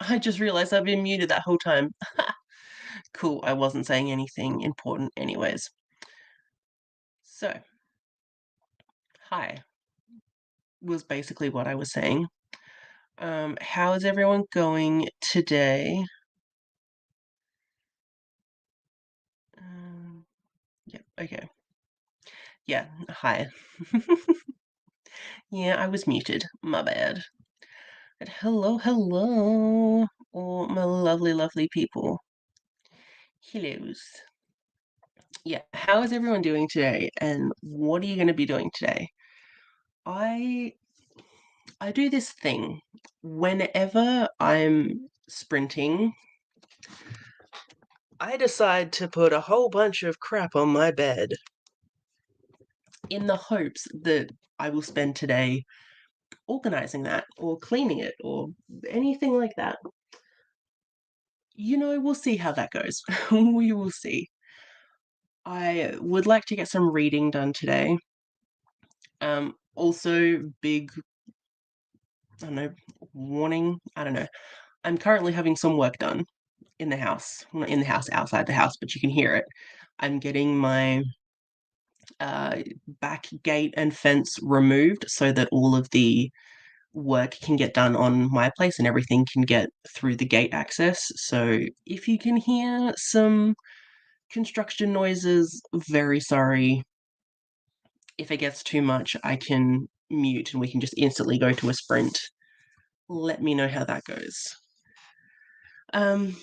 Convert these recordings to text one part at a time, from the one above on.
I just realized I've been muted that whole time. Cool, I wasn't saying anything important anyways. So, hi, was basically what I was saying. How is everyone going today? Yep, okay. Yeah, hi. Yeah, I was muted. My bad. But hello, hello, all my lovely, lovely people. Hellos. Yeah, how is everyone doing today? And what are you going to be doing today? I I do this thing whenever I'm sprinting. I decide to put a whole bunch of crap on my bed in the hopes that I will spend today organizing that or cleaning it or anything like that. We'll see how that goes. We will see. I would like to get some reading done today. Also, big, I don't know, warning. I don't know. I'm currently having some work done in the house. Not in the house, outside the house, but you can hear it. I'm getting my back gate and fence removed so that all of the work can get done on my place and everything can get through the gate access. So if you can hear some construction noises, very sorry. If it gets too much, I can mute and we can just instantly go to a sprint. Let me know how that goes. Um,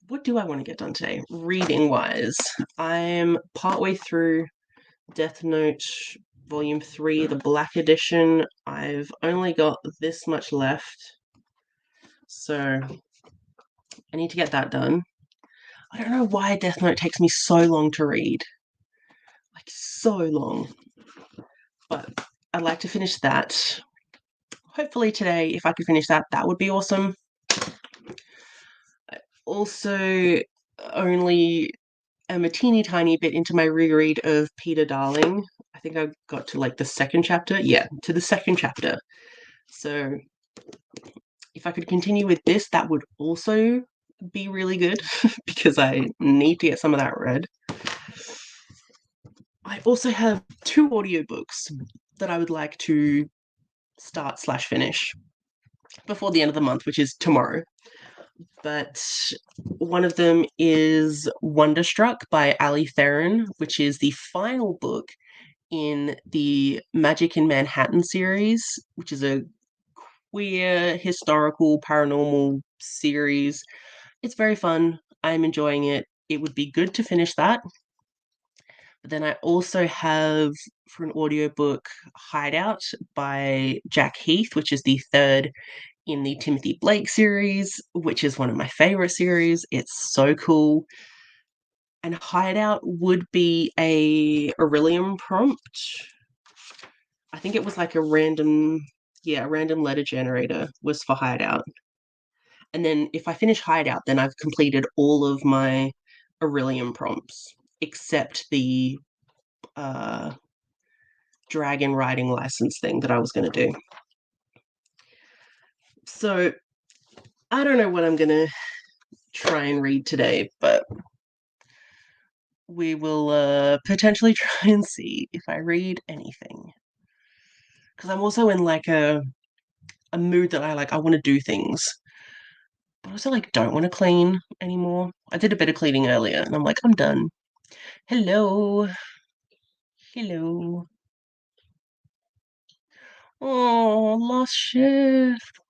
what do I want to get done today? Reading wise, I'm partway through Death Note Volume 3, the Black Edition. I've only got this much left, so I need to get that done. I don't know why Death Note takes me so long to read. Like, so long. But I'd like to finish that. Hopefully today, if I could finish that, that would be awesome. I also only am a teeny tiny bit into my reread of Peter Darling. I think I got to like the second chapter. Yeah, to the second chapter. So if I could continue with this, that would also be really good because I need to get some of that read. I also have 2 audiobooks that I would like to start/finish before the end of the month, which is tomorrow. But one of them is Wonderstruck by Ali Theron, which is the final book in the Magic in Manhattan series, which is a queer historical paranormal series. It's very fun. I'm enjoying it. It would be good to finish that. But then I also have for an audiobook Hideout by Jack Heath, which is the third in the Timothy Blake series, which is one of my favorite series. It's so cool. And Hideout would be a Aurelium prompt. I think it was like a random, yeah, a random letter generator was for Hideout. And then if I finish Hideout, then I've completed all of my Aurelium prompts, except the uh, dragon riding license thing that I was going to do. So I don't know what I'm going to try and read today, but we will potentially try and see if I read anything. Because I'm also in like a mood that I want to do things, but also like don't want to clean anymore. I did a bit of cleaning earlier, and I'm like, I'm done. Hello, hello. Oh, lost shift.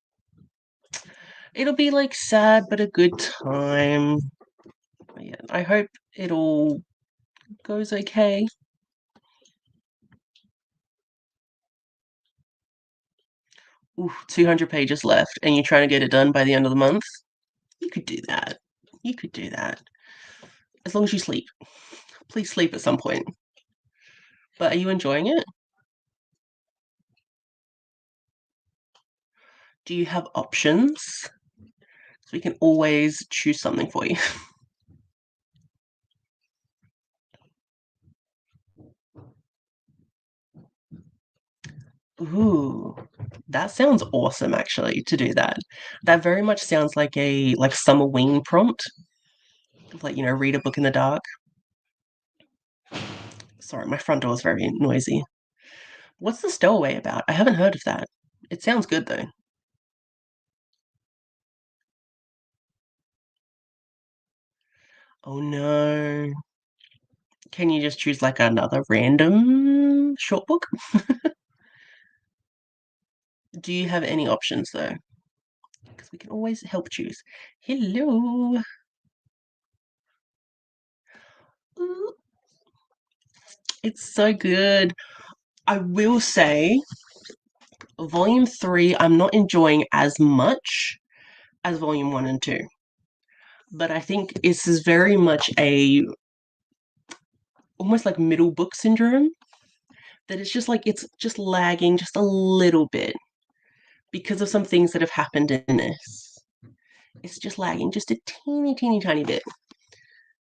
It'll be like sad, but a good time. Yeah, I hope it all goes okay. Ooh, 200 pages left, and you're trying to get it done by the end of the month? You could do that. You could do that. As long as you sleep. Please sleep at some point. But are you enjoying it? Do you have options? So we can always choose something for you. Ooh. That sounds awesome, actually, to do that. That very much sounds like a summer wing prompt, like, read a book in the dark. Sorry, my front door is very noisy. What's the stowaway about? I haven't heard of that. It sounds good though. Oh no. Can you just choose like another random short book? Do you have any options though? Because we can always help choose. Hello. Ooh, it's so good. I will say, volume 3, I'm not enjoying as much as volume 1 and 2. But I think this is very much a almost like middle book syndrome, that it's just lagging just a little bit because of some things that have happened in this. It's just lagging just a teeny, teeny, tiny bit.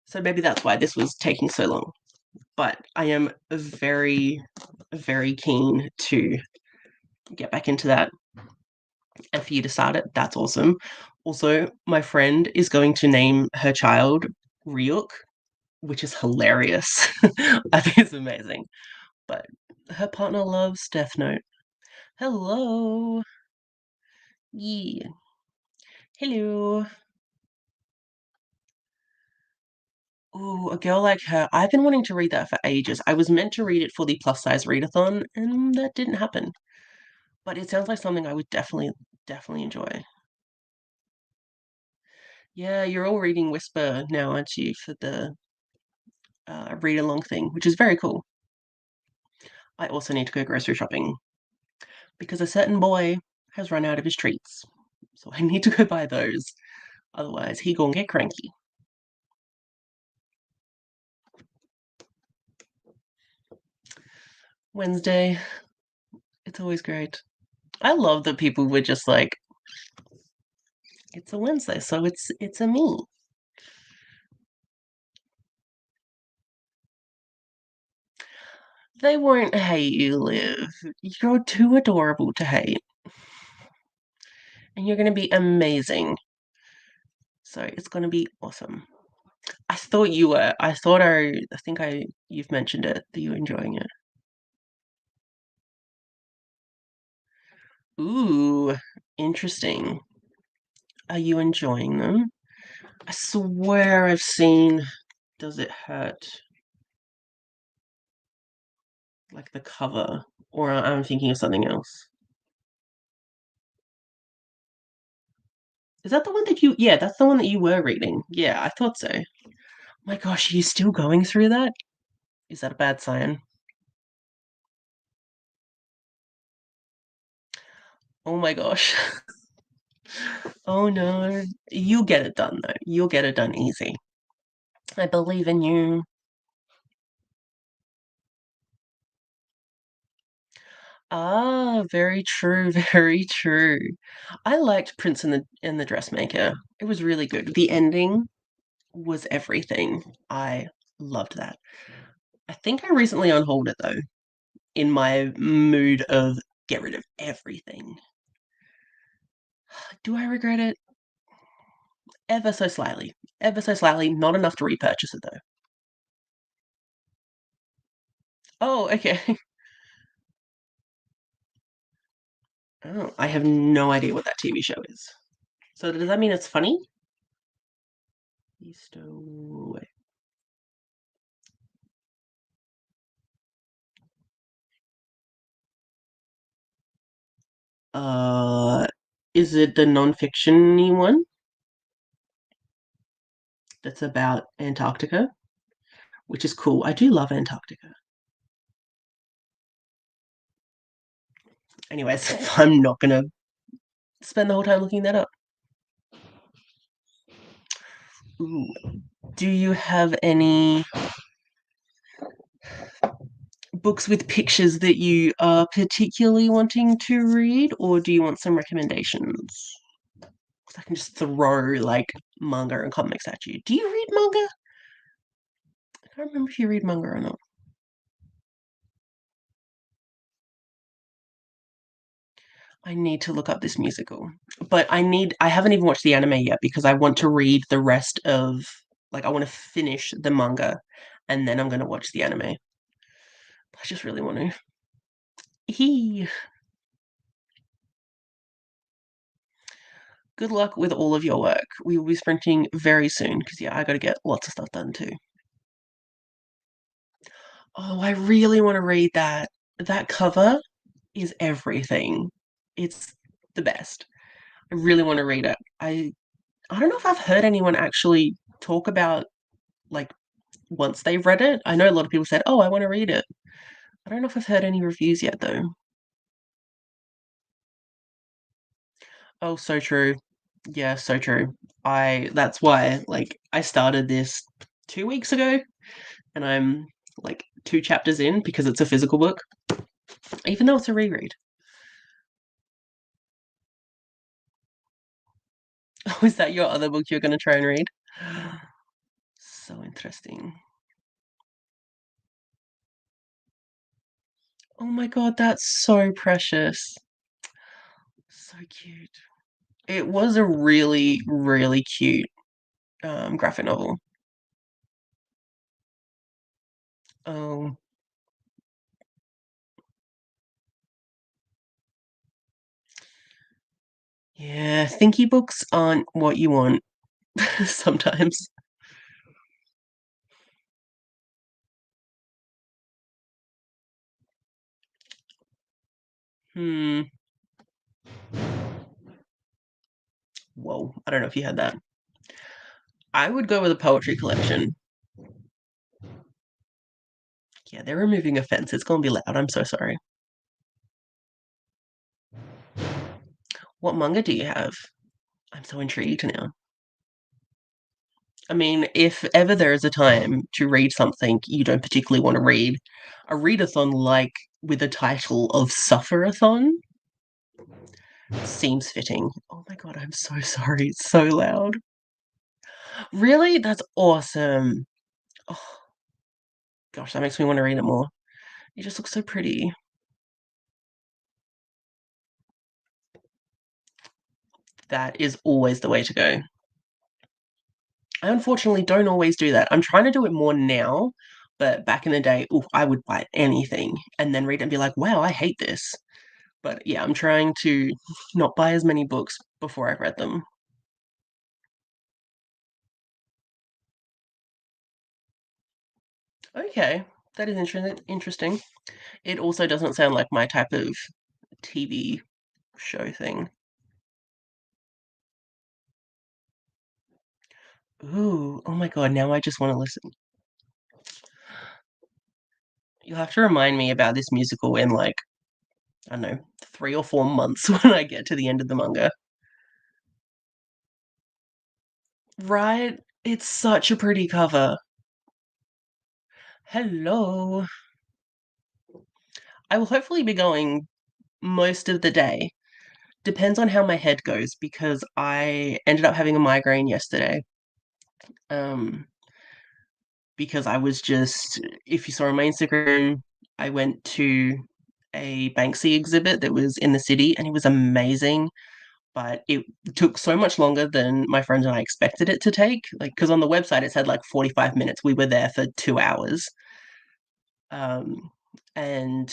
So maybe that's why this was taking so long. But I am very, very keen to get back into that. And for you to start it, that's awesome. Also, my friend is going to name her child Ryuk, which is hilarious. I think it's amazing. But her partner loves Death Note. Hello. Yeah. Hello. Ooh, A Girl Like Her. I've been wanting to read that for ages. I was meant to read it for the plus size readathon, and that didn't happen. But it sounds like something I would definitely, definitely enjoy. Yeah, you're all reading Whisper now, aren't you, for the read along thing, which is very cool. I also need to go grocery shopping because a certain boy has run out of his treats. So I need to go buy those. Otherwise, he gonna get cranky. Wednesday. It's always great. I love that people were just like, it's a Wednesday, so it's a me. They won't hate you, Liv. You're too adorable to hate. And you're gonna be amazing. So it's gonna be awesome. I thought you were. I think you've mentioned it, that you're enjoying it. Ooh, interesting. Are you enjoying them? I swear I've seen Does It Hurt? Like the cover. Or I'm thinking of something else. Is that the one that you Yeah, that's the one that you were reading. Yeah, I thought so. My gosh, are you still going through that? Is that a bad sign? Oh my gosh. Oh no. You'll get it done though. You'll get it done easy. I believe in you. Ah, very true, very true. I liked Prince and the Dressmaker. It was really good. The ending was everything. I loved that. I think I recently unhauled it though, in my mood of get rid of everything. Do I regret it? Ever so slightly. Ever so slightly, not enough to repurchase it though. Oh, okay. Oh, I have no idea what that TV show is. So does that mean it's funny? Stowaway. Uh, is it the non-fiction-y one that's about Antarctica? Which is cool. I do love Antarctica. Anyways, I'm not gonna spend the whole time looking that up. Ooh. Do you have any books with pictures that you are particularly wanting to read, or do you want some recommendations? Because I can just throw like manga and comics at you. Do you read manga? I can't remember if you read manga or not. I need to look up this musical. But I haven't even watched the anime yet because I want to read the rest of, like, I want to finish the manga and then I'm going to watch the anime. I just really want to. Hee. Good luck with all of your work. We will be sprinting very soon because, yeah, I got to get lots of stuff done too. Oh, I really want to read that. That cover is everything. It's the best. I really want to read it. I don't know if I've heard anyone actually talk about, like, once they've read it. I know a lot of people said, "Oh, I want to read it." I don't know if I've heard any reviews yet though. Oh, so true. Yeah, so true. I That's why, like, I started this 2 weeks ago and I'm like 2 chapters in because it's a physical book, even though it's a reread. Oh, is that your other book you're going to try and read? So interesting. Oh my god, that's so precious. So cute. It was a really, really cute graphic novel. Oh, yeah. Thinky books aren't what you want sometimes. Hmm. Whoa. I don't know if you had that. I would go with a poetry collection. Yeah, they're removing a fence. It's gonna be loud. I'm so sorry. What manga do you have? I'm so intrigued now. I mean, if ever there is a time to read something you don't particularly want to read, a readathon like with a title of Sufferathon seems fitting. Oh my god, I'm so sorry. It's so loud. Really? That's awesome. Oh gosh, that makes me want to read it more. It just looks so pretty. That is always the way to go. I unfortunately don't always do that. I'm trying to do it more now, but back in the day, ooh, I would buy anything and then read it and be like, wow, I hate this. But yeah, I'm trying to not buy as many books before I've read them. Okay, that is interesting. It also doesn't sound like my type of TV show thing. Ooh, oh my god, now I just want to listen. You'll have to remind me about this musical in, like, I don't know, 3 or 4 months when I get to the end of the manga. Right? It's such a pretty cover. Hello. I will hopefully be going most of the day. Depends on how my head goes because I ended up having a migraine yesterday. Um, because I was just, if you saw on my Instagram, I went to a Banksy exhibit that was in the city and it was amazing. But it took so much longer than my friends and I expected it to take. Like, because on the website it said like 45 minutes. We were there for 2 hours. Um, and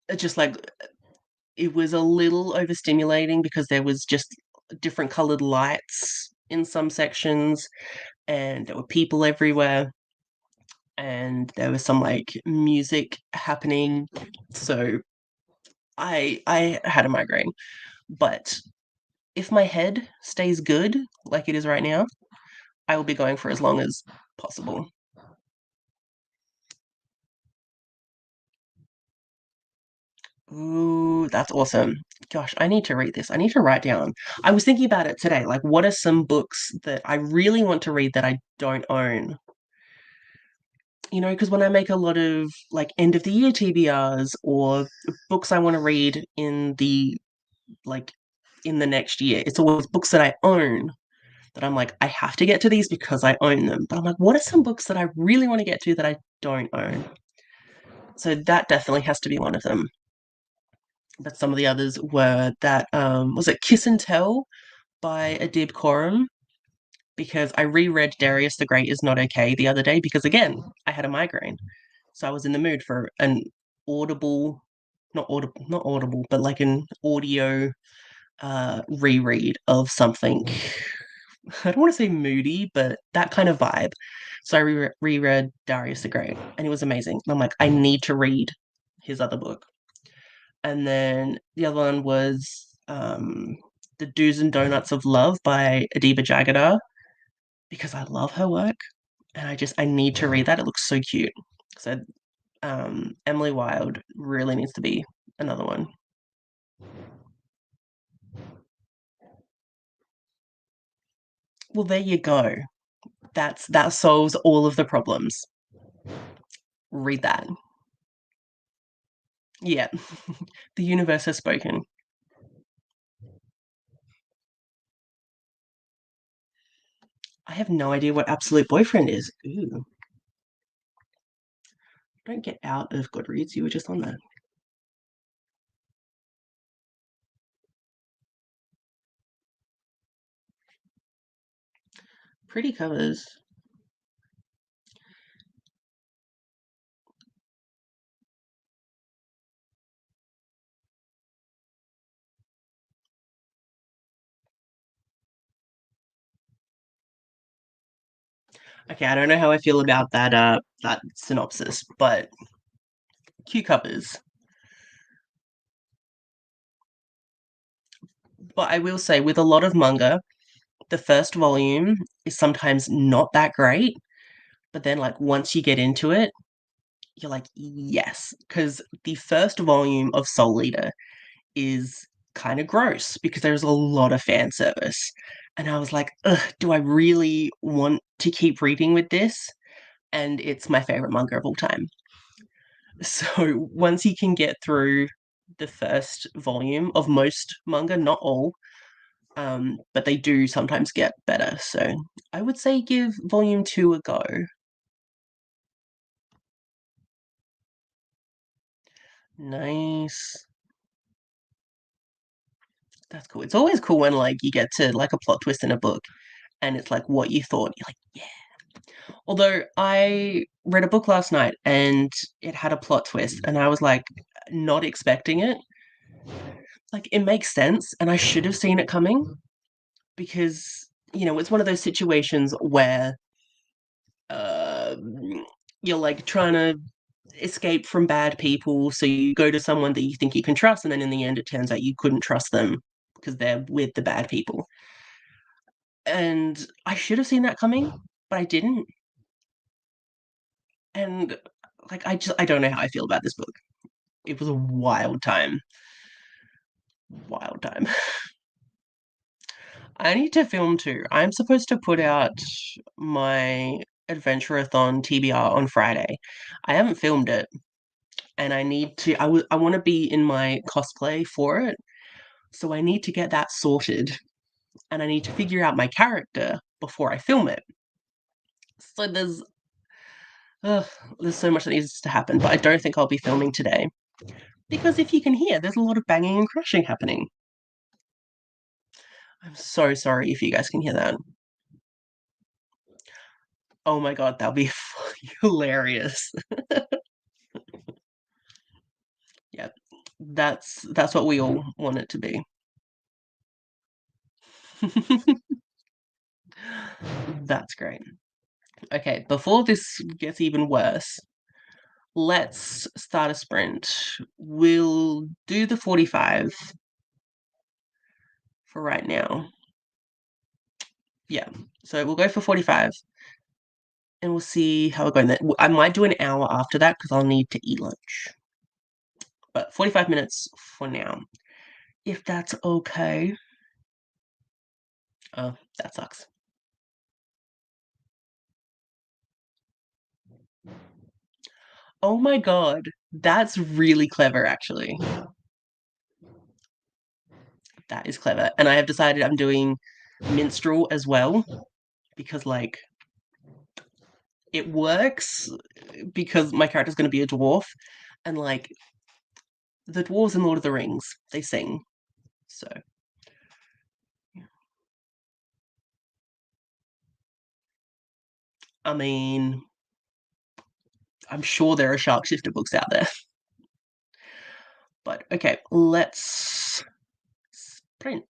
it just like, it was a little overstimulating because there was just different colored lights in some sections and there were people everywhere and there was some like music happening. So I had a migraine. But if my head stays good like it is right now, I will be going for as long as possible. Ooh, that's awesome. Gosh, I need to read this. I need to write down. I was thinking about it today. Like, what are some books that I really want to read that I don't own? Because when I make a lot of like end of the year TBRs or books I want to read like in the next year, it's always books that I own that I'm like, I have to get to these because I own them. But I'm like, what are some books that I really want to get to that I don't own? So that definitely has to be one of them. but some of the others were that was it Kiss and Tell by Adib Khorram, because I reread Darius the Great is Not Okay the other day because again, I had a migraine. So I was in the mood for an audible, not audible, but like an audio reread of something. I don't want to say moody, but that kind of vibe. So I reread Darius the Great, and it was amazing. And I'm like, I need to read his other book. And then the other one was The Do's and Donuts of Love by Adiba Jagadar, because I love her work, and I need to read that. It looks so cute. So Emily Wilde really needs to be another one. Well, there you go. That solves all of the problems. Read that. Yeah. The universe has spoken. I have no idea what Absolute Boyfriend is. Ooh. Don't get out of Goodreads. You were just on that. Pretty covers. Okay, I don't know how I feel about that synopsis, but cute covers. But I will say, with a lot of manga, the first volume is sometimes not that great, but then like once you get into it, you're like, yes, because the first volume of Soul Eater is kind of gross because there's a lot of fan service. And I was like, ugh, do I really want to keep reading with this? And it's my favorite manga of all time. So once you can get through the first volume of most manga, not all, but they do sometimes get better. So I would say give volume two a go. Nice. That's cool. It's always cool when like you get to like a plot twist in a book and it's like what you thought. You're like, yeah. Although I read a book last night and it had a plot twist and I was like not expecting it. Like it makes sense and I should have seen it coming because it's one of those situations where you're like trying to escape from bad people, so you go to someone that you think you can trust, and then in the end, it turns out you couldn't trust them because they're with the bad people. And I should have seen that coming, but I didn't. And like, I don't know how I feel about this book. It was a wild time, wild time. I need to film too. I'm supposed to put out my Adventure-a-thon TBR on Friday. I haven't filmed it, and I need to. I want to be in my cosplay for it, so I need to get that sorted, and I need to figure out my character before I film it. So ugh, there's so much that needs to happen, but I don't think I'll be filming today because if you can hear, there's a lot of banging and crashing happening. I'm so sorry if you guys can hear that. Oh my god, that'll be hilarious. Yeah, that's what we all want it to be. That's great. Okay, before this gets even worse, let's start a sprint. We'll do the 45 for right now. Yeah, so we'll go for 45 and we'll see how we're going. I might do an hour after that because I'll need to eat lunch. But 45 minutes for now, if that's okay. Oh, that sucks. Oh my god, that's really clever, actually. That is clever. And I have decided I'm doing minstrel as well because, like, it works because my character's going to be a dwarf, and like the dwarves in Lord of the Rings, they sing. So, I mean, I'm sure there are Sharkshifter books out there. But okay, let's sprint.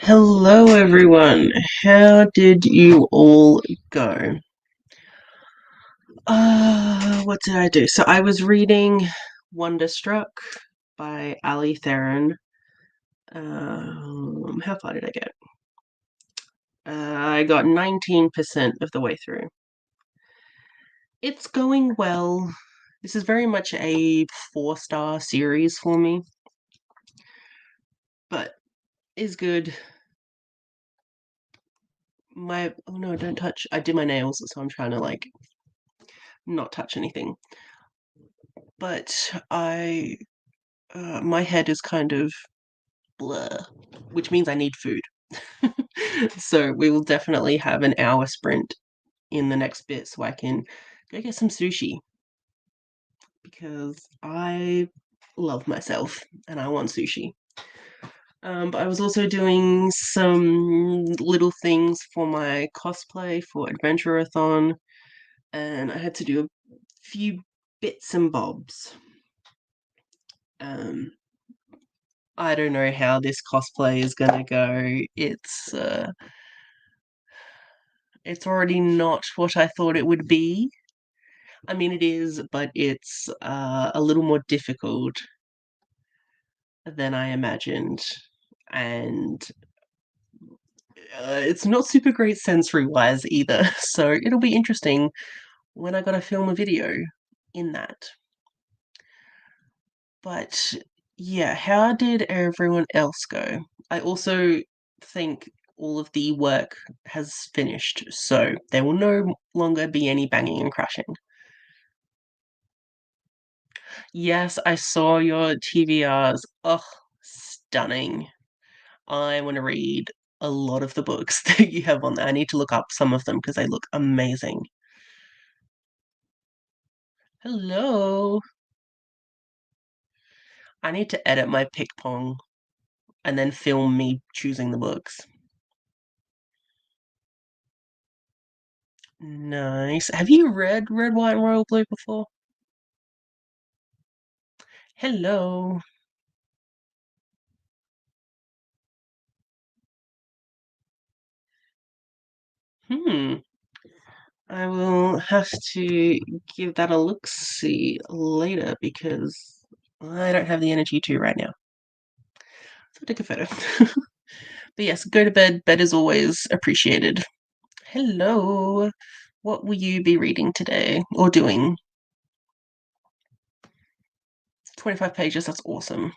Hello, everyone. How did you all go? What did I do? So I was reading Wonderstruck by Ali Theron. How far did I get? I got 19% of the way through. It's going well. This is very much a four-star series for me, but is good. Oh no, don't touch. I did my nails, so I'm trying to like not touch anything. But my head is kind of blur, which means I need food. So we will definitely have an hour sprint in the next bit so I can go get some sushi because I love myself and I want sushi. But I was also doing some little things for my cosplay for Adventure-a-thon, and I had to do a few bits and bobs. Um, I don't know how this cosplay is gonna go. It's already not what I thought it would be. I mean, it is, but it's a little more difficult than I imagined, and it's not super great sensory wise either. So it'll be interesting when I gotta film a video in that. But yeah, how did everyone else go? I also think all of the work has finished, so there will no longer be any banging and crashing. Yes, I saw your TVRs. Oh, stunning. I want to read a lot of the books that you have on there. I need to look up some of them because they look amazing. Hello. I need to edit my pick pong and then film me choosing the books. Nice. Have you read Red, White, and Royal Blue before? Hello. Hmm. I will have to give that a look-see later because I don't have the energy to right now. So take a photo. But yes, go to bed. Bed is always appreciated. Hello. What will you be reading today or doing? 25 pages, that's awesome.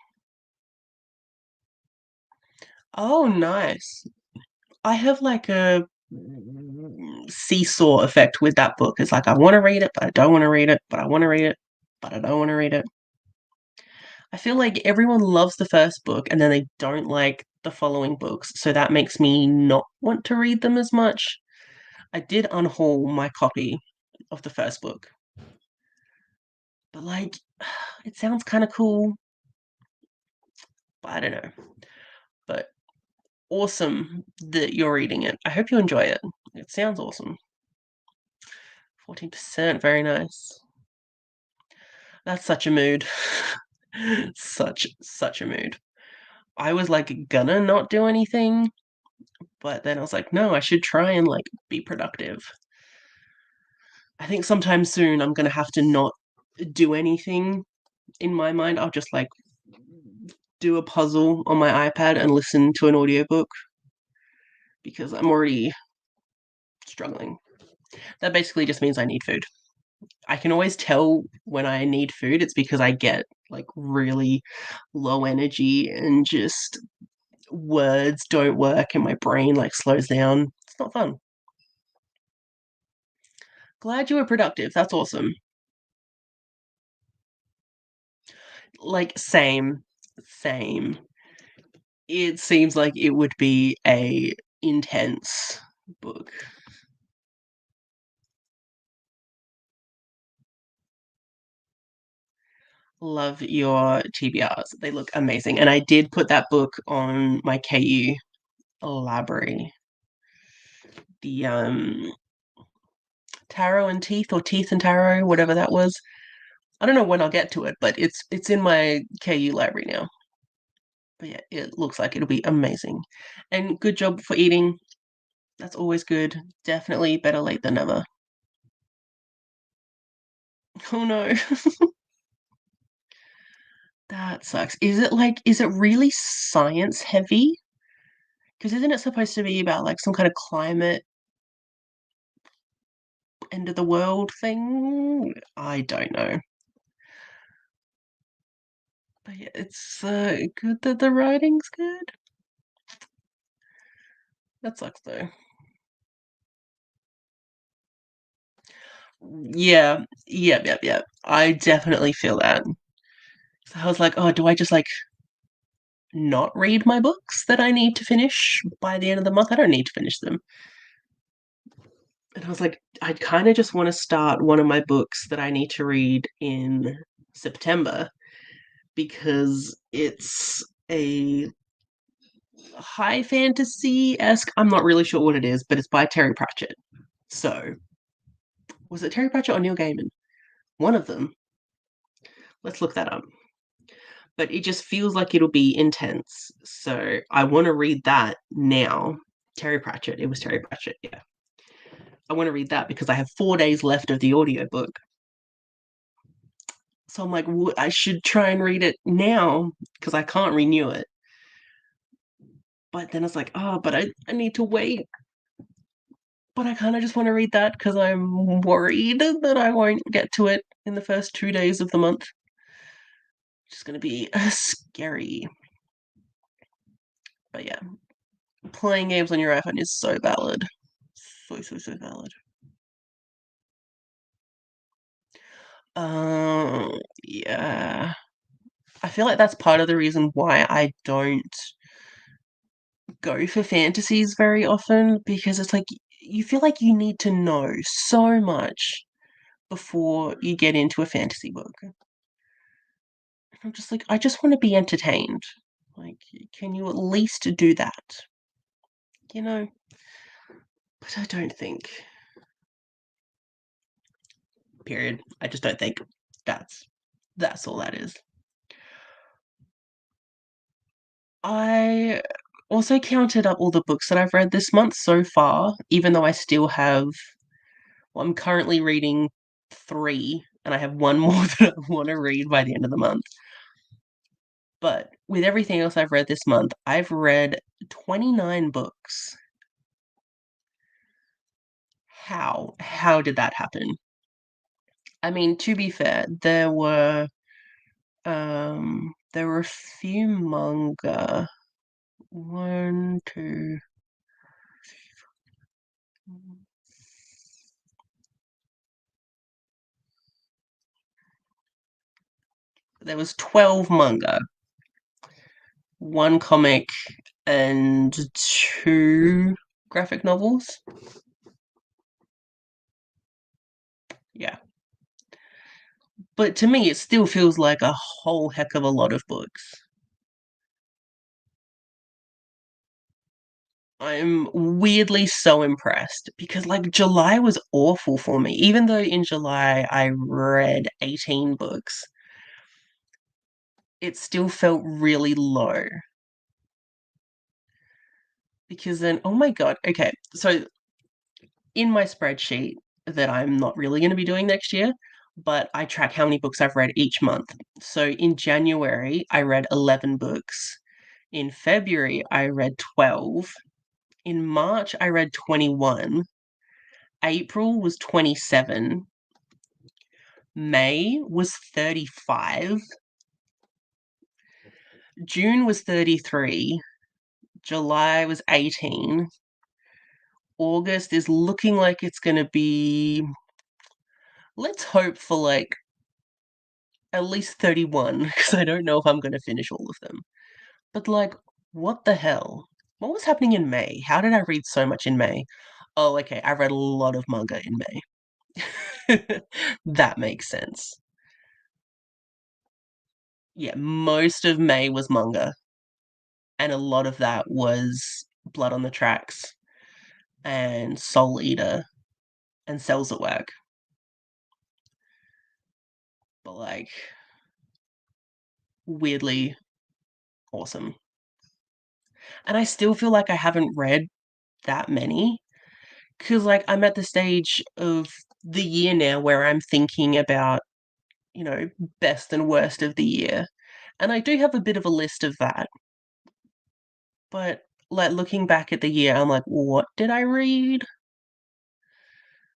Oh, nice. I have like a seesaw effect with that book. It's like I want to read it, but I don't want to read it, but I want to read it, but I don't want to read it. I feel like everyone loves the first book and then they don't like the following books, so that makes me not want to read them as much. I did unhaul my copy of the first book, but like, it sounds kind of cool, but I don't know. But awesome that you're reading it. I hope you enjoy it. It sounds awesome. 14%, very nice. That's such a mood. Such a mood. I was like gonna not do anything, but then I was like, no, I should try and like be productive. I think sometime soon I'm gonna have to not do anything in my mind. I'll just like do a puzzle on my iPad and listen to an audiobook because I'm already struggling. That basically just means I need food. I can always tell when I need food. It's because I get like really low energy and just words don't work and my brain like slows down. It's not fun. Glad you were productive. That's awesome. Like same. It seems like it would be a intense book. Love your TBRs. They look amazing. And I did put that book on my KU library. The Tarot and Teeth or Teeth and Tarot, whatever that was. I don't know when I'll get to it, but it's in my KU library now. But yeah, it looks like it'll be amazing. And good job for eating. That's always good. Definitely better late than never. Oh no. That sucks. Is it really science heavy? Because isn't it supposed to be about like some kind of climate end of the world thing? I don't know. But yeah, it's good that the writing's good. That sucks though. Yeah, yep. I definitely feel that. So I was like, oh, do I just like not read my books that I need to finish by the end of the month? I don't need to finish them. And I was like, I kind of just want to start one of my books that I need to read in September because it's a high fantasy esque. I'm not really sure what it is, but it's by Terry Pratchett. So, was it Terry Pratchett or Neil Gaiman? One of them. Let's look that up. But it just feels like it'll be intense. So, I want to read that now. Terry Pratchett. It was Terry Pratchett, yeah. I want to read that because I have 4 days left of the audiobook. So I'm like, I should try and read it now because I can't renew it. But then it's like, oh, but I need to wait. But I kind of just want to read that because I'm worried that I won't get to it in the first 2 days of the month. Which is going to be scary. But yeah, playing games on your iPhone is so valid. So valid. Yeah. I feel like that's part of the reason why I don't go for fantasies very often because it's like you feel like you need to know so much before you get into a fantasy book. I'm just like, I just want to be entertained. Like, can you at least do that? You know? But I don't think. Period. I just don't think that's all that is. I also counted up all the books that I've read this month so far, even though I still have well, I'm currently reading three, and I have one more that I want to read by the end of the month. But with everything else I've read this month, I've read 29 books. How? How did that happen? I mean, to be fair, there were a few manga. One, two. There was 12 manga, one comic, and two graphic novels. Yeah. But to me, it still feels like a whole heck of a lot of books. I'm weirdly so impressed because, like, July was awful for me. Even though in July I read 18 books, it still felt really low. Because then, oh my god, okay, so in my spreadsheet that I'm not really going to be doing next year, but I track how many books I've read each month. So in January, I read 11 books. In February, I read 12. In March, I read 21. April was 27. May was 35. June was 33. July was 18. August is looking like it's going to be, let's hope for like at least 31, because I don't know if I'm going to finish all of them. But like, what the hell? What was happening in May? How did I read so much in May? Oh, okay, I read a lot of manga in May. That makes sense. Yeah, most of May was manga, and a lot of that was Blood on the Tracks and Soul Eater and Cells at Work. But like, weirdly awesome. And I still feel like I haven't read that many. 'Cause, like, I'm at the stage of the year now where I'm thinking about, you know, best and worst of the year, and I do have a bit of a list of that, but, like, looking back at the year, I'm like, "What did I read?"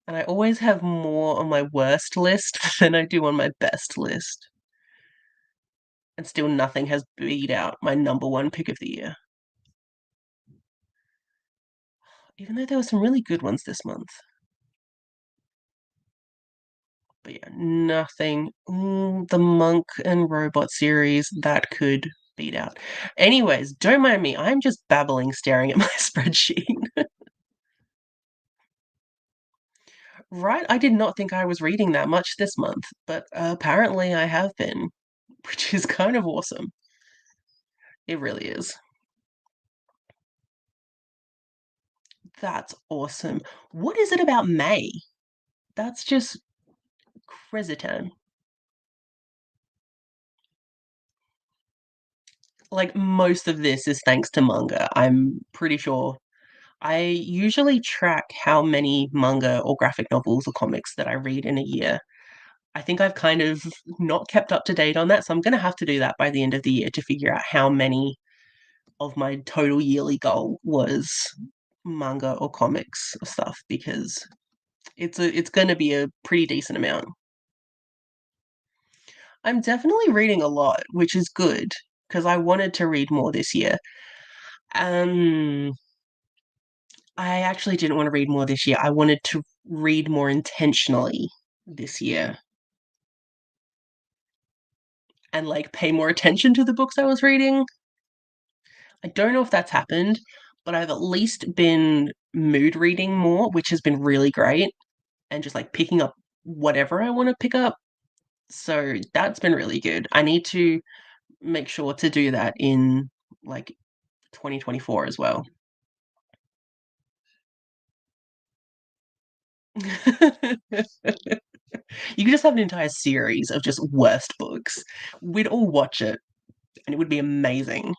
And I always have more on my worst list than I do on my best list, and still nothing has beat out my number 1 pick of the year, even though there were some really good ones this month. But yeah, nothing. The Monk and Robot series that could beat out. Anyways, don't mind me. I'm just babbling, staring at my spreadsheet. Right? I did not think I was reading that much this month, but apparently I have been, which is kind of awesome. It really is. That's awesome. What is it about May? That's just crazy town. Like most of this is thanks to manga. I'm pretty sure I usually track how many manga or graphic novels or comics that I read in a year. I think I've kind of not kept up to date on that, so I'm gonna have to do that by the end of the year to figure out how many of my total yearly goal was manga or comics or stuff because it's gonna be a pretty decent amount. I'm definitely reading a lot, which is good because I wanted to read more this year. Um, I actually didn't want to read more this year. I wanted to read more intentionally this year and, like, pay more attention to the books I was reading. I don't know if that's happened, but I've at least been mood reading more, which has been really great, and just, like, picking up whatever I wanna pick up. So that's been really good. I need to make sure to do that in, like, 2024 as well. You could just have an entire series of just worst books. We'd all watch it, and it would be amazing.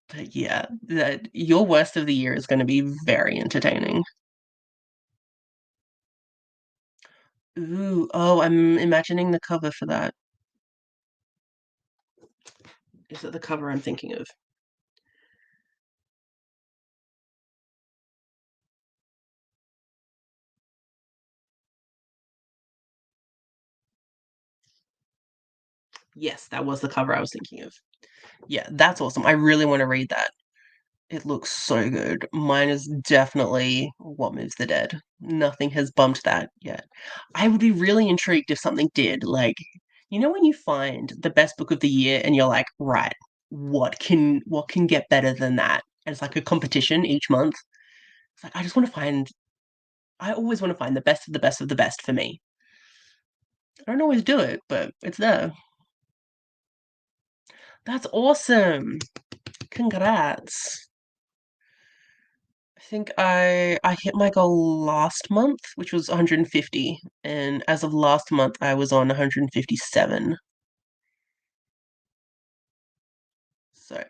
But yeah, that your worst of the year is gonna be very entertaining. Ooh, oh, I'm imagining the cover for that. Is it the cover I'm thinking of? Yes, that was the cover I was thinking of. Yeah, that's awesome. I really wanna read that. It looks so good. Mine is definitely What Moves the Dead. Nothing has bumped that yet. I would be really intrigued if something did, like, you know when you find the best book of the year and you're like, "Right, what can get better than that?" And it's like a competition each month. It's like, I always wanna find the best of the best of the best for me. I don't always do it, but it's there. That's awesome. Congrats. I think I hit my goal last month, which was 150, and as of last month, I was on 157. So,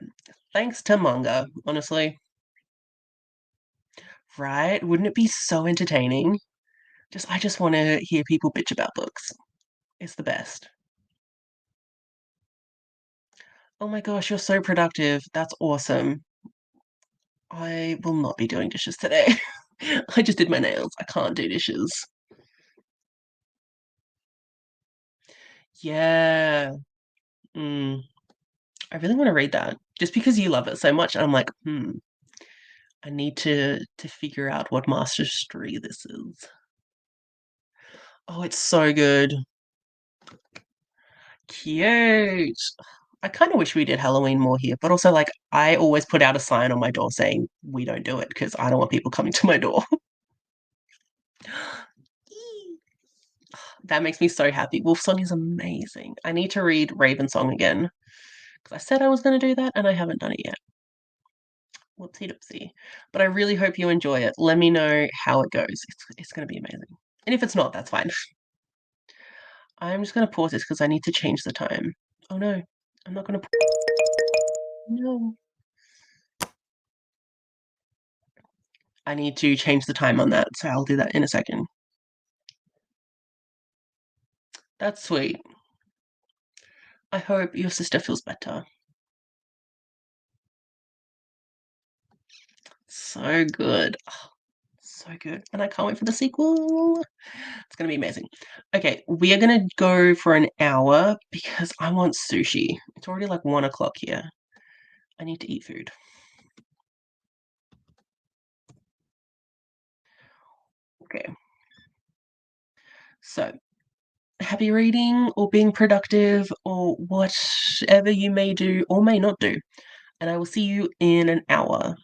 thanks to manga, honestly. Right? Wouldn't it be so entertaining? I just wanna hear people bitch about books. It's the best. Oh my gosh, you're so productive. That's awesome. I will not be doing dishes today. I just did my nails. I can't do dishes. Yeah. Mm. I really wanna read that just because you love it so much, and I'm like, "Hmm, I need to figure out what masterstry this is." Oh, it's so good. Cute. I kinda wish we did Halloween more here, but also, like, I always put out a sign on my door saying, "We don't do it because I don't want people coming to my door." Eee. That makes me so happy. Wolfsong is amazing. I need to read Ravensong again because I said I was gonna do that, and I haven't done it yet. Whoopsie doopsie. But I really hope you enjoy it. Let me know how it goes. It's gonna be amazing. And if it's not, that's fine. I'm just gonna pause this because I need to change the time. Oh no, I'm not gonna No. I need to change the time on that, so I'll do that in a second. That's sweet. I hope your sister feels better. So good. Oh, so good. And I can't wait for the sequel. It's going to be amazing. Okay, we are going to go for an hour because I want sushi. It's already like 1 o'clock here. I need to eat food. Okay. So, happy reading or being productive or whatever you may do or may not do. And I will see you in an hour.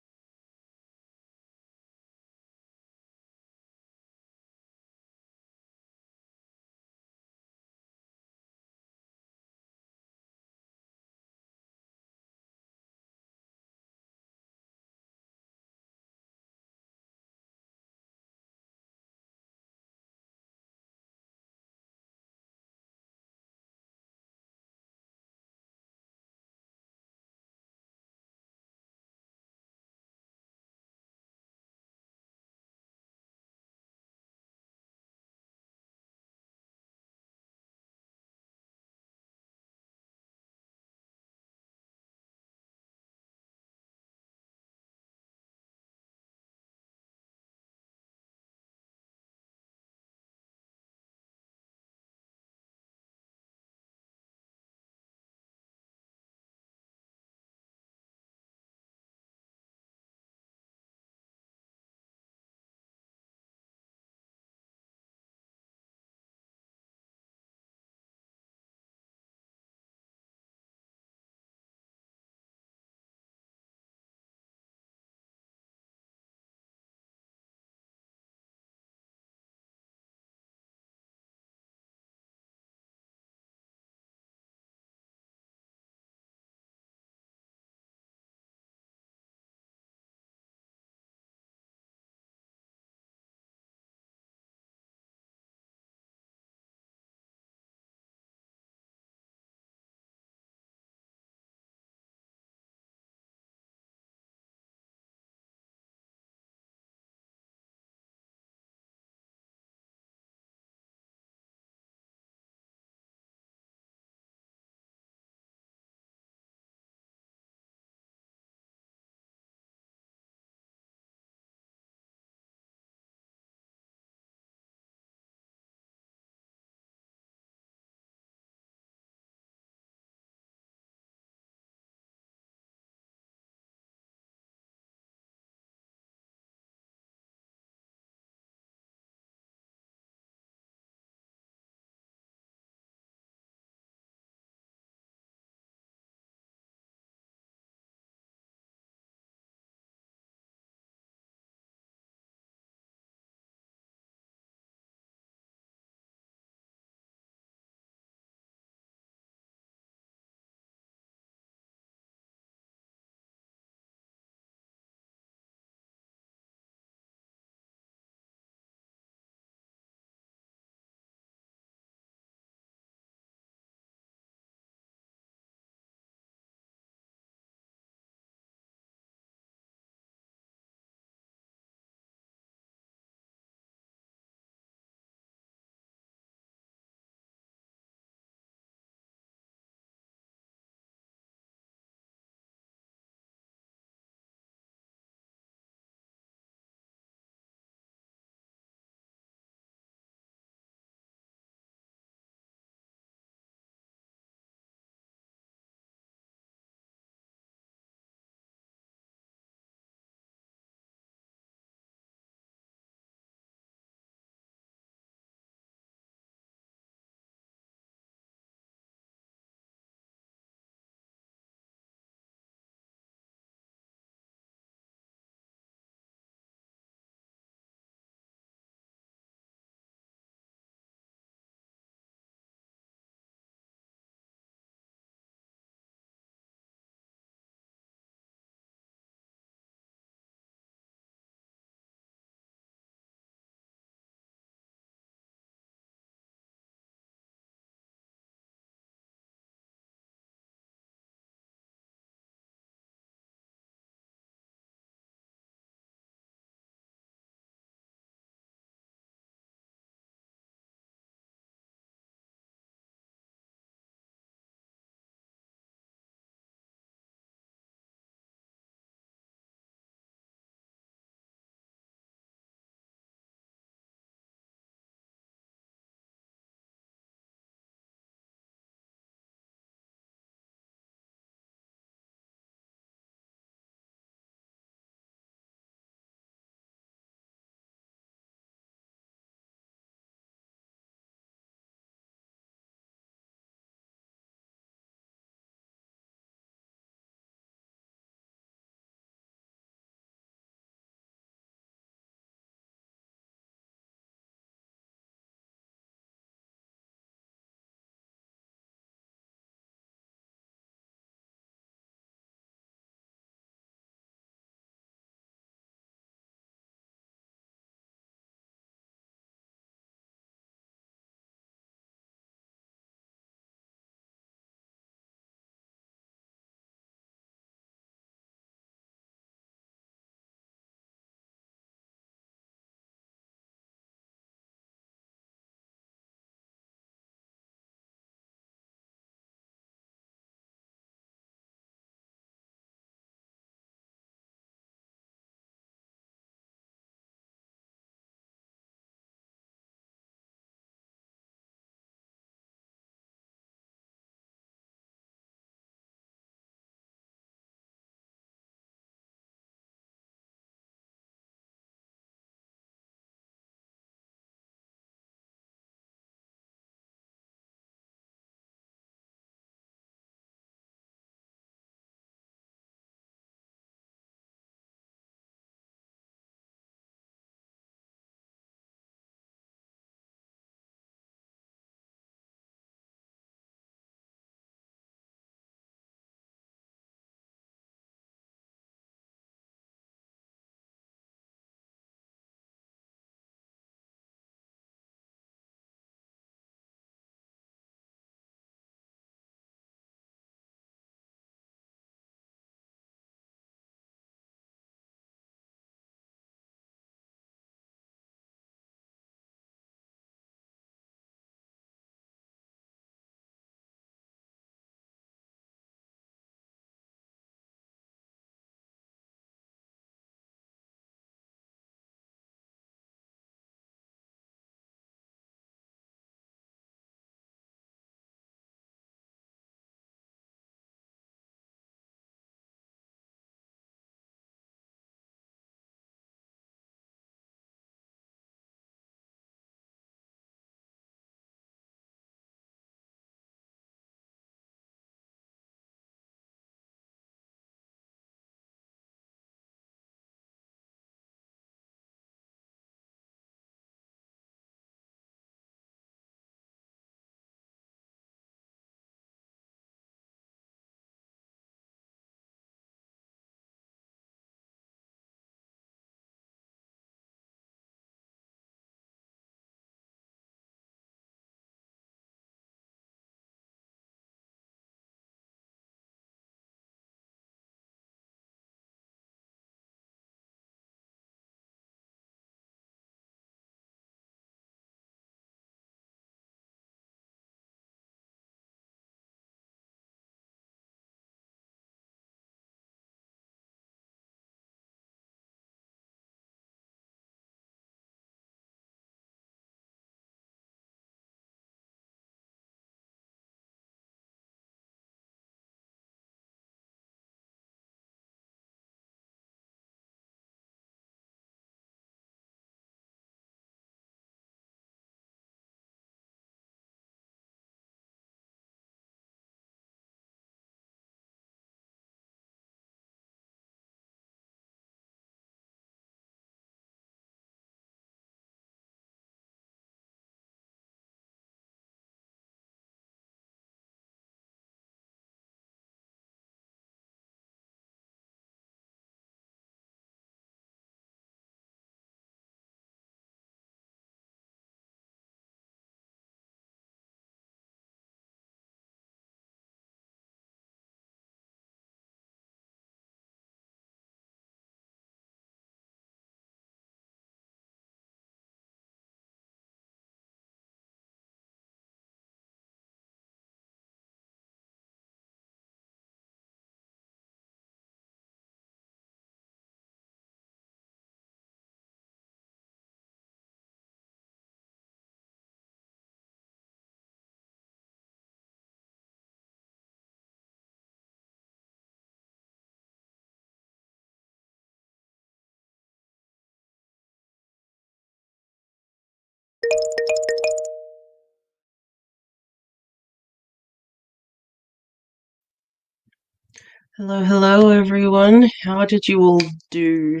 Hello, hello, everyone. How did you all do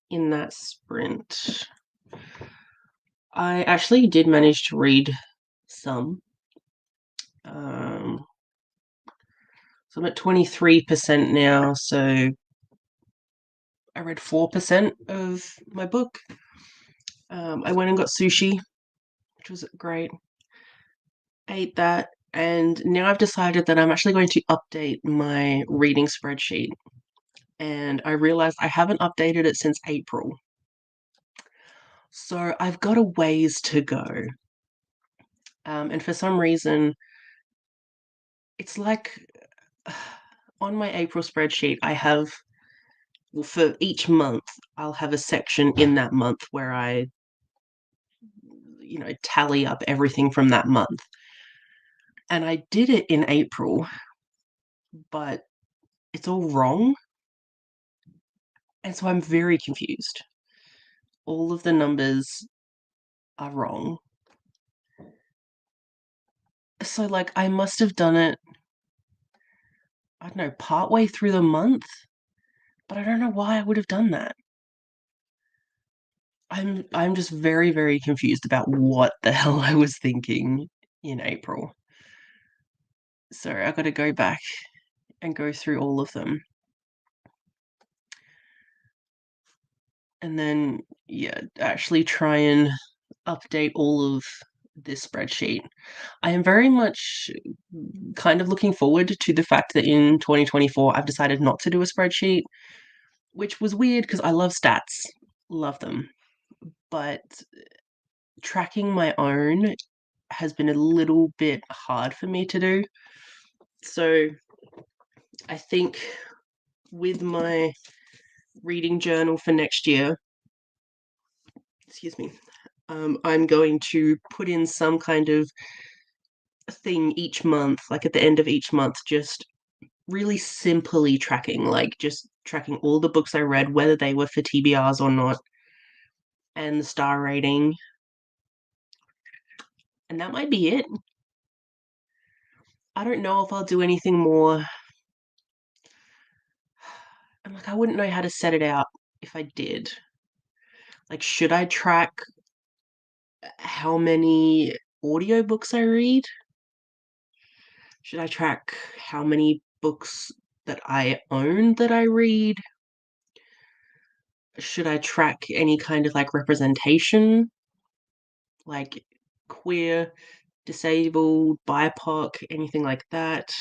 in that sprint? I actually did manage to read some. Um, so I'm at 23% now, so I read 4% of my book. I went and got sushi, which was great. Ate that, and now I've decided that I'm actually going to update my reading spreadsheet. And I realized I haven't updated it since April. So I've got a ways to go. And for some reason, it's like on my April spreadsheet, I have, well, for each month, I'll have a section in that month where I, tally up everything from that month. And I did it in April, but it's all wrong. And so I'm very confused. All of the numbers are wrong. So, like, I must have done it, I don't know, partway through the month, but I don't know why I would have done that. I'm just very, very confused about what the hell I was thinking in April. So I've got to go back and go through all of them. And then, yeah, actually try and update all of this spreadsheet. I am very much kind of looking forward to the fact that in 2024 I've decided not to do a spreadsheet, which was weird because I love stats, love them. But tracking my own has been a little bit hard for me to do. So I think with my reading journal for next year, excuse me, I'm going to put in some kind of thing each month, like at the end of each month, just really simply tracking, like just tracking all the books I read, whether they were for TBRs or not, and the star rating. And that might be it. I don't know if I'll do anything more. I'm like, I wouldn't know how to set it out if I did. Like, should I track how many audiobooks I read? Should I track how many books that I own that I read? Should I track any kind of like representation, like queer, disabled, BIPOC, anything like that?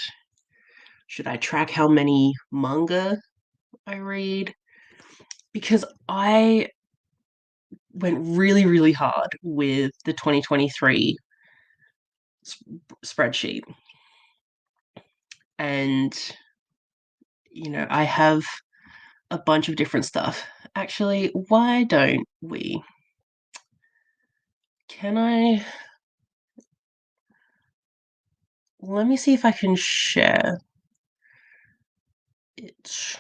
Should I track how many manga I read? Because I went really, really hard with the 2023 spreadsheet. And, I have a bunch of different stuff. Actually, why don't we? Can I? Let me see if I can share it.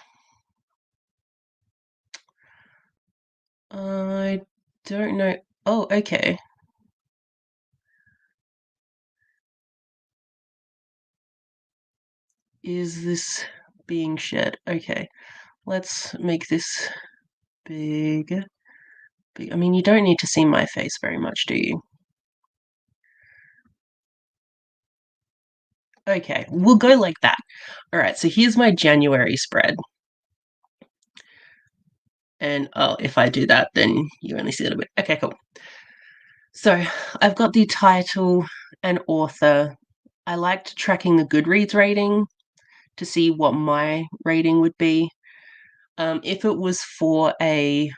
I don't know. Oh, okay. Is this being shared? Okay. Let's make this big. Big. I mean, you don't need to see my face very much, do you? Okay, we'll go like that. All right, so here's my January spread. And oh, if I do that, then you only see a little bit. Okay, cool. So I've got the title and author. I liked tracking the Goodreads rating to see what my rating would be. If it was for a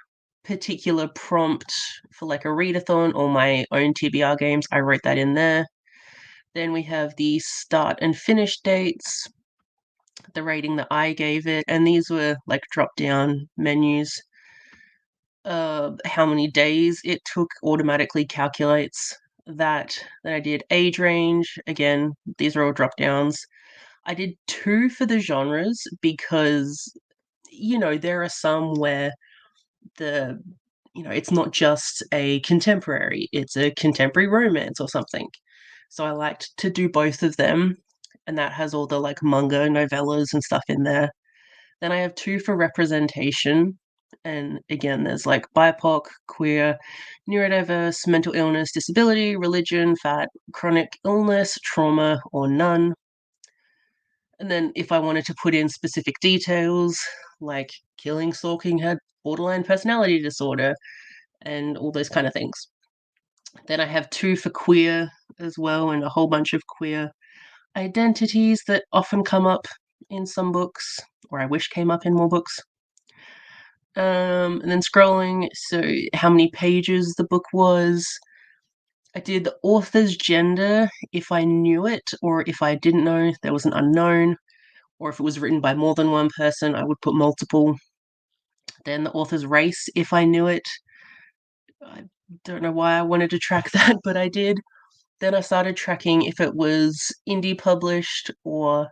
particular prompt for like a readathon or my own TBR games, I wrote that in there. Then we have the start and finish dates, the rating that I gave it, and these were like drop down menus. How many days it took automatically calculates that. Then I did age range. Again, these are all drop downs. I did 2 for the genres because, there are some where the, it's not just a contemporary, it's a contemporary romance or something. So I liked to do both of them, and that has all the like manga novellas and stuff in there. Then I have 2 for representation, and again, there's like BIPOC, queer, neurodiverse, mental illness, disability, religion, fat, chronic illness, trauma, or none. And then if I wanted to put in specific details, like killing Stalking had borderline personality disorder and all those kind of things. Then I have 2 for queer as well, and a whole bunch of queer identities that often come up in some books, or I wish came up in more books. And then scrolling, so how many pages the book was. I did the author's gender, if I knew it, or if I didn't know, there was an unknown, or if it was written by more than one person, I would put multiple. Then the author's race, if I knew it. I don't know why I wanted to track that, but I did. Then I started tracking if it was indie published, or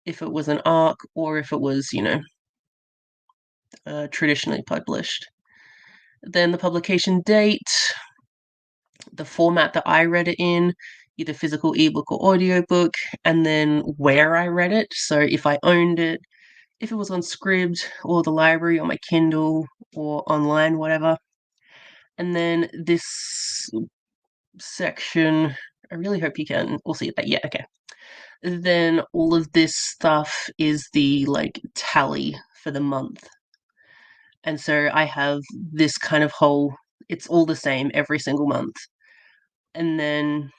if it was an ARC, or if it was, traditionally published. Then the publication date, the format that I read it in, either physical ebook or audiobook, and then where I read it. So if I owned it, if it was on Scribd or the library or my Kindle or online, whatever. And then this section, I really hope you can all see that. Yeah, okay. Then all of this stuff is the like tally for the month. And so I have this kind of whole, it's all the same every single month. And then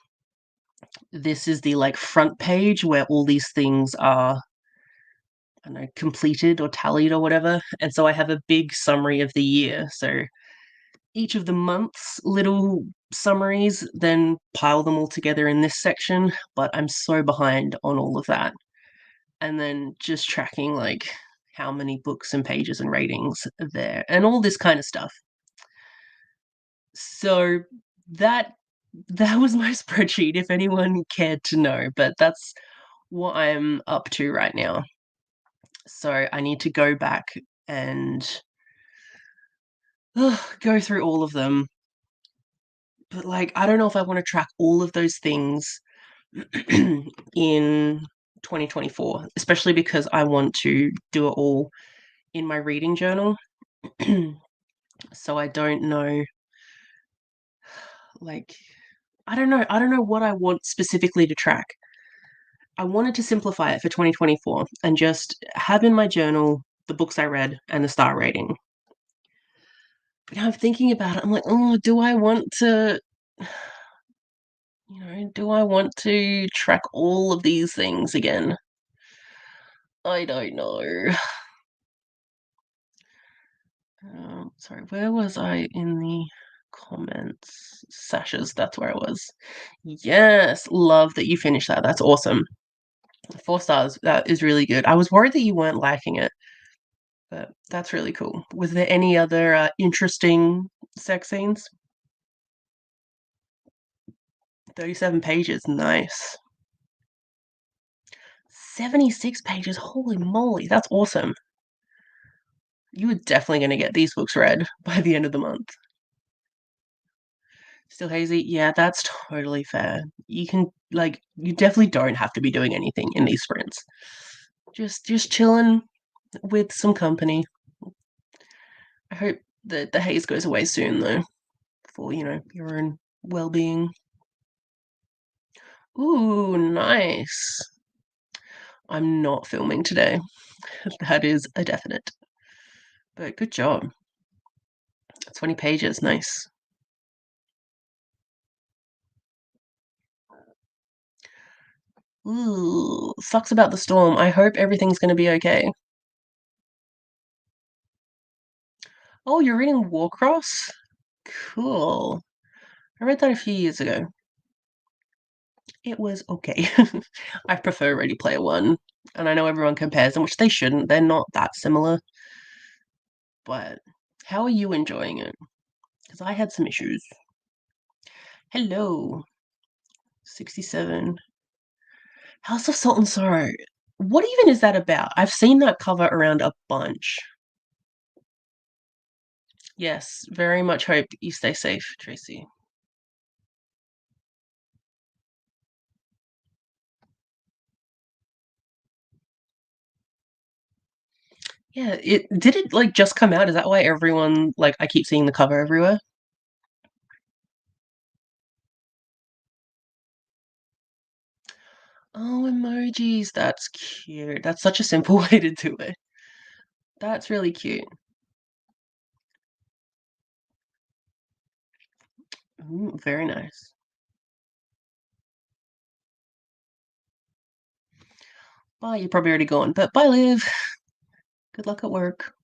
this is the like front page where all these things are, I don't know, completed or tallied or whatever. And so I have a big summary of the year. So each of the month's little summaries, then pile them all together in this section. But I'm so behind on all of that. And then just tracking like how many books and pages and ratings are there and all this kind of stuff. So that was my spreadsheet if anyone cared to know, but that's what I'm up to right now. So I need to go back and go through all of them. But like I don't know if I want to track all of those things in 2024, especially because I want to do it all in my reading journal. So I don't know, like I don't know what I want specifically to track. I wanted to simplify it for 2024 and just have in my journal the books I read and the star rating. But now I'm thinking about it, I'm like, oh, do I want to, do I want to track all of these things again? I don't know. Sorry, where was I in the comments? Sashes, that's where I was. Yes, love that you finished that. That's awesome. 4 stars. That is really good. I was worried that you weren't liking it, but that's really cool. Was there any other interesting sex scenes? 37 pages. Nice. 76 pages. Holy moly. That's awesome. You are definitely going to get these books read by the end of the month. Still hazy? Yeah, that's totally fair. You can, like, you definitely don't have to be doing anything in these sprints. Just chilling with some company. I hope that the haze goes away soon, though, for, your own well-being. Ooh, nice. I'm not filming today. That is a definite. But good job. 20 pages, nice. Ooh, sucks about the storm. I hope everything's gonna be okay. Oh, you're reading Warcross? Cool. I read that a few years ago. It was okay. I prefer Ready Player One, and I know everyone compares them, which they shouldn't. They're not that similar. But how are you enjoying it? Because I had some issues. Hello, 67. House of Salt and Sorrow. What even is that about? I've seen that cover around a bunch. Yes, very much hope you stay safe, Tracy. Yeah, it did it, like, just come out? Is that why everyone like, I keep seeing the cover everywhere? Oh, emojis, that's cute. That's such a simple way to do it. That's really cute. Ooh, very nice. Bye, you're probably already gone, but bye, Liv. Good luck at work.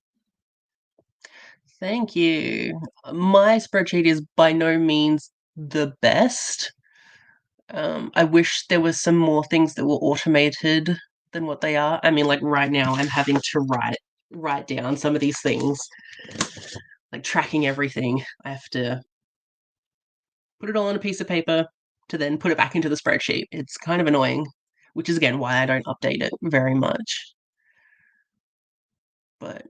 Thank you. My spreadsheet is by no means the best. I wish there was some more things that were automated than what they are. I mean, like right now, I'm having to write down some of these things, like tracking everything. I have to put it all on a piece of paper to then put it back into the spreadsheet. It's kind of annoying, which is again why I don't update it very much. But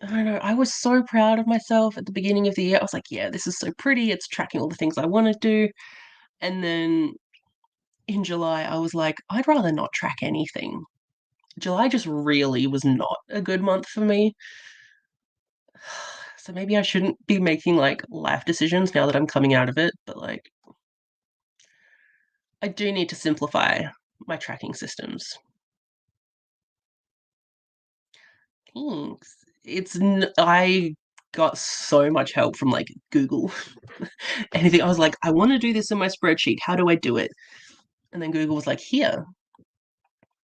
I don't know. I was so proud of myself at the beginning of the year. I was like, yeah, this is so pretty. It's tracking all the things I want to do. And then in July, I was like, I'd rather not track anything. July just really was not a good month for me. So maybe I shouldn't be making like life decisions now that I'm coming out of it, but like I do need to simplify my tracking systems. Thanks. I got so much help from like Google. Anything. I was like, I want to do this in my spreadsheet. How do I do it? And then Google was like, here.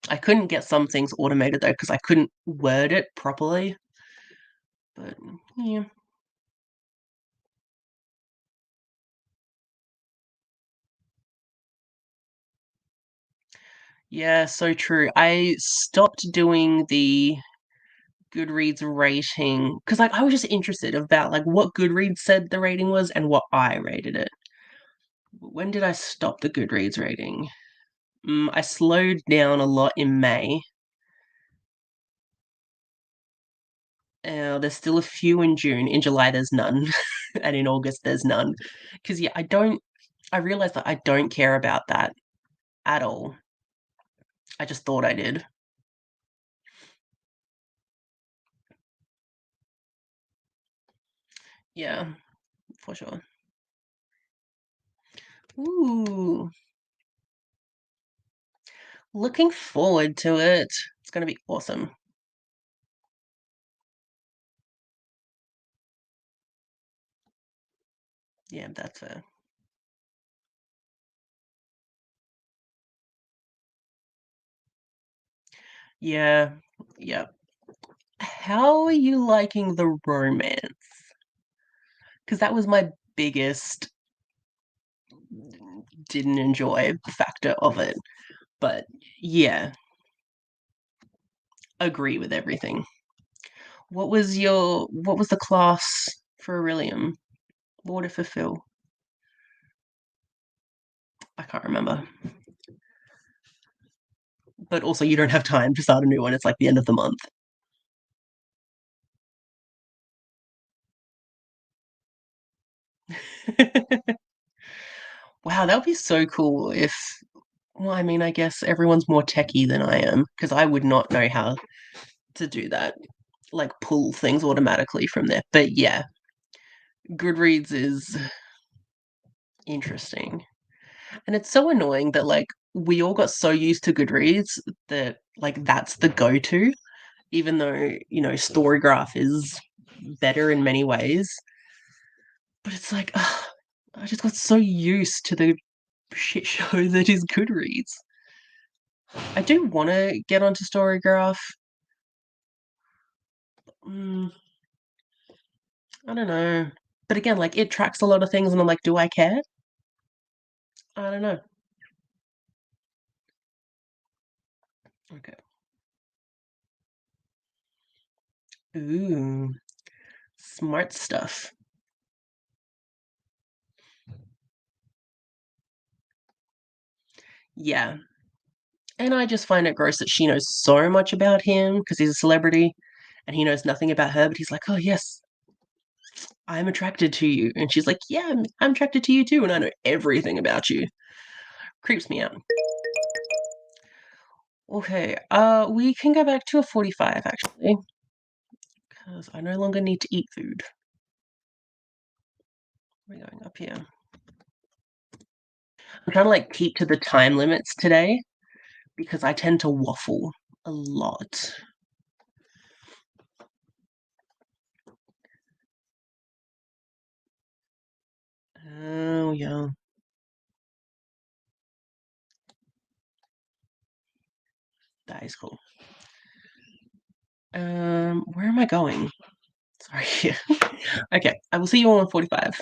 I couldn't get some things automated though because I couldn't word it properly. But yeah. Yeah, so true. I stopped doing the Goodreads rating because like I was just interested about like what Goodreads said the rating was and what I rated it. When did I stop the Goodreads rating? I slowed down a lot in May. There's still a few in June. In July, there's none, and in August, there's none. Because yeah, I don't. I realized that I don't care about that at all. I just thought I did. Yeah, for sure. Ooh, looking forward to it. It's gonna be awesome. Yeah, that's fair. Yeah, yeah. How are you liking the romance? Because that was my biggest didn't enjoy factor of it. But yeah, agree with everything. What was the class for Aurelium? Water for Phil? I can't remember. But also you don't have time to start a new one. It's like the end of the month. Wow, that would be so cool if well, I mean, I guess everyone's more techie than I am because I would not know how to do that. Like pull things automatically from there. But yeah, Goodreads is interesting. And it's so annoying that like we all got so used to Goodreads that like that's the go-to, even though, Storygraph is better in many ways. But it's like, ugh, I just got so used to the shit show that is Goodreads. I do want to get onto Storygraph. Mm, I don't know. But again, like it tracks a lot of things, and I'm like, do I care? I don't know. Okay. Ooh, smart stuff. Yeah. And I just find it gross that she knows so much about him because he's a celebrity and he knows nothing about her, but he's like, oh, yes, I'm attracted to you. And she's like, yeah, I'm attracted to you too. And I know everything about you. Creeps me out. Okay. We can go back to a 45 actually. because I no longer need to eat food. We're going up here. I'm trying to like keep to the time limits today because I tend to waffle a lot. Oh yeah. That is cool. Where am I going? Sorry. Okay, I will see you all in 45.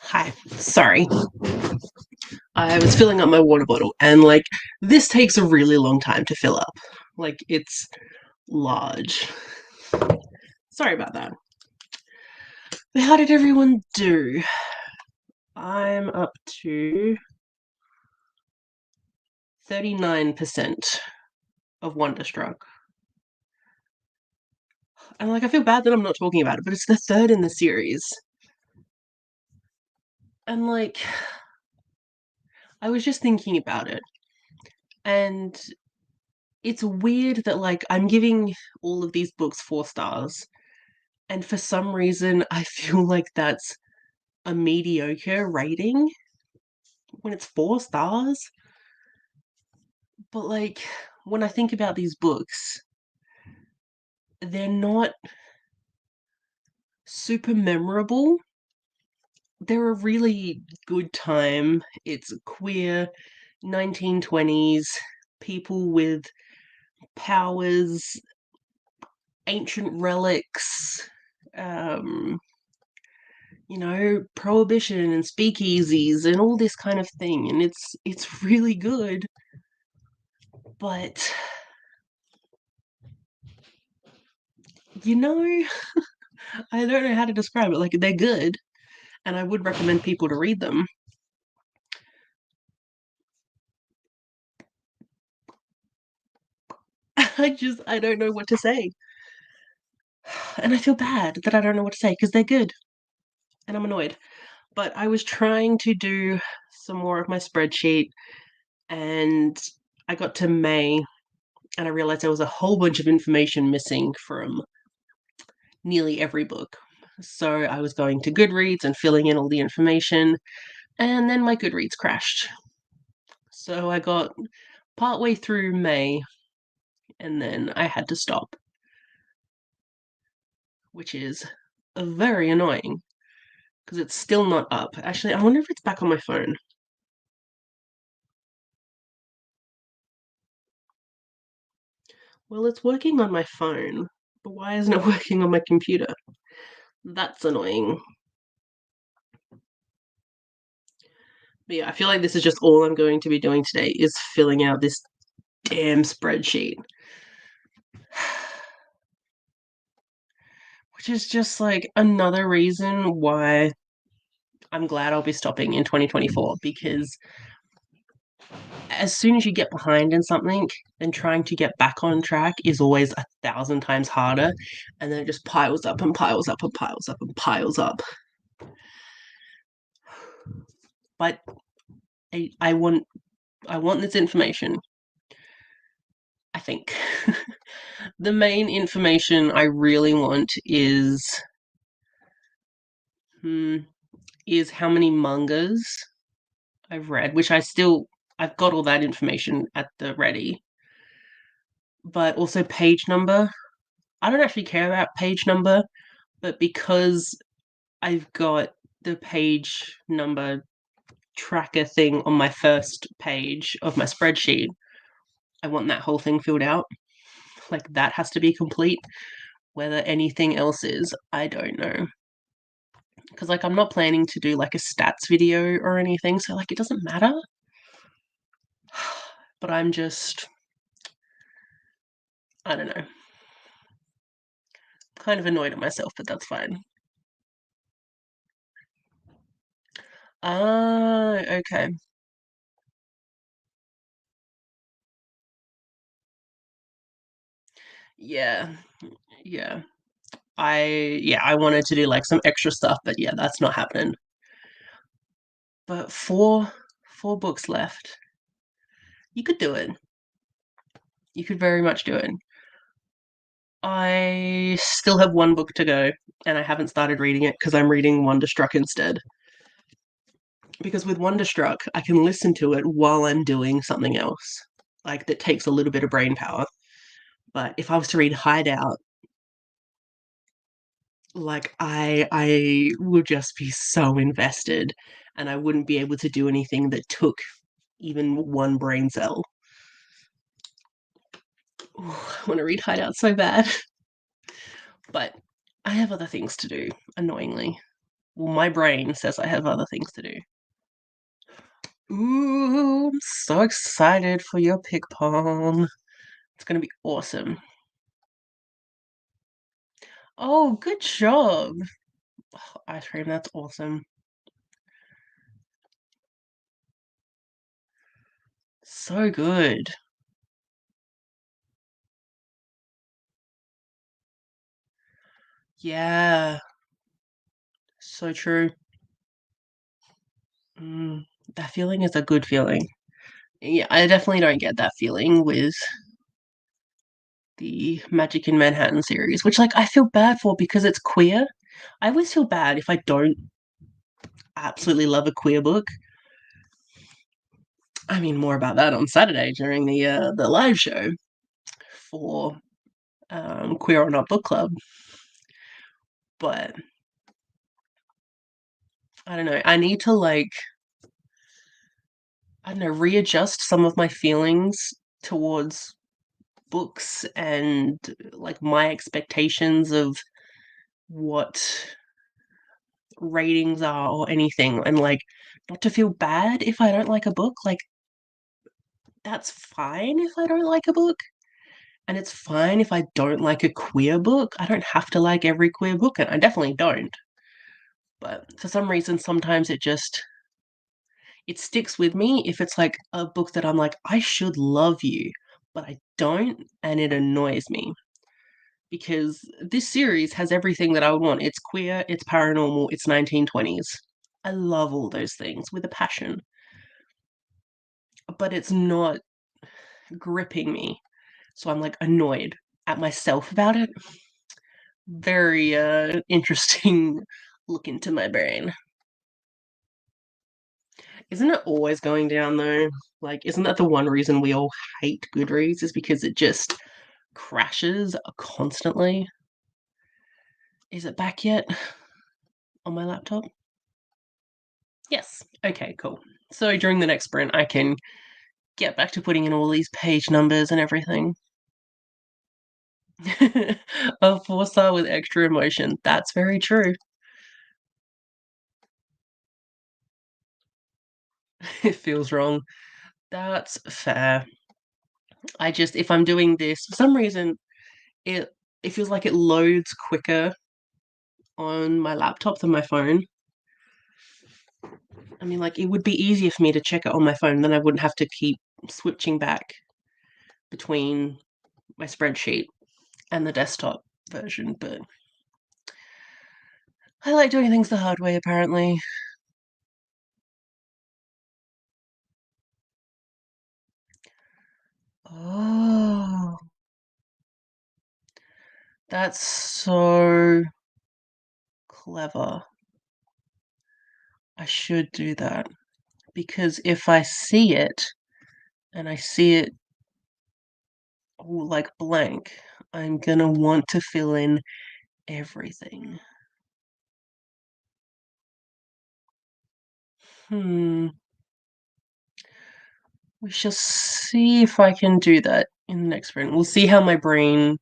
Hi, sorry. I was filling up my water bottle, and like, this takes a really long time to fill up. Like, it's large. Sorry about that. But how did everyone do? I'm up to 39% of Wonderstruck. And like, I feel bad that I'm not talking about it, but it's the third in the series. And like, I was just thinking about it, and it's weird that like I'm giving all of these books 4 stars, and for some reason I feel like that's a mediocre rating when it's 4 stars. But like, when I think about these books, they're not super memorable. They're a really good time. It's queer 1920s, people with powers, ancient relics, um, prohibition and speakeasies and all this kind of thing. And it's really good, but you know, I don't know how to describe it. Like, they're good, and I would recommend people to read them. I don't know what to say. And I feel bad that I don't know what to say because they're good, and I'm annoyed. But I was trying to do some more of my spreadsheet, and I got to May, and I realized there was a whole bunch of information missing from nearly every book. So I was going to Goodreads and filling in all the information, and then my Goodreads crashed. So I got partway through May, and then I had to stop, which is very annoying because it's still not up. Actually, I wonder if it's back on my phone. Well, it's working on my phone, but why isn't it working on my computer? That's annoying. But yeah, I feel like this is just all I'm going to be doing today is filling out this damn spreadsheet. Which is just like another reason why I'm glad I'll be stopping in 2024, because as soon as you get behind in something, then trying to get back on track is always 1,000 times harder, and then it just piles up and piles up and piles up and piles up. But I want this information. I think the main information I really want hmm, is how many mangas I've read, which I've got all that information at the ready, but also page number. I don't actually care about page number, but because I've got the page number tracker thing on my first page of my spreadsheet, I want that whole thing filled out. Like, that has to be complete. Whether anything else is, I don't know. Because, like, I'm not planning to do like a stats video or anything, so like, it doesn't matter. But I'm just, I don't know, kind of annoyed at myself, but that's fine. Ah, okay. Yeah, yeah. I wanted to do like some extra stuff, but yeah, that's not happening. But four books left. You could do it. You could very much do it. I still have one book to go, and I haven't started reading it because I'm reading Wonderstruck instead. Because with Wonderstruck, I can listen to it while I'm doing something else, like that takes a little bit of brain power. But if I was to read Hideout, like I would just be so invested, and I wouldn't be able to do anything that took even one brain cell. Ooh, I want to read Hideout so bad. But I have other things to do, annoyingly. Well, my brain says I have other things to do. Ooh, I'm so excited for your pick palm. It's gonna be awesome. Oh, good job. Oh, ice cream, that's awesome. So good. Yeah, so true. Mm, that feeling is a good feeling. Yeah, I definitely don't get that feeling with the Magic in Manhattan series, which like I feel bad for because it's queer. I always feel bad if I don't absolutely love a queer book. I mean, more about that on Saturday during the live show for Queer or Not Book Club. But I don't know. I need to like I don't know readjust some of my feelings towards books and like my expectations of what ratings are or anything, and like not to feel bad if I don't like a book. Like that's fine if I don't like a book. And it's fine if I don't like a queer book. I don't have to like every queer book, and I definitely don't. But for some reason, sometimes it sticks with me if it's like a book that I'm like, I should love you, but I don't, and it annoys me. Because this series has everything that I would want. It's queer, it's paranormal, it's 1920s. I love all those things with a passion, but it's not gripping me. So I'm like annoyed at myself about it. Very interesting look into my brain. Isn't it always going down though? Like, isn't that the one reason we all hate Goodreads is because it just crashes constantly? Is it back yet on my laptop? Yes. Okay, cool. So during the next sprint, I can get back to putting in all these page numbers and everything. A 4-star with extra emotion. That's very true. It feels wrong. That's fair. I just, if I'm doing this, for some reason, it it feels like it loads quicker on my laptop than my phone. I mean, like, it would be easier for me to check it on my phone, then I wouldn't have to keep switching back between my spreadsheet and the desktop version, but I like doing things the hard way, apparently. Oh, that's so clever. I should do that because if I see it and I see it all like blank, I'm gonna want to fill in everything. Hmm. We shall see if I can do that in the next sprint. We'll see how my brain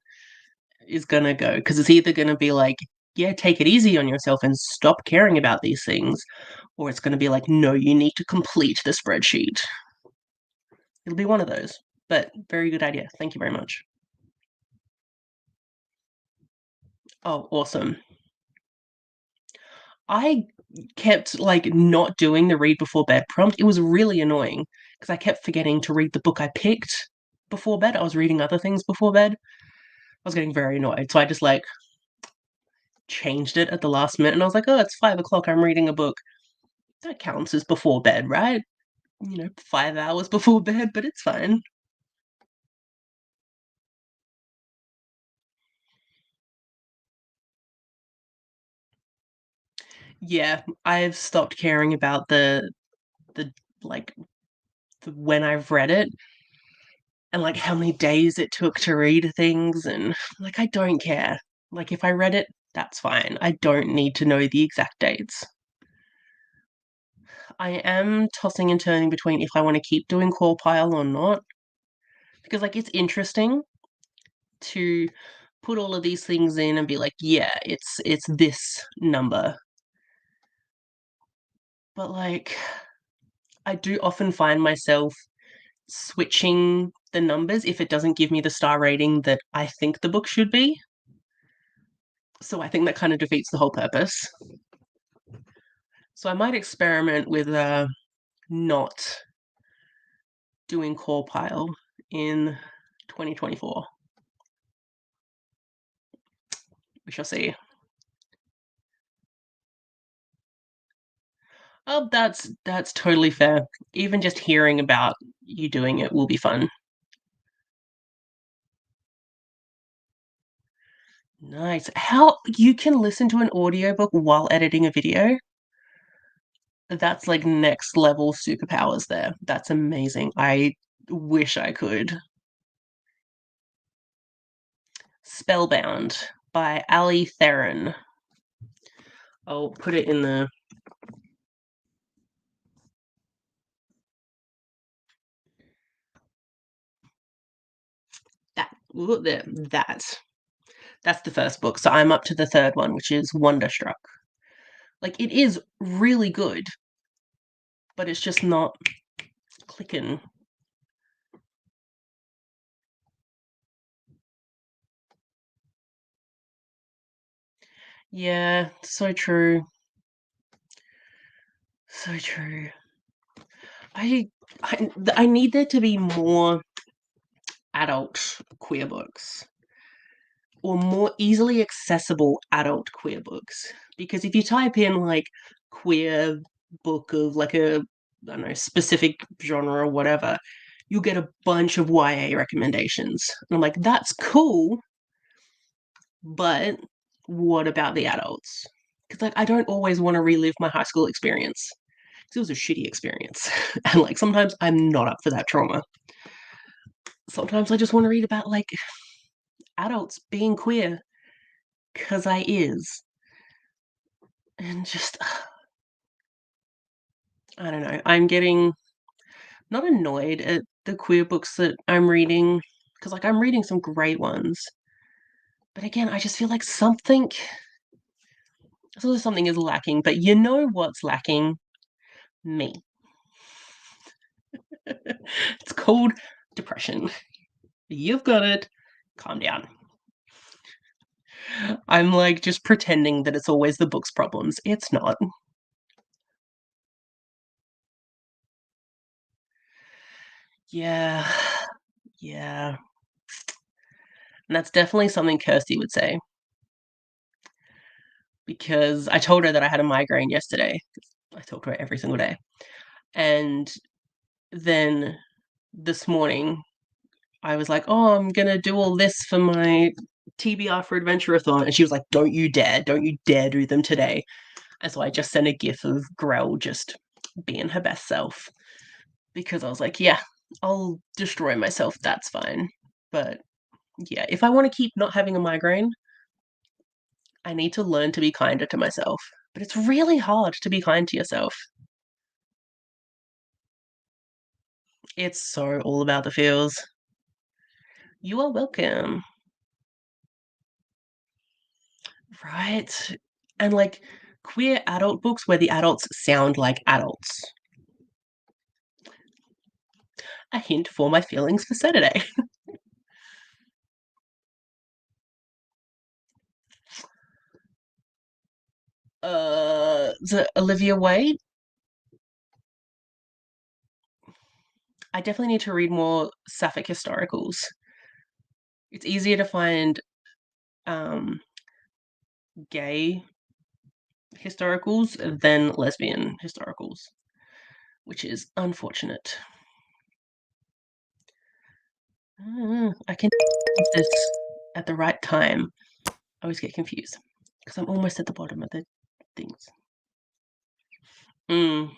is gonna go because it's either gonna be like, yeah, take it easy on yourself and stop caring about these things, or it's gonna be like, no, you need to complete the spreadsheet. It'll be one of those, but very good idea. Thank you very much. Oh, awesome. I kept like not doing the read before bed prompt. It was really annoying because I kept forgetting to read the book I picked before bed. I was reading other things before bed. I was getting very annoyed. So I just like changed it at the last minute and I was like, oh, it's 5 o'clock. I'm reading a book. That counts as before bed, right? 5 hours before bed, but it's fine. Yeah, I've stopped caring about the like when I've read it and like how many days it took to read things, and like I don't care. Like if I read it, that's fine. I don't need to know the exact dates. I am tossing and turning between if I want to keep doing core pile or not because like it's interesting to put all of these things in and be like, yeah, it's this number. But like, I do often find myself switching the numbers if it doesn't give me the star rating that I think the book should be. So I think that kind of defeats the whole purpose. So I might experiment with not doing core pile in 2024. We shall see. Oh, that's totally fair. Even just hearing about you doing it will be fun. Nice. How you can listen to an audiobook while editing a video? That's like next level superpowers there. That's amazing. I wish I could. Spellbound by Ali Theron. I'll put it in the that that's the first book. So I'm up to the third one, which is Wonderstruck. Like it is really good, but it's just not clicking. Yeah, so true. So true. I I need there to be more adult queer books or more easily accessible adult queer books. Because if you type in like queer book of like a I don't know specific genre or whatever, you'll get a bunch of YA recommendations. And I'm like, that's cool, but what about the adults? Because like I don't always want to relive my high school experience. Because it was a shitty experience. And like sometimes I'm not up for that trauma. Sometimes I just want to read about like adults being queer because I is. And just I don't know. I'm getting not annoyed at the queer books that I'm reading because like I'm reading some great ones. But again, I just feel like something is lacking, but you know what's lacking? Me. It's called depression. You've got it. Calm down. I'm like just pretending that it's always the book's problems. It's not. Yeah. Yeah. And that's definitely something Kirsty would say because I told her that I had a migraine yesterday. I talk to her every single day. And then this morning, I was like, oh, I'm going to do all this for my TBR for Adventure-a-thon. And she was like, don't you dare do them today. And so I just sent a gif of Grell just being her best self because I was like, yeah, I'll destroy myself. That's fine. But yeah, if I want to keep not having a migraine, I need to learn to be kinder to myself. But it's really hard to be kind to yourself. It's so all about the feels. You are welcome. Right? And like queer adult books where the adults sound like adults. A hint for my feelings for Saturday. The Olivia Wade. I definitely need to read more sapphic historicals. It's easier to find um, gay historicals than lesbian historicals, which is unfortunate. I can do this at the right time. I always get confused because I'm almost at the bottom of the things. Mm.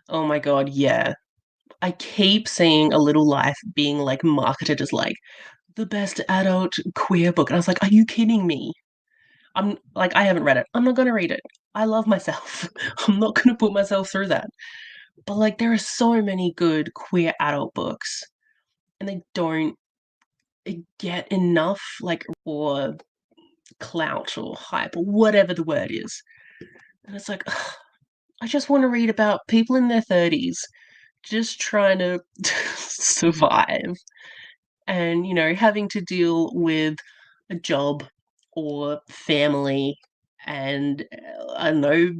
Oh my god, yeah. I keep seeing A Little Life being like marketed as like the best adult queer book. And I was like, are you kidding me? I'm like, I haven't read it. I'm not going to read it. I love myself. I'm not going to put myself through that. But like, there are so many good queer adult books, and they don't get enough like or clout or hype or whatever the word is. And it's like, ugh, I just want to read about people in their 30s just trying to survive and, having to deal with a job or family and, I don't know,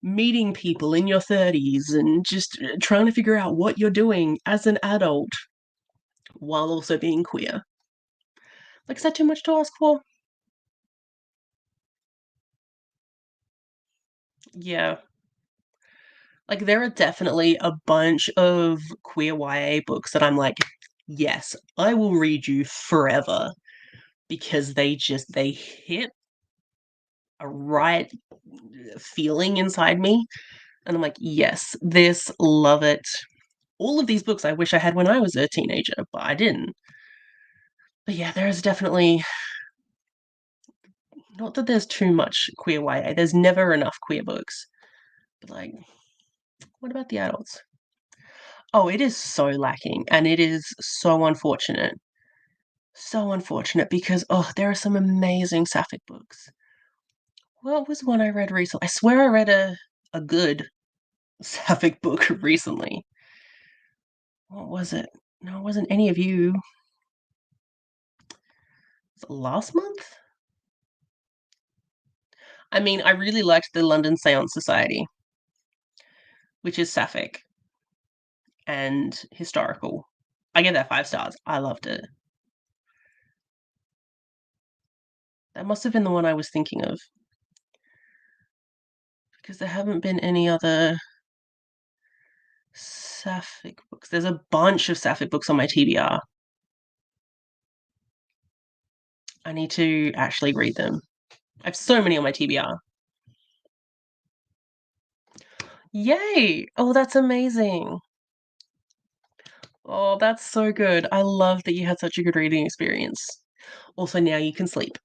meeting people in your 30s and just trying to figure out what you're doing as an adult while also being queer. Like, is that too much to ask for? Yeah. Like, there are definitely a bunch of queer YA books that I'm like, yes, I will read you forever because they hit a right feeling inside me. And I'm like, yes, this, love it. All of these books I wish I had when I was a teenager, but I didn't. But yeah, there is definitely not that there's too much queer YA. There's never enough queer books. But like, what about the adults? Oh, it is so lacking, and it is so unfortunate. So unfortunate because, oh, there are some amazing sapphic books. What was one I read recently? I swear I read a good sapphic book recently. What was it? No, it wasn't any of you. Was it last month? I mean, I really liked the London Seance Society, which is sapphic and historical. I gave that 5 stars. I loved it. That must have been the one I was thinking of because there haven't been any other sapphic books. There's a bunch of sapphic books on my TBR. I need to actually read them. I have so many on my TBR. Yay! Oh, that's amazing. Oh, that's so good. I love that you had such a good reading experience. Also, now you can sleep.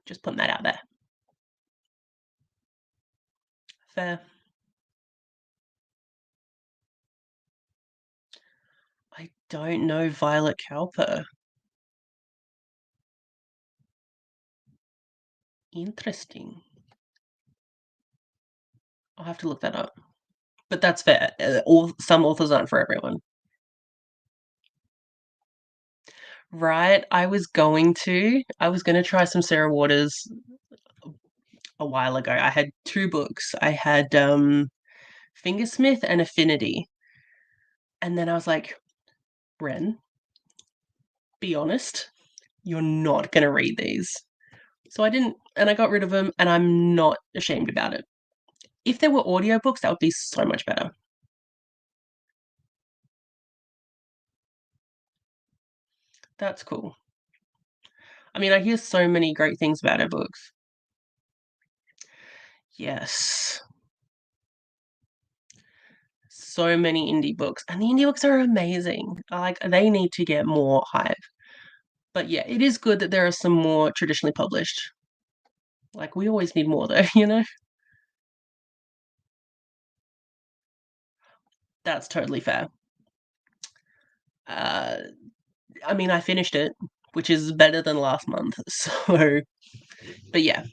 Just putting that out there. Fair. I don't know Violet Cowper. Interesting. I'll have to look that up. But that's fair. Some authors aren't for everyone. Right? I was gonna try some Sarah Waters a while ago. I had 2 books. I had, Fingersmith and Affinity, and then I was like, "Ren, be honest, you're not gonna read these." So I didn't, and I got rid of them, and I'm not ashamed about it. If there were audiobooks, that would be so much better. That's cool. I mean, I hear so many great things about her books. Yes. So many indie books, and the indie books are amazing. Like, they need to get more hype. But yeah, it is good that there are some more traditionally published. Like, we always need more though, you know? That's totally fair. Uh, I mean, I finished it, which is better than last month. So, but yeah,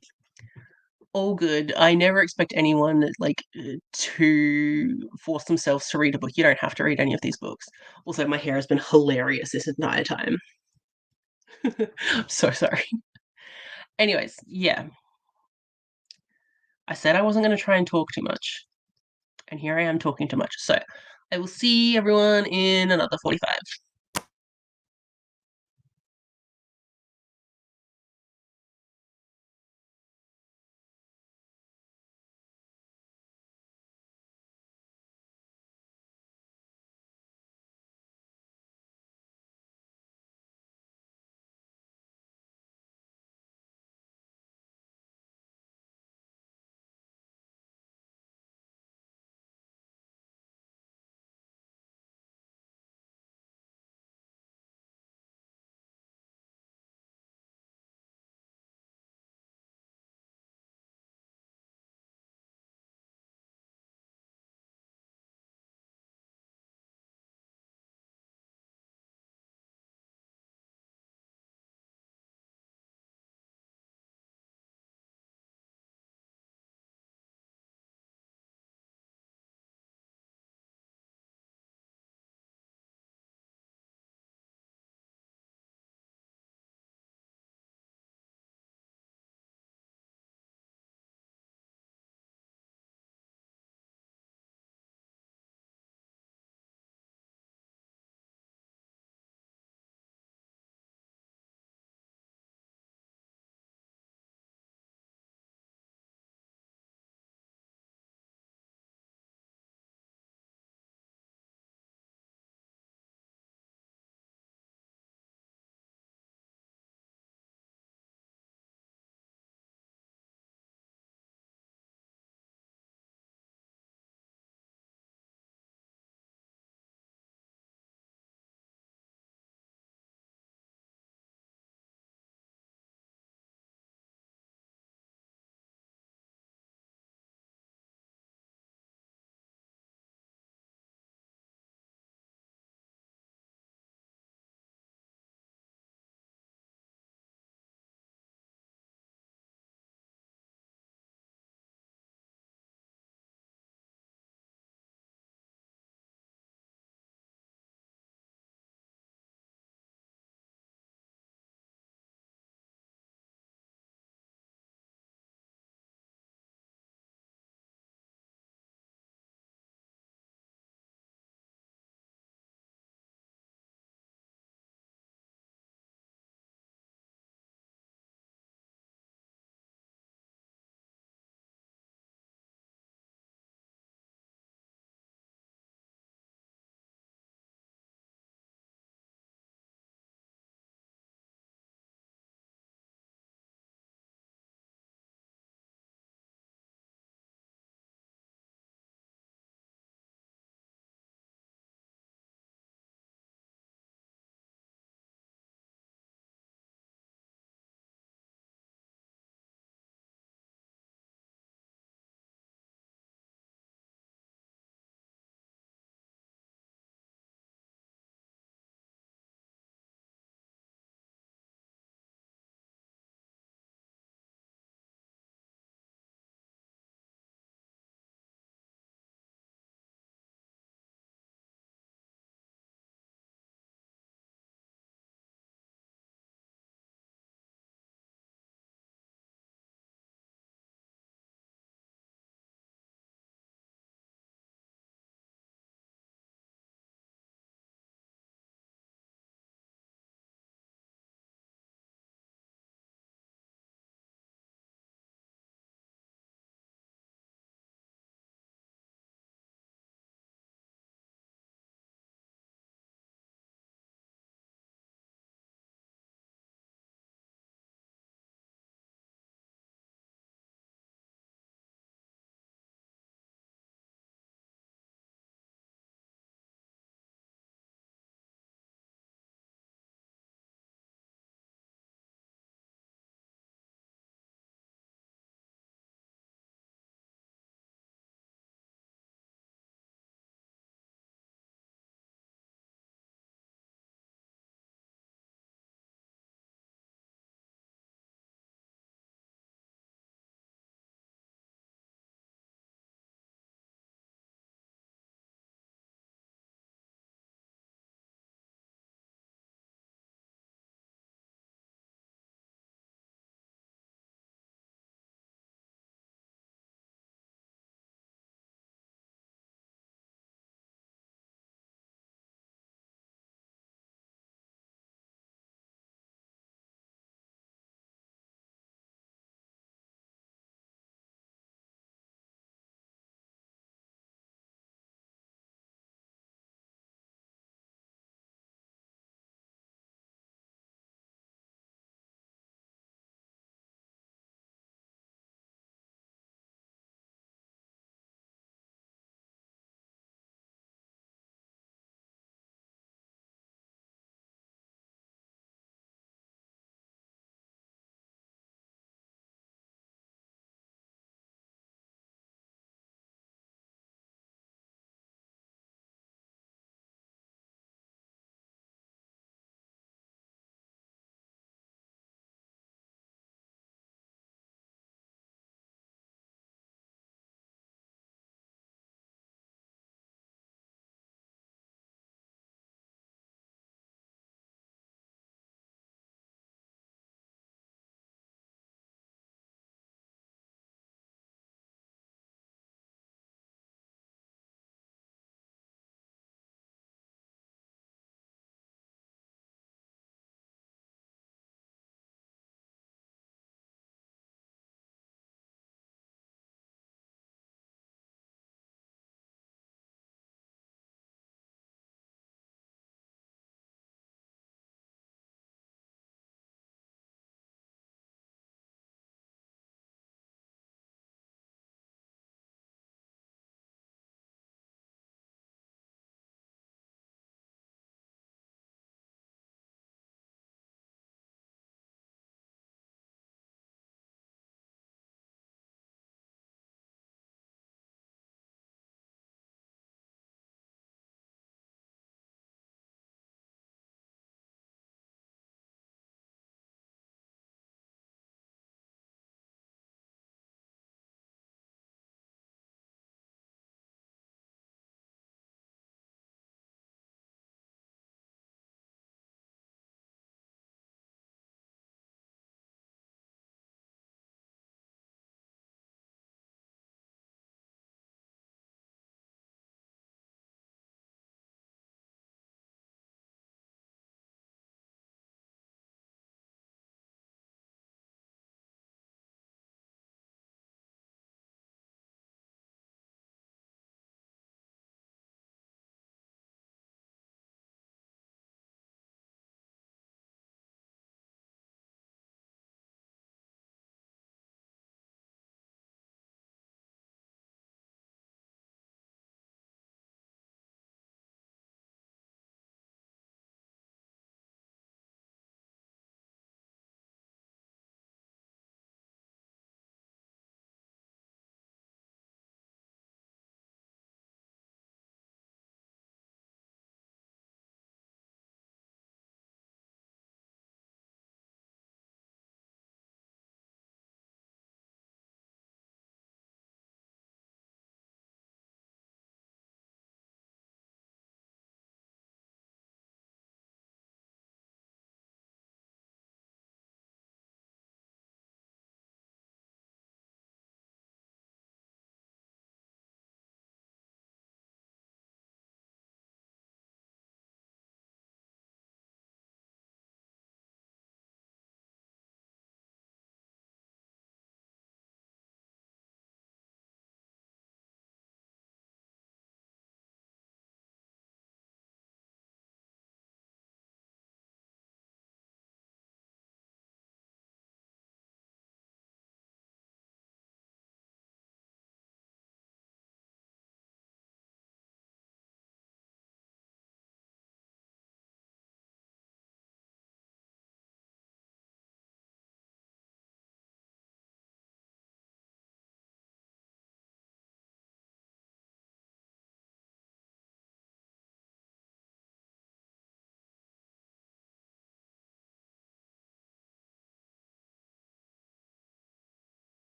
all good. I never expect anyone to force themselves to read a book. You don't have to read any of these books. Also, my hair has been hilarious this entire time. I'm so sorry. Anyways, yeah, I said I wasn't going to try and talk too much, and here I am talking too much. So, I will see everyone in another 45.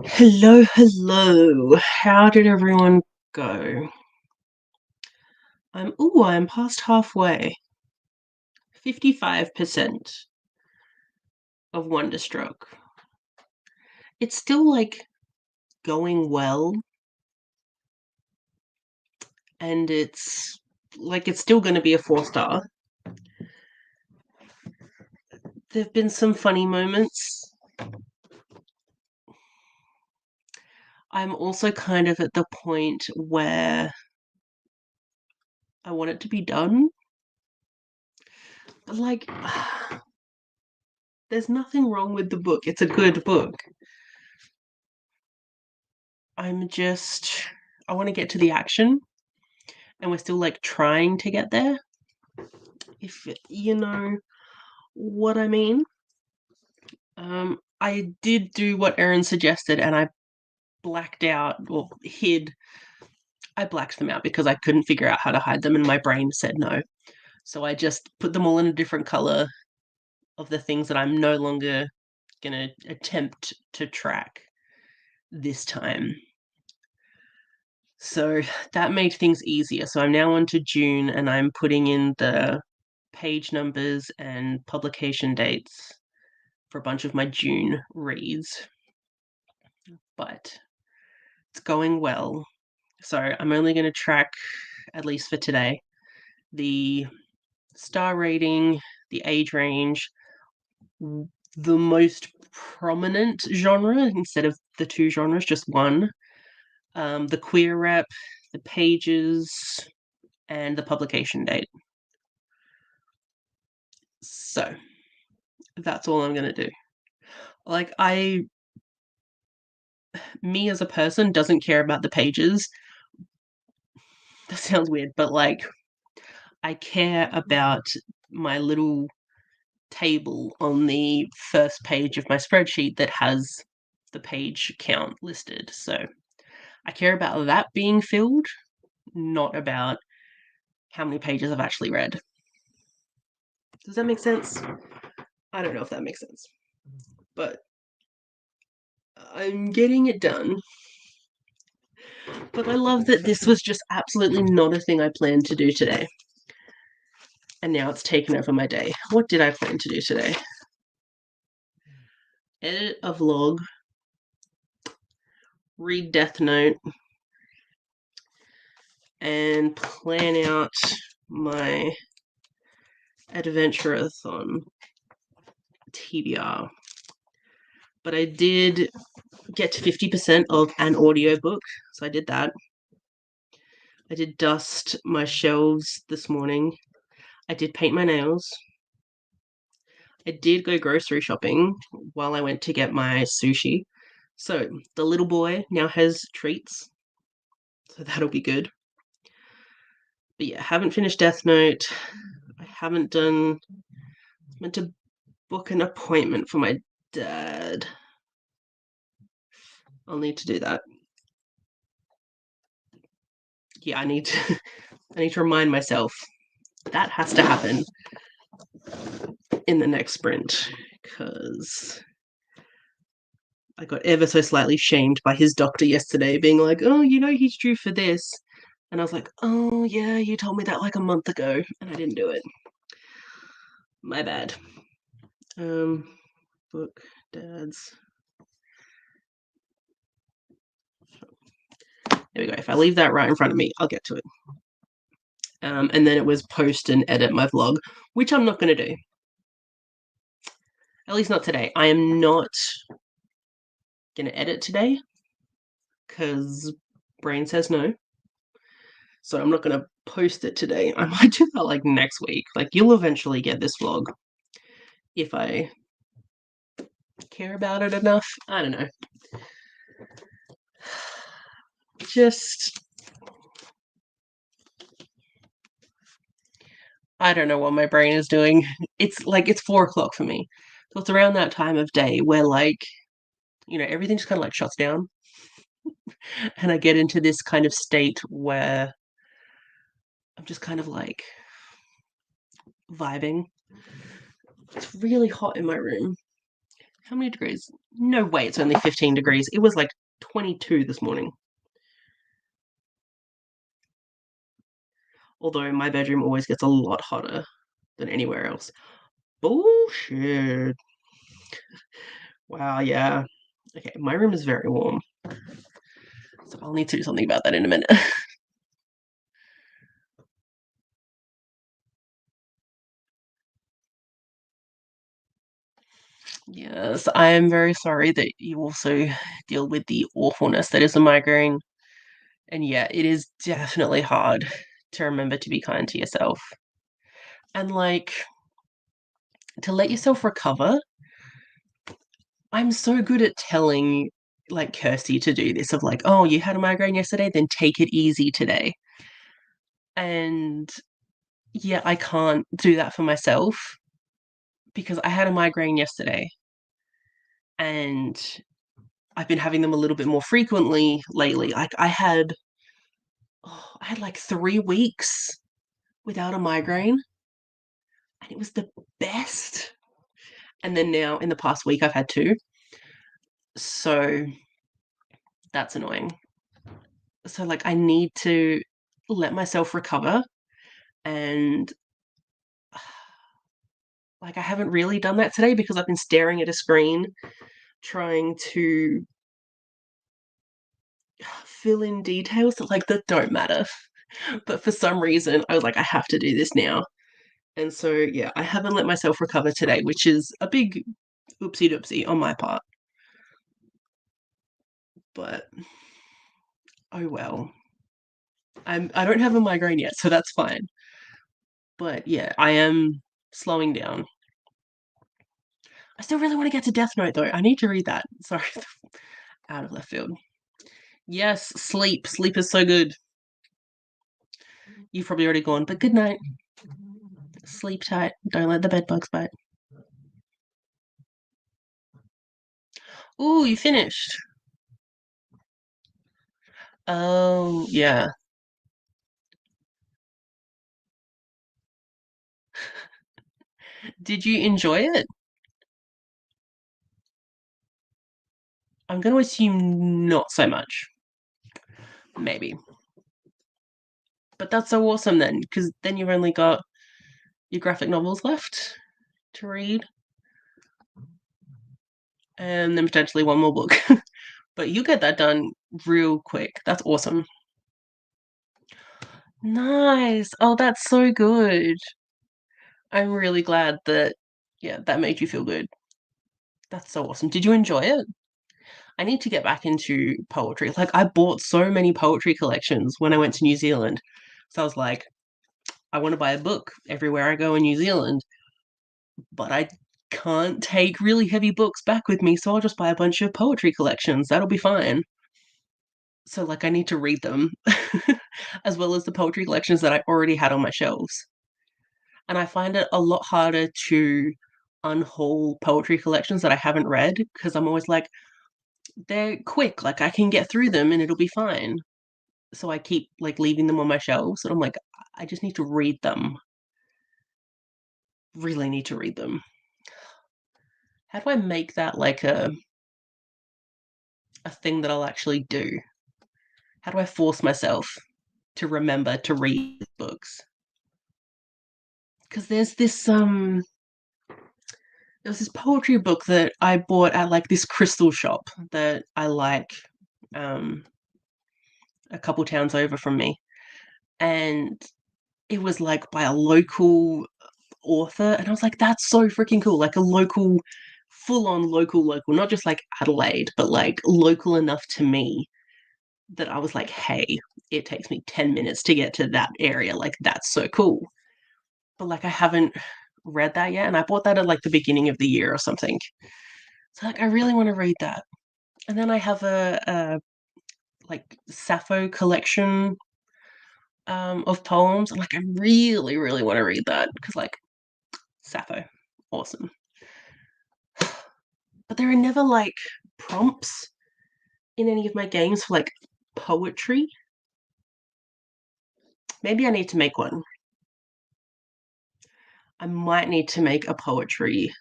Hello, hello. How did everyone go? I'm past halfway. 55% of Wonderstruck. It's still like going well, and it's still going to be a 4-star. There've been some funny moments. I'm also kind of at the point where I want it to be done. But there's nothing wrong with the book. It's a good book. I want to get to the action, and we're still trying to get there. If you know what I mean. I did do what Erin suggested, and I blacked out or hid. I blacked them out because I couldn't figure out how to hide them, and my brain said no. So I just put them all in a different color of the things that I'm no longer gonna attempt to track this time. So that made things easier. So I'm now on to June, and I'm putting in the page numbers and publication dates for a bunch of my June reads. But it's going well. So I'm only going to track, at least for today, the star rating, the age range, the most prominent genre instead of the 2 genres, just one, the queer rep, the pages, and the publication date. So that's all I'm going to do. Me as a person doesn't care about the pages. That sounds weird, but I care about my little table on the first page of my spreadsheet that has the page count listed. So I care about that being filled, not about how many pages I've actually read. Does that make sense? I don't know if that makes sense, but I'm getting it done. But I love that this was just absolutely not a thing I planned to do today. And now it's taken over my day. What did I plan to do today? Edit a vlog, read Death Note, and plan out my Adventure-a-thon TBR. But I did get to 50% of an audiobook, so I did that. I did dust my shelves this morning. I did paint my nails. I did go grocery shopping while I went to get my sushi. So the little boy now has treats, so that'll be good. But yeah, haven't finished Death Note. I haven't done. Meant to book an appointment for my dad. I'll need to do that. Yeah, I need to. I need to remind myself that has to happen in the next sprint because I got ever so slightly shamed by his doctor yesterday, being like, "Oh, he's due for this," and I was like, "Oh yeah, you told me that like a month ago, and I didn't do it. My bad." Book dad's. There we go. If I leave that right in front of me, I'll get to it. And then it was post and edit my vlog, which I'm not going to do. At least not today. I am not going to edit today because brain says no. So I'm not going to post it today. I might do that next week. You'll eventually get this vlog if I care about it enough. I don't know. Just I don't know what my brain is doing. It's 4 o'clock for me. So it's around that time of day where everything just kind of shuts down. And I get into this kind of state where I'm just kind of vibing. It's really hot in my room. How many degrees? No way, it's only 15 degrees. It was like 22 this morning. Although my bedroom always gets a lot hotter than anywhere else. Bullshit. Wow, yeah. Okay, my room is very warm. So I'll need to do something about that in a minute. Yes, I am very sorry that you also deal with the awfulness that is a migraine. And yeah, it is definitely hard to remember to be kind to yourself. And like to let yourself recover. I'm so good at telling like Kirsty to do this of like, oh, you had a migraine yesterday, then take it easy today. And yeah, I can't do that for myself because I had a migraine yesterday and I've been having them a little bit more frequently lately. Like I had like 3 weeks without a migraine and it was the best. And then now in the past week I've had two. So that's annoying. So like I need to let myself recover and like I haven't really done that today because I've been staring at a screen trying to fill in details that don't matter. But for some reason I was like I have to do this now. And so yeah, I haven't let myself recover today, which is a big oopsie doopsie on my part. But oh well. I don't have a migraine yet, so that's fine. But yeah, I am slowing down. I still really want to get to Death Note though. I need to read that. Sorry, out of left field. Yes, sleep. Sleep is so good. You've probably already gone, but good night. Sleep tight. Don't let the bed bugs bite. Ooh, you finished. Oh, yeah. Did you enjoy it? I'm going to assume not so much. Maybe. But that's so awesome then, because then you've only got your graphic novels left to read, and then potentially one more book. But you get that done real quick. That's awesome. Nice. Oh, that's so good. I'm really glad that, yeah, that made you feel good. That's so awesome. Did you enjoy it? I need to get back into poetry. Like, I bought so many poetry collections when I went to New Zealand. So I was like, I want to buy a book everywhere I go in New Zealand, but I can't take really heavy books back with me, so I'll just buy a bunch of poetry collections. That'll be fine. So, like, I need to read them, as well as the poetry collections that I already had on my shelves. And I find it a lot harder to unhaul poetry collections that I haven't read because I'm always like, they're quick, like I can get through them and it'll be fine. So I keep like leaving them on my shelves and I'm like, I just need to read them. Really need to read them. How do I make that like a thing that I'll actually do? How do I force myself to remember to read books? Because there's this poetry book that I bought at like this crystal shop that I like um a couple towns over from me. And it was like by a local author. And I was like, that's so freaking cool. Like a local, full on local, not just like Adelaide, but like local enough to me that I was like, hey, it takes me 10 minutes to get to that area. Like, that's so cool. But like, I haven't read that yet. And I bought that at like the beginning of the year or something. So like, I really want to read that. And then I have a like Sappho collection of poems. And like, I really, really want to read that because like Sappho, awesome. But there are never like prompts in any of my games for like poetry. Maybe I need to make one. I might need to make a poetry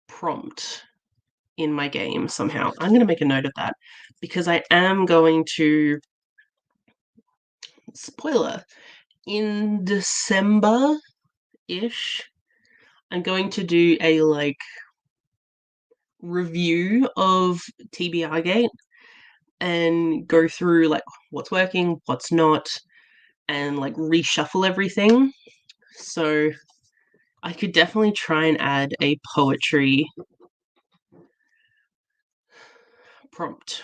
prompt in my game somehow. I'm going to make a note of that because I am going to, spoiler, in December ish, I'm going to do a like review of TBR Gate and go through like what's working, what's not, and like reshuffle everything. So I could definitely try and add a poetry prompt.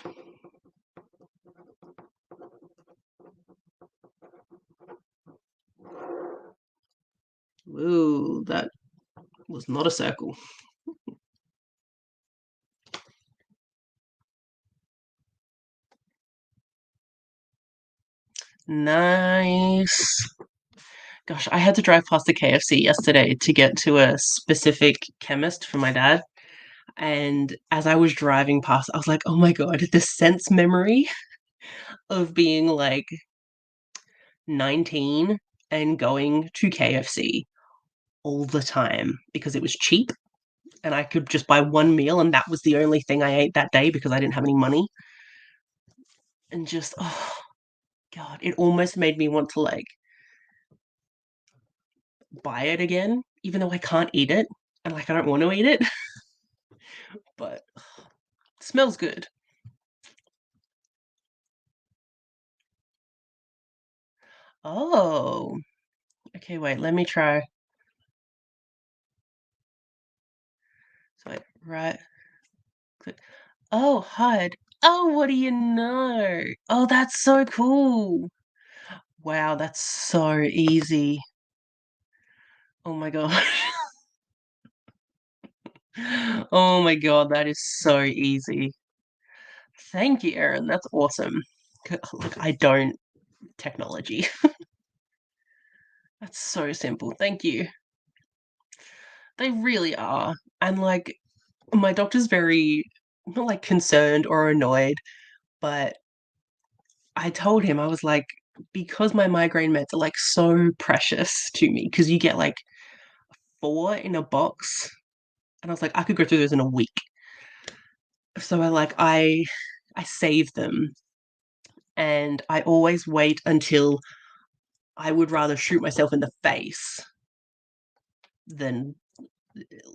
Ooh, that was not a circle. Nice. Gosh, I had to drive past the KFC yesterday to get to a specific chemist for my dad. And as I was driving past, I was like, oh my God, the sense memory of being like 19 and going to KFC all the time because it was cheap and I could just buy one meal and that was the only thing I ate that day because I didn't have any money. And just, oh God, it almost made me want to like buy it again, even though I can't eat it and like I don't want to eat it, but it smells good. Oh, okay, wait, let me try. So, right, click. Oh, hide. Oh, what do you know? Oh, that's so cool. Wow, that's so easy. Oh my gosh. Oh my God, that is so easy. Thank you, Erin. That's awesome. Look, I don't technology. That's so simple. Thank you. They really are. And like my doctor's very not like concerned or annoyed, but I told him I was like because my migraine meds are like so precious to me because you get like 4 in a box and I was like I could go through those in a week. So I save them and I always wait until I would rather shoot myself in the face than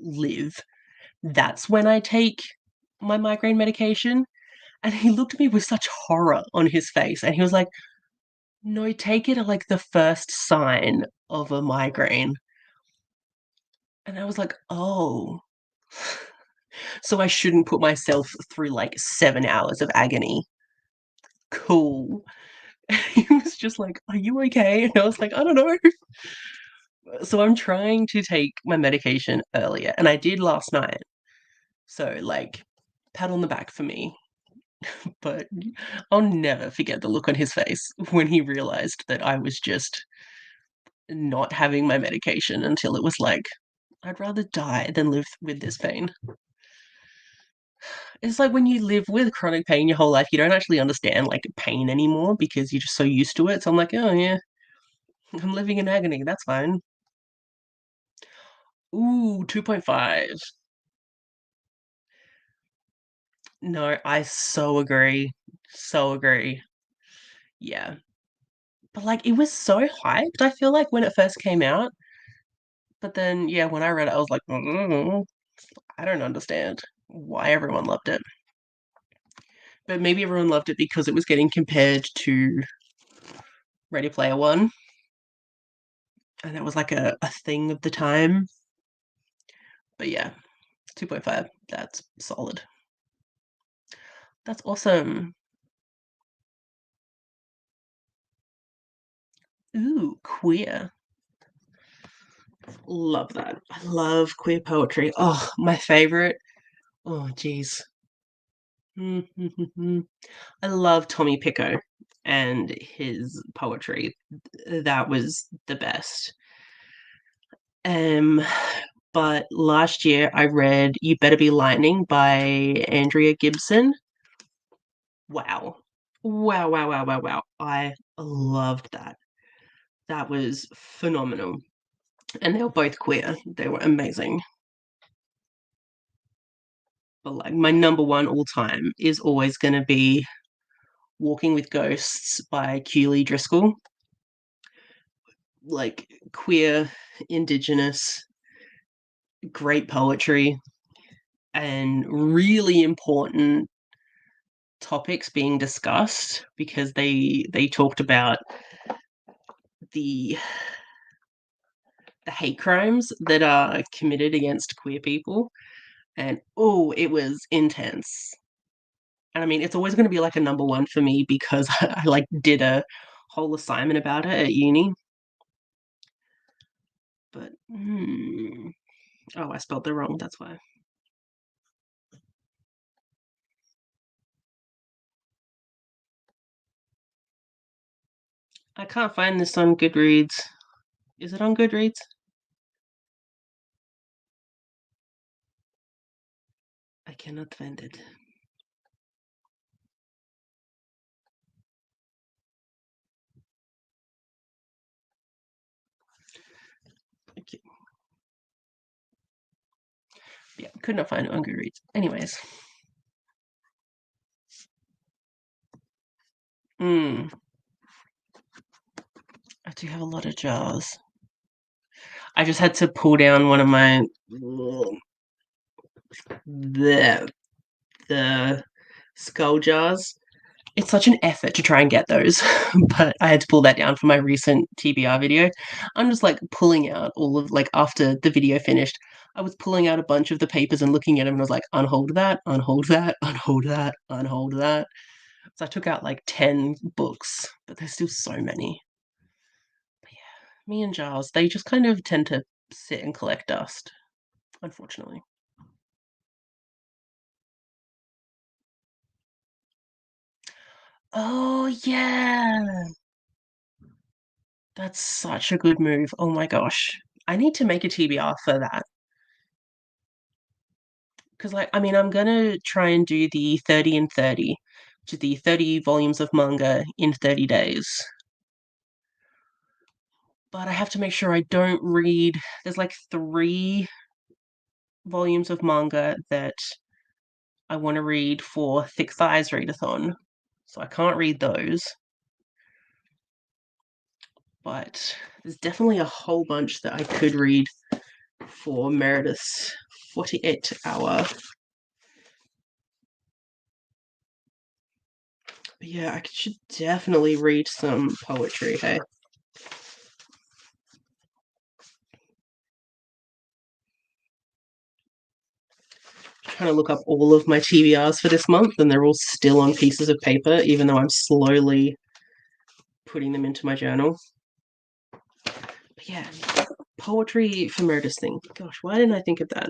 live. That's when I take my migraine medication. And he looked at me with such horror on his face. And he was like, no, take it at like the first sign of a migraine. And I was like, oh. So I shouldn't put myself through like 7 hours of agony. Cool. He was just like, are you okay? And I was like, I don't know. So I'm trying to take my medication earlier. And I did last night. So, like, pat on the back for me. But I'll never forget the look on his face when he realized that I was just not having my medication until it was like, I'd rather die than live with this pain. It's like when you live with chronic pain your whole life, you don't actually understand like pain anymore because you're just so used to it. So I'm like, oh yeah, I'm living in agony. That's fine. Ooh, 2.5. No, I so agree. So agree. Yeah. But like it was so hyped, I feel like when it first came out. But then yeah, when I read it, I was like, I don't understand why everyone loved it. But maybe everyone loved it because it was getting compared to Ready Player One, and that was like a thing of the time. But yeah, 2.5, that's solid. That's awesome. Ooh, queer. Love that. I love queer poetry. Oh, my favorite. Oh, geez. I love Tommy Pico and his poetry. That was the best. Um, but last year I read You Better Be Lightning by Andrea Gibson. Wow. Wow, wow, wow, wow, wow. I loved that. That was phenomenal. And they were both queer. They were amazing. but like my number one all time is always going to be Walking with Ghosts by Keely Driscoll. Like queer, indigenous, great poetry, and really important topics being discussed because they talked about the hate crimes that are committed against queer people, and oh, it was intense. And I mean, it's always going to be like a number one for me because I like did a whole assignment about it at uni. But oh, I spelled that wrong. That's why. I can't find this on Goodreads. Is it on Goodreads? I cannot find it. Okay. Yeah, could not find it on Goodreads. Anyways. I do have a lot of jars. I just had to pull down one of my the skull jars. It's such an effort to try and get those, but I had to pull that down for my recent TBR video. I'm just like pulling out all of like after the video finished, I was pulling out a bunch of the papers and looking at them and I was like, unhold that, unhold that, unhold that, unhold that. So I took out like 10 books, but there's still so many. But yeah, me and Giles, they just kind of tend to sit and collect dust, unfortunately. Oh yeah. That's such a good move. Oh my gosh. I need to make a TBR for that. Because, like, I mean, I'm gonna try and do the 30 and 30, which is the 30 volumes of manga in 30 days. But I have to make sure I don't read. There's like 3 volumes of manga that I want to read for Thick Thighs Readathon. So I can't read those. But there's definitely a whole bunch that I could read for Meredith's 48-hour. But yeah, I should definitely read some poetry, hey? Trying to look up all of my TBRs for this month, and they're all still on pieces of paper, even though I'm slowly putting them into my journal. But yeah, poetry for Meredith's thing. Gosh, why didn't I think of that?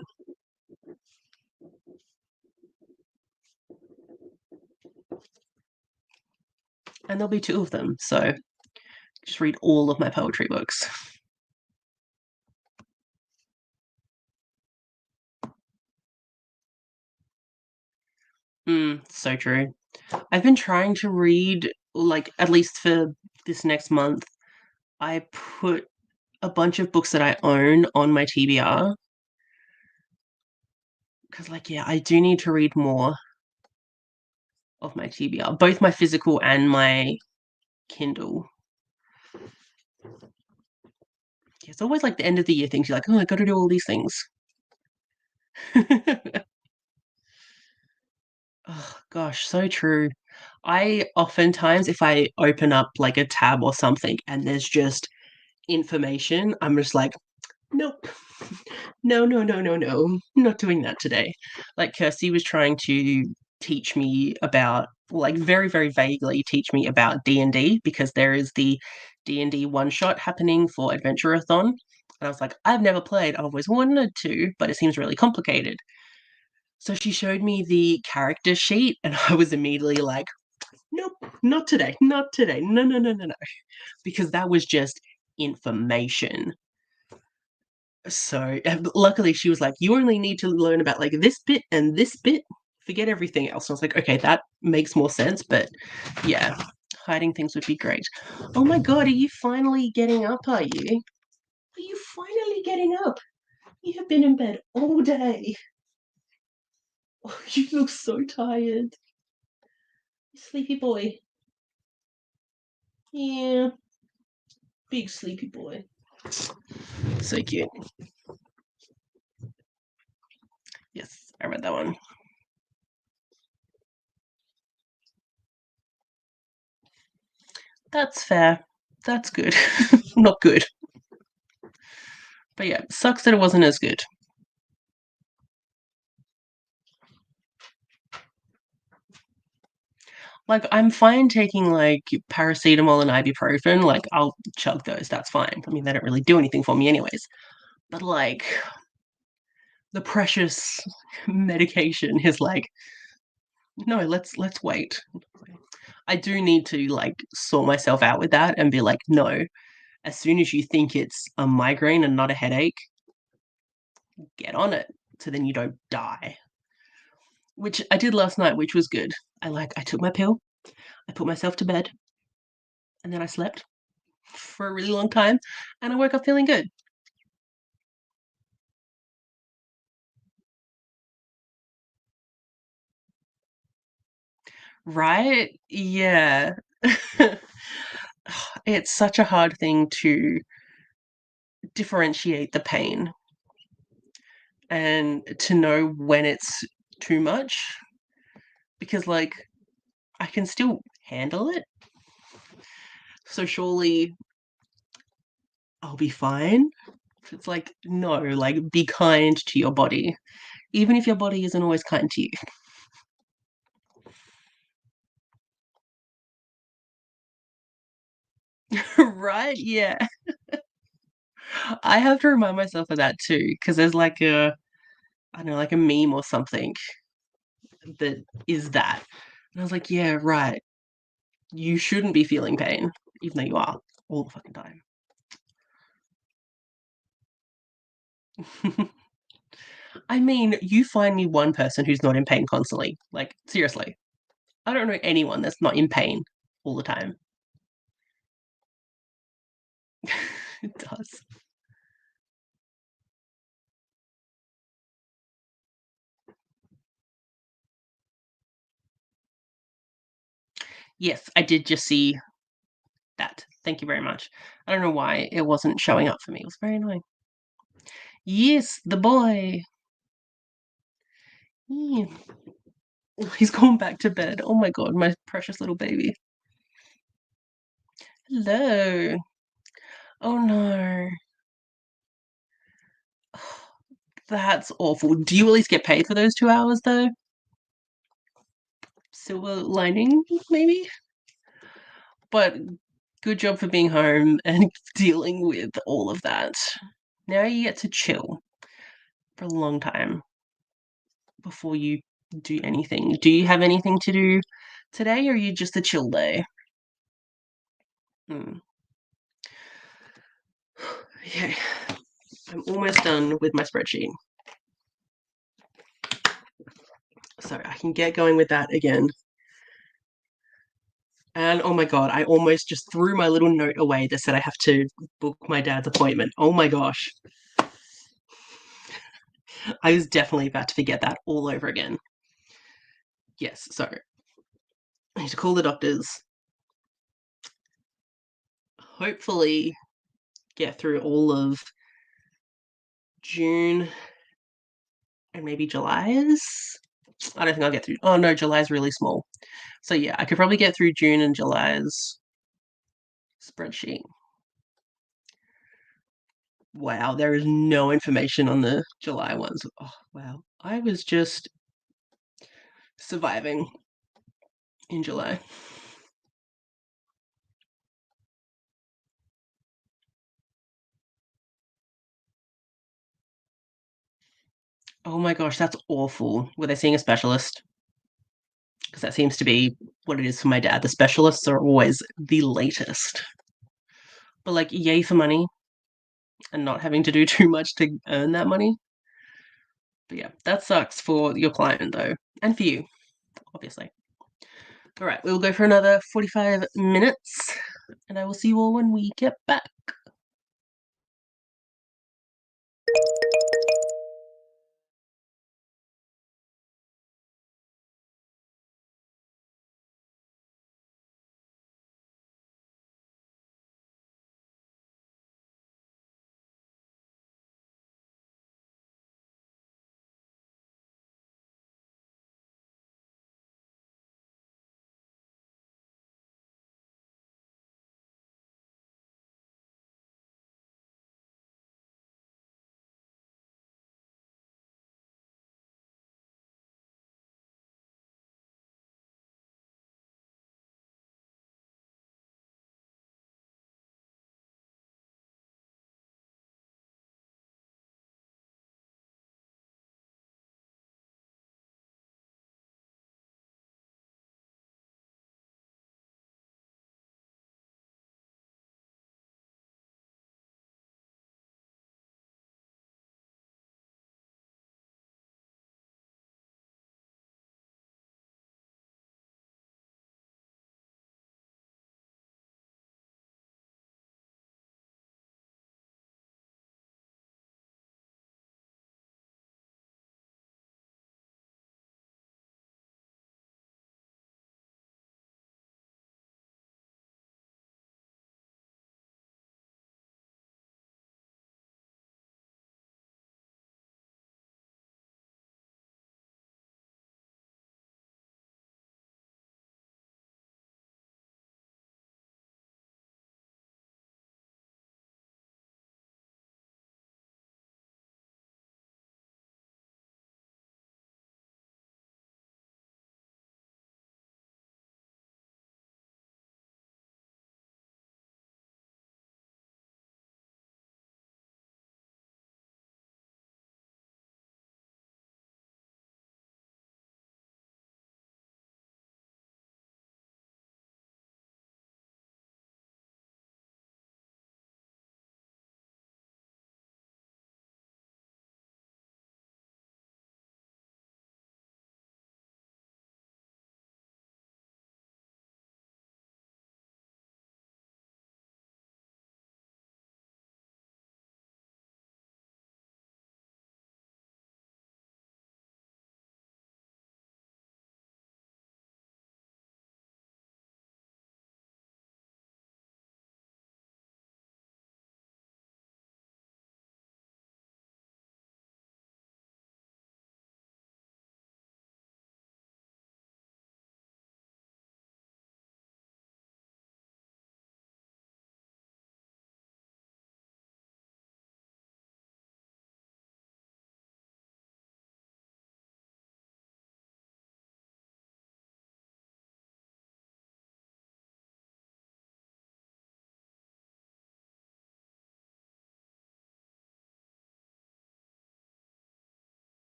And there'll be 2 of them, so just read all of my poetry books. So true. I've been trying to read, like, at least for this next month, I put a bunch of books that I own on my TBR. Because, like, yeah, I do need to read more of my TBR, both my physical and my Kindle. It's always like the end of the year things. You're like, oh, I got to do all these things. Oh, gosh, so true. I oftentimes, if I open up like a tab or something and there's just information, I'm just like, nope, no, no, no, no, no, not doing that today. Like Kirsty was trying to teach me about, like very, very vaguely teach me about D&D because there is the D&D one shot happening for Adventure-a-thon. And I was like, I've never played. I've always wanted to, but it seems really complicated. So she showed me the character sheet, and I was immediately like, nope, not today, not today. No, no, no, no, no. Because that was just information. So luckily she was like, you only need to learn about like this bit and this bit. Forget everything else. And I was like, okay, that makes more sense. But yeah, hiding things would be great. Oh my god, are you finally getting up, are you? Are you finally getting up? You have been in bed all day. Oh, you look so tired. Sleepy boy. Yeah, big sleepy boy. So cute. Yes, I read that one. That's fair. That's good. Not good. But yeah, sucks that it wasn't as good. Like, I'm fine taking like paracetamol and ibuprofen. Like, I'll chug those. That's fine. I mean, they don't really do anything for me, anyways. But like, the precious medication is like, no, let's wait. I do need to like sort myself out with that and be like, no, as soon as you think it's a migraine and not a headache, get on it so then you don't die. Which I did last night, which was good. I took my pill, I put myself to bed, and then I slept for a really long time, and I woke up feeling good. Right? Yeah. It's such a hard thing to differentiate the pain and to know when it's too much because like I can still handle it. So surely I'll be fine. It's like no, like be kind to your body even if your body isn't always kind to you. Right? Yeah. I have to remind myself of that too because there's like a I don't know, like a meme or something that is that. And I was like, yeah, right. You shouldn't be feeling pain, even though you are all the fucking time. I mean, you find me one person who's not in pain constantly. Like, seriously. I don't know anyone that's not in pain all the time. It does. Yes, I did just see that. Thank you very much. I don't know why it wasn't showing up for me. It was very annoying. Yes, the boy. Yeah. He's gone back to bed. Oh my god, my precious little baby. Hello. Oh no. That's awful. Do you at least get paid for those 2 hours though? Silver lining, maybe? But good job for being home and dealing with all of that. Now you get to chill for a long time before you do anything. Do you have anything to do today, or are you just a chill day? Hmm. Okay, I'm almost done with my spreadsheet. So I can get going with that again. And oh my god, I almost just threw my little note away that said I have to book my dad's appointment. Oh my gosh. I was definitely about to forget that all over again. Yes, so I need to call the doctors. Hopefully, get through all of June and maybe July's. I don't think I'll get through. Oh no, July's really small. So yeah, I could probably get through June and July's spreadsheet. Wow, there is no information on the July ones. Oh, wow. I was just surviving in July. Oh my gosh, that's awful. Were they seeing a specialist? Because that seems to be what it is for my dad. The specialists are always the latest. But like, yay for money and not having to do too much to earn that money. But yeah, that sucks for your client though, and for you, obviously. All right, we'll go for another 45 minutes, and I will see you all when we get back.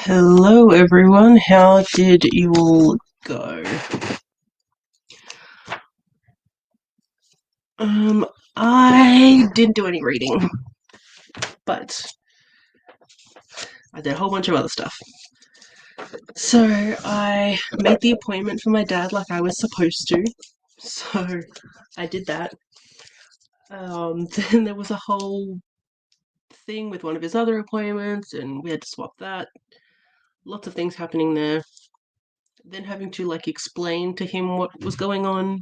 Hello, everyone. How did you all go? Um, I didn't do any reading, but I did a whole bunch of other stuff. So I made the appointment for my dad like I was supposed to. So I did that. Then there was a whole thing with one of his other appointments, and we had to swap that. Lots of things happening there. Then having to like explain to him what was going on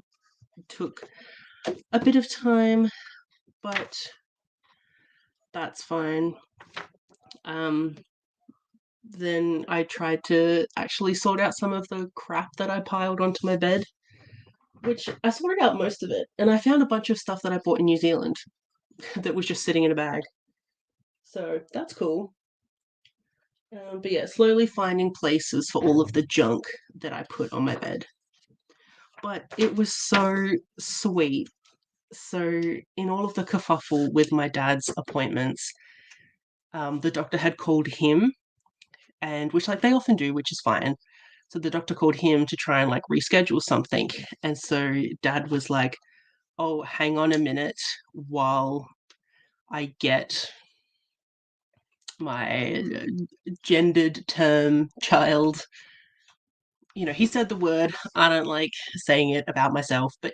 took a bit of time, but that's fine. Um, then I tried to actually sort out some of the crap that I piled onto my bed, which I sorted out most of it, and I found a bunch of stuff that I bought in New Zealand that was just sitting in a bag. So that's cool. But yeah, slowly finding places for all of the junk that I put on my bed. But it was so sweet. So, in all of the kerfuffle with my dad's appointments, the doctor had called him, and which like they often do, which is fine. So the doctor called him to try and like reschedule something, and so dad was like, "Oh, hang on a minute while I get my gendered term child." He said the word. I don't like saying it about myself, but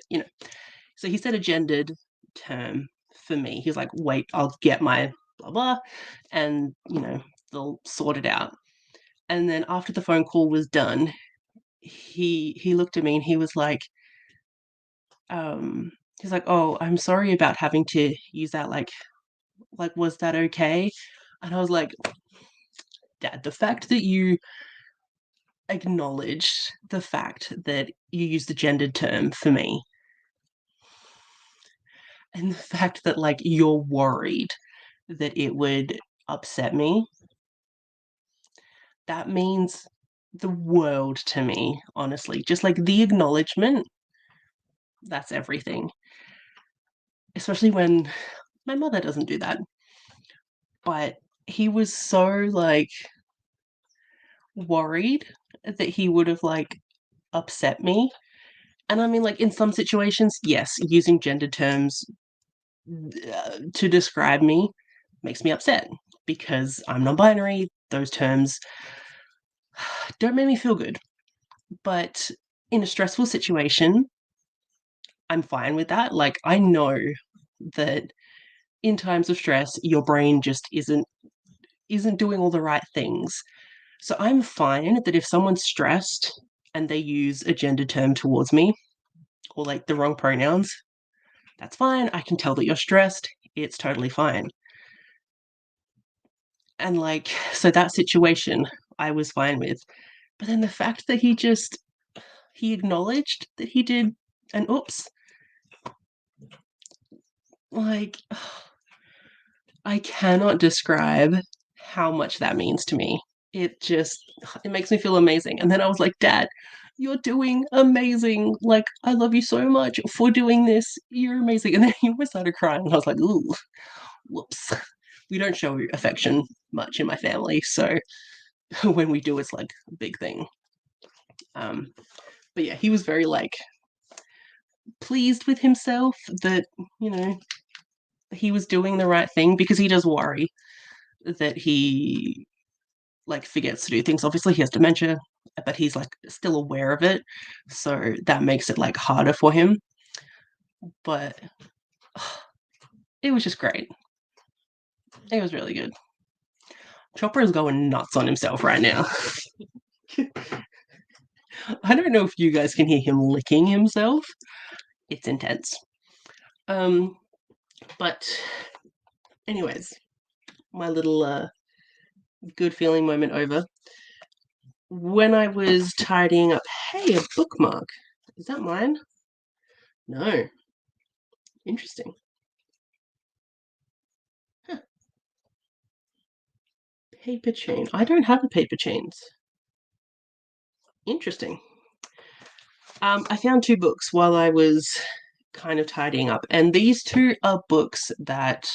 so he said a gendered term for me. He's like, "Wait, I'll get my blah blah," and they'll sort it out. And then after the phone call was done, he looked at me and he was um like, "Oh, I'm sorry about having to use that, like was that okay?" And I was like, "Dad, the fact that you acknowledged the fact that you used the gendered term for me, and the fact that like you're worried that it would upset me, that means the world to me, honestly. Just like the acknowledgement, that's everything." Especially when my mother doesn't do that. But he was so like worried that he would have like upset me. And I mean, like in some situations, yes, using gender terms to describe me makes me upset because I'm non binary. Those terms don't make me feel good. But in a stressful situation, I'm fine with that. Like, I know that in times of stress, your brain just isn't doing all the right things. So I'm fine that if someone's stressed and they use a gender term towards me or like the wrong pronouns, that's fine. I can tell that you're stressed. It's totally fine. And like, so that situation I was fine with. But then the fact that he acknowledged that he did an oops, like, I cannot describe how much that means to me. It makes me feel amazing. And then I was like, "Dad, you're doing amazing. Like, I love you so much for doing this. You're amazing." And then he almost started crying. And I was like, "Ooh, whoops." We don't show affection much in my family. So when we do, it's like a big thing. Um, but yeah, he was very like pleased with himself that, you know, he was doing the right thing because he does worry that he like forgets to do things. Obviously, he has dementia, but he's like still aware of it, so that makes it like harder for him. But it was just great. It was really good. Chopper is going nuts on himself right now. I don't know if you guys can hear him licking himself. It's intense. Um, but anyways, my little good feeling moment over. When I was tidying up, hey, a bookmark. Is that mine? No. Interesting. Huh. Paper chain. I don't have a paper chains. Interesting. I found two books while I was kind of tidying up, and these two are books that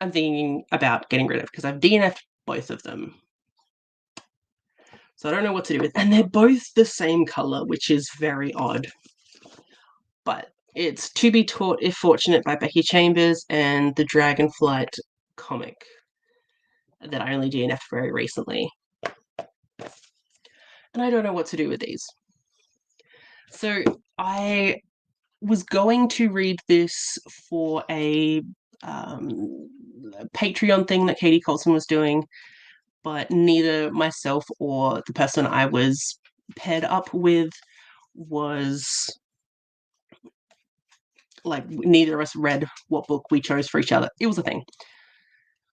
I'm thinking about getting rid of because I've DNF'd both of them. So I don't know what to do with. And they're both the same color, which is very odd. But it's To Be Taught If Fortunate by Becky Chambers and the Dragonflight comic that I only DNF'd very recently. And I don't know what to do with these. So I was going to read this for a Patreon thing that Katie Colson was doing, but neither myself or the person I was paired up with was like, neither of us read what book we chose for each other. It was a thing.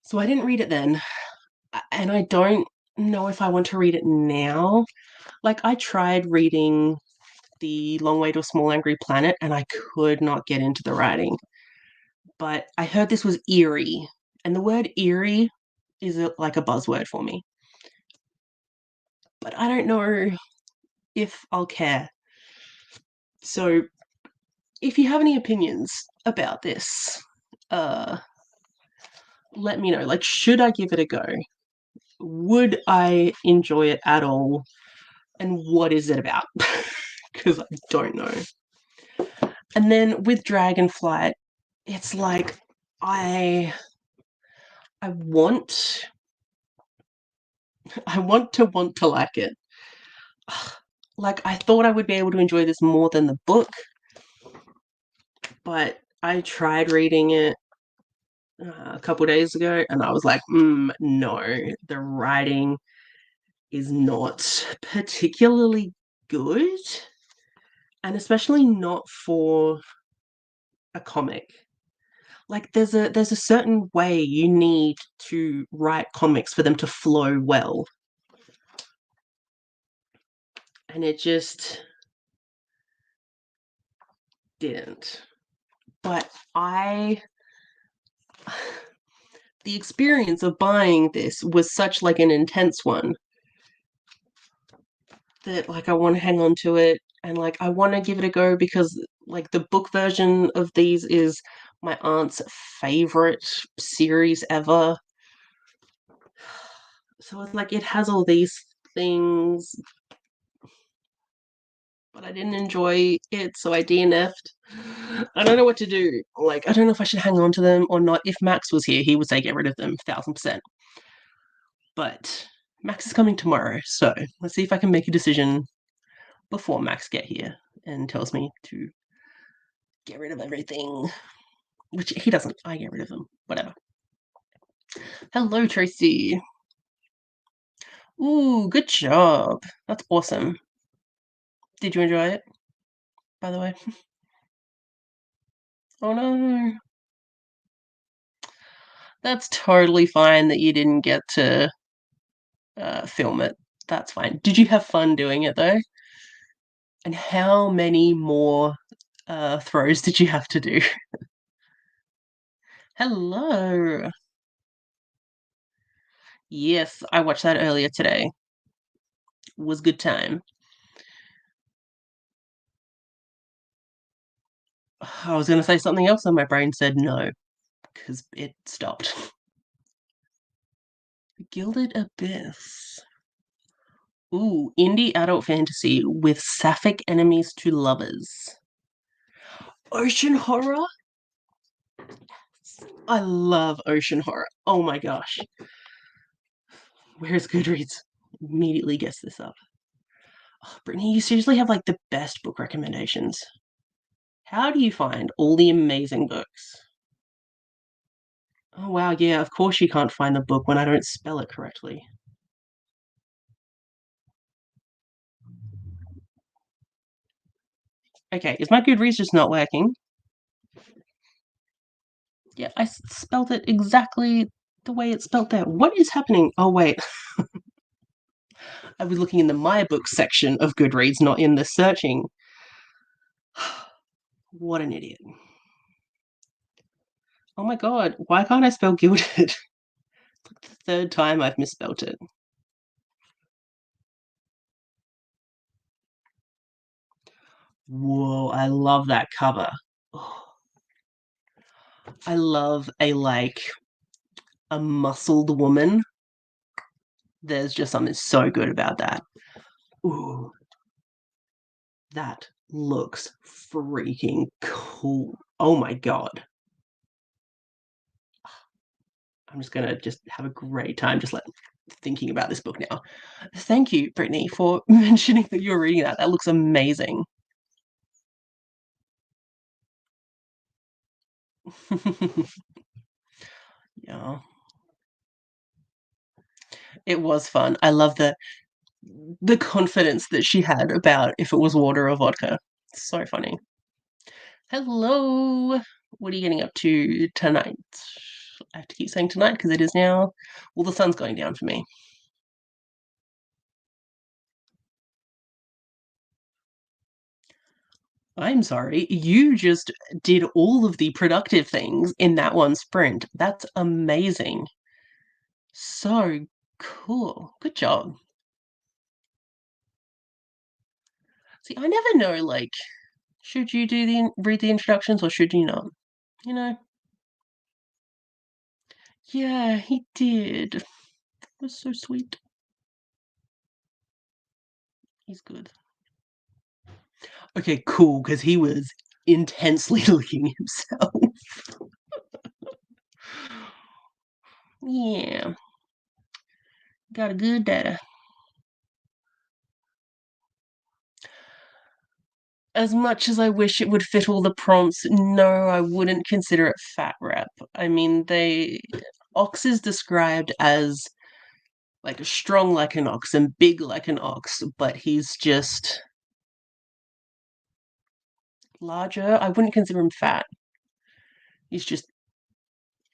So I didn't read it then, and I don't know if I want to read it now. Like, I tried reading The Long Way to a Small Angry Planet and I could not get into the writing. But I heard this was eerie, and the word eerie is like a buzzword for me. But I don't know if I'll care. So if you have any opinions about this, let me know. Like, should I give it a go? Would I enjoy it at all? And what is it about? Because I don't know. And then with Dragonflight, it's like I want want to like it. Like, I thought I would be able to enjoy this more than the book, but I tried reading it a couple days ago and I was like, no, the writing is not particularly good, and especially not for a comic. Like, there's a certain way you need to write comics for them to flow well, and it just didn't. But the experience of buying this was such like an intense one that, like, I want to hang on to it, and like I want to give it a go because like the book version of these is my aunt's favorite series ever. So it's like it has all these things, but I didn't enjoy it, so I DNF'd. I don't know what to do. Like, I don't know if I should hang on to them or not. If Max was here, he would say get rid of them, 1000%. But Max is coming tomorrow, so let's see if I can make a decision before Max get here and tells me to get rid of everything. Which he doesn't. I get rid of them. Whatever. Hello, Tracy. Ooh, good job. That's awesome. Did you enjoy it, by the way? Oh no. That's totally fine that you didn't get to film it. That's fine. Did you have fun doing it though? And how many more throws did you have to do? Hello. Yes, I watched that earlier today. Was good time. I was going to say something else and my brain said no because it stopped. Gilded Abyss. Ooh, indie adult fantasy with sapphic enemies to lovers. Ocean horror? I love ocean horror. Oh my gosh. Where's Goodreads? Immediately gets this up. Oh, Brittany, you seriously have like the best book recommendations. How do you find all the amazing books? Oh wow, yeah, of course you can't find the book when I don't spell it correctly. Okay, is my Goodreads just not working? Yeah, I spelled it exactly the way it's spelled there. What is happening? Oh wait, I was looking in the My Books section of Goodreads, not in the searching. What an idiot. Oh my god, why can't I spell gilded? It's like the third time I've misspelt it. Whoa, I love that cover. Oh, I love a muscled woman There's just something so good about that. Ooh, that looks freaking cool. Oh my god. I'm just gonna just have a great time just like thinking about this book now. Thank you, Brittany, for mentioning that you're reading that. That looks amazing. Yeah, it was fun. I love the confidence that she had about if it was water or vodka. So funny. Hello. What are you getting up to tonight? I have to keep saying tonight because it is now. Well, the sun's going down for me. I'm sorry. You just did all of the productive things in that one sprint. That's amazing. So cool. Good job. See, I never know, like, should you read the introductions or should you not? You know? Yeah, he did. It was so sweet. He's good. Okay, cool, because he was intensely licking himself. Yeah, got a good data. As much as I wish it would fit all the prompts, no, I wouldn't consider it fat rep. I mean, Ox is described as like strong like an ox and big like an ox, but he's just larger. I wouldn't consider him fat. He's just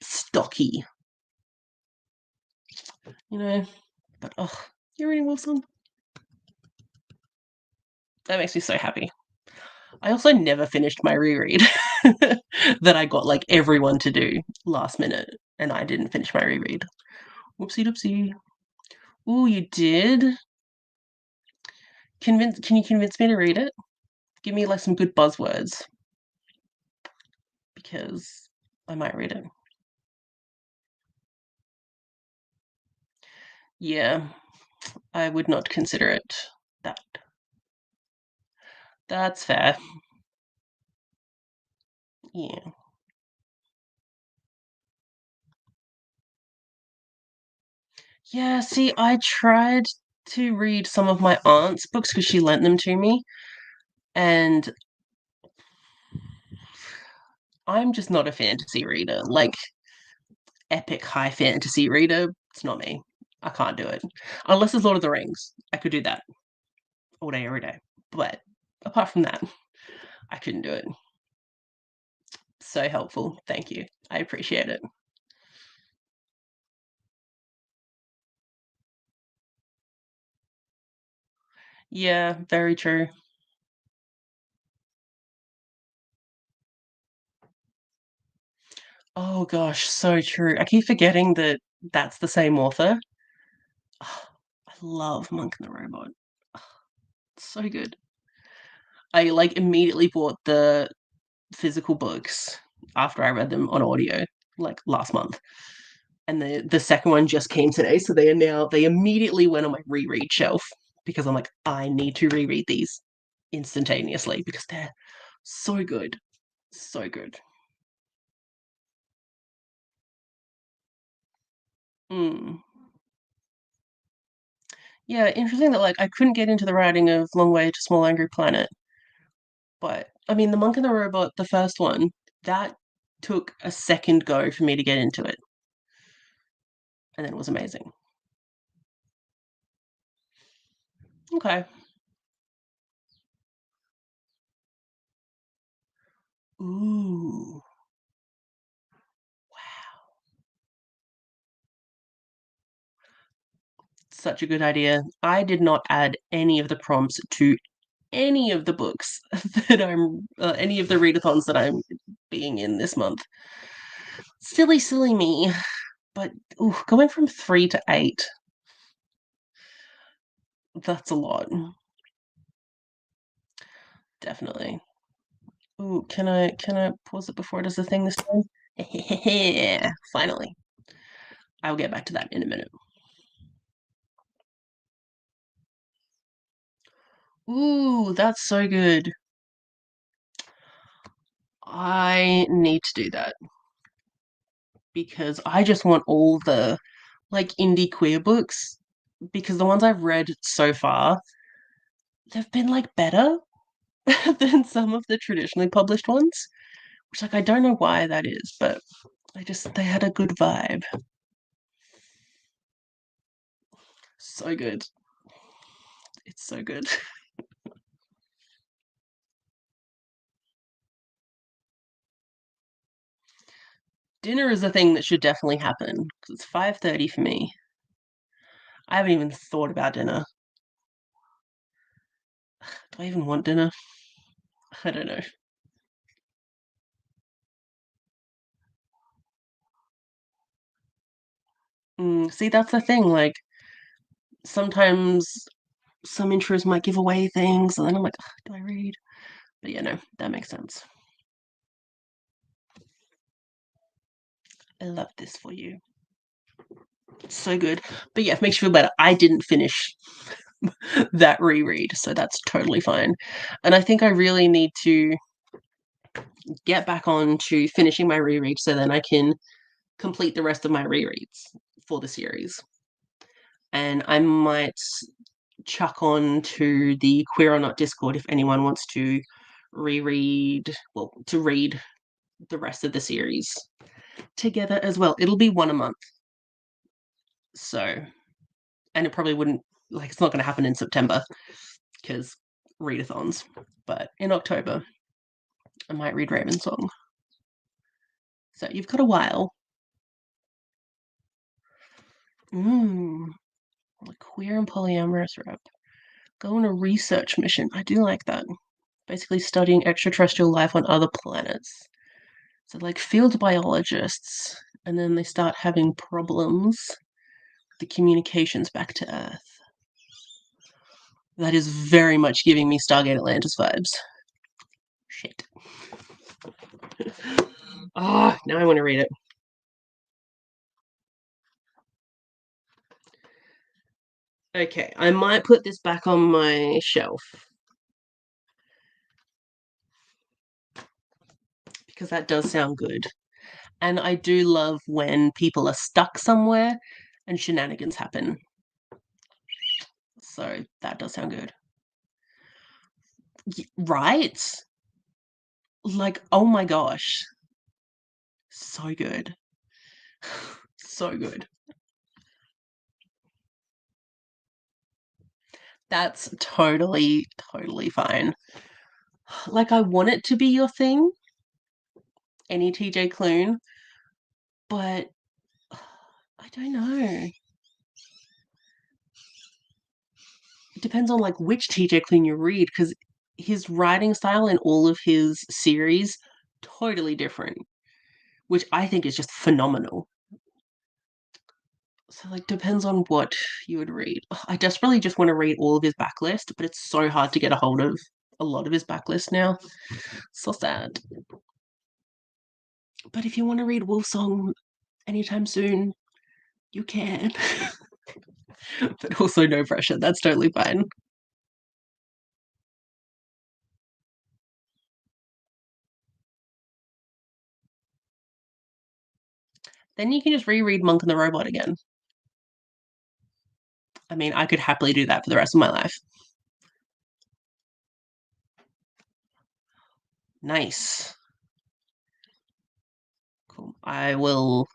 stocky, you know. But oh, you're reading Wilson. That makes me so happy. I also never finished my reread that I got like everyone to do last minute, and I didn't finish my reread. Whoopsie doopsie. Ooh, you did? Can you convince me to read it? Give me like some good buzzwords because I might read it. Yeah, I would not consider it that. That's fair. Yeah. Yeah, see, I tried to read some of my aunt's books because she lent them to me, and I'm just not a fantasy reader. Like, epic high fantasy reader, it's not me. I can't do it. Unless it's Lord of the Rings. I could do that all day, every day. But apart from that, I couldn't do it. So helpful. Thank you. I appreciate it. Yeah, very true. Oh gosh, so true. I keep forgetting that that's the same author. Oh, I love Monk and the Robot. Oh, it's so good. I like immediately bought the physical books after I read them on audio like last month. And the second one just came today, so they immediately went on my reread shelf because I'm like, I need to reread these instantaneously because they're so good. So good. Mm. Yeah, interesting that like I couldn't get into the writing of Long Way to Small Angry Planet, but I mean the Monk and the Robot, the first one, that took a second go for me to get into it, and then it was amazing. Okay. Ooh, wow. Such a good idea. I did not add any of the prompts to any of the books that any of the readathons that I'm being in this month. Silly, silly me. But ooh, going from 3 to 8, that's a lot. Definitely. Ooh, can I pause it before it does the thing this time? Finally. I'll get back to that in a minute. Ooh, that's so good. I need to do that because I just want all the like indie queer books because the ones I've read so far, they've been like better than some of the traditionally published ones. Which like I don't know why that is, but they had a good vibe. So good. It's so good. Dinner is a thing that should definitely happen because it's 5:30 for me. I haven't even thought about dinner. Do I even want dinner? I don't know. See, that's the thing. Like sometimes some intros might give away things, and then I'm like, "Ugh, do I read?" But yeah, no, that makes sense. I love this for you. It's so good. But yeah, it makes you feel better. I didn't finish that reread, so that's totally fine. And I think I really need to get back on to finishing my reread so then I can complete the rest of my rereads for the series. And I might chuck on to the Queer or Not Discord if anyone wants to to read the rest of the series together as well. It'll be one a month. So, and it probably wouldn't, like, it's not going to happen in September because readathons. But in October, I might read Ravensong. So you've got a while. Mmm, like queer and polyamorous rep. Go on a research mission. I do like that. Basically studying extraterrestrial life on other planets. So like field biologists, and then they start having problems with the communications back to Earth. That is very much giving me Stargate Atlantis vibes. Shit. Ah, now I want to read it. Okay, I might put this back on my shelf because that does sound good. And I do love when people are stuck somewhere and shenanigans happen. So that does sound good. Right? Like, oh my gosh. So good. So good. That's totally, totally fine. Like, I want it to be your thing, any TJ Klune, but I don't know. It depends on like which TJ Klune you read because his writing style in all of his series totally different, which I think is just phenomenal. So like depends on what you would read. I desperately just want to read all of his backlist, but it's so hard to get a hold of a lot of his backlist now. So sad. But if you want to read Wolfsong anytime soon, you can. But also no pressure. That's totally fine. Then you can just reread Monk and the Robot again. I mean, I could happily do that for the rest of my life. Nice. Cool. I will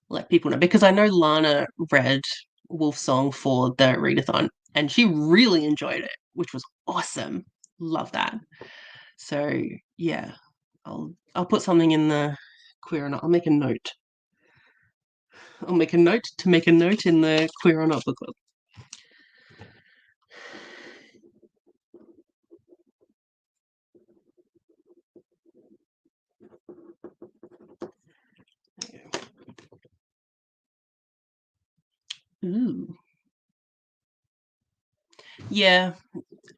let people know because I know Lana read Wolfsong for the readathon and she really enjoyed it, which was awesome. Love that. So yeah, I'll put something in the Queer or Not. I'll make a note. I'll make a note to make a note in the Queer or Not book club. Ooh. Yeah,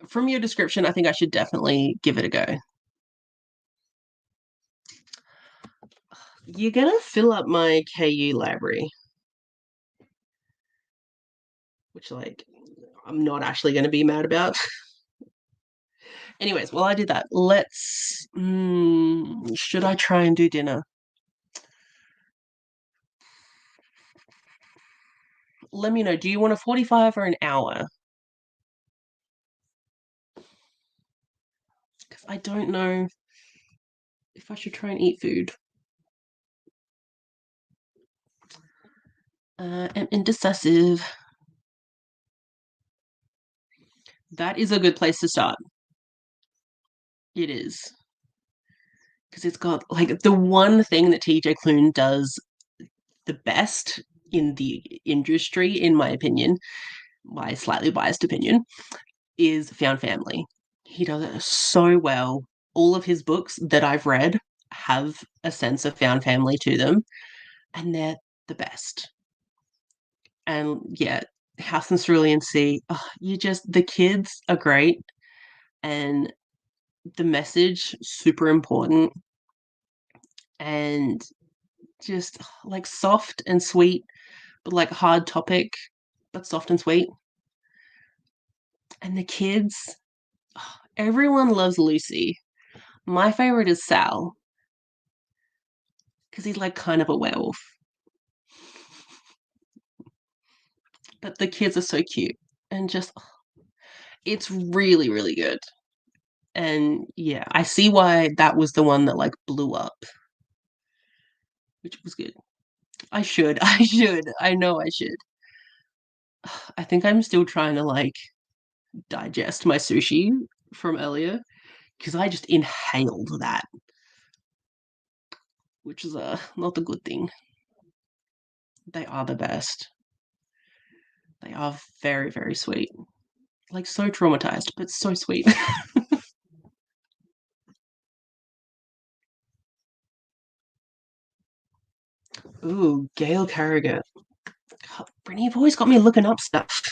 from your description, I think I should definitely give it a go. You're gonna fill up my KU library, which like I'm not actually going to be mad about. Anyways, while I do that, should I try and do dinner? Let me know. Do you want a 45 or an hour? Because I don't know if I should try and eat food. I'm indecisive. That is a good place to start. It is. Because it's got like the one thing that TJ Klune does the best in the industry, in my opinion, my slightly biased opinion, is found family. He does it so well. All of his books that I've read have a sense of found family to them, and they're the best. And yeah, House and Cerulean Sea, you just, the kids are great, and the message super important, and just like soft and sweet, but like hard topic, but soft and sweet. And the kids, everyone loves Lucy. My favorite is Sal because he's like kind of a werewolf. But the kids are so cute and just it's really really good. And yeah, I see why that was the one that like blew up, which was good. I should. I should. I know I should. I think I'm still trying to like digest my sushi from earlier because I just inhaled that, which is not a good thing. They are the best. They are very, very sweet. Like so traumatized, but so sweet. Ooh, Gail Carrigan. Brittany, you've always got me looking up stuff.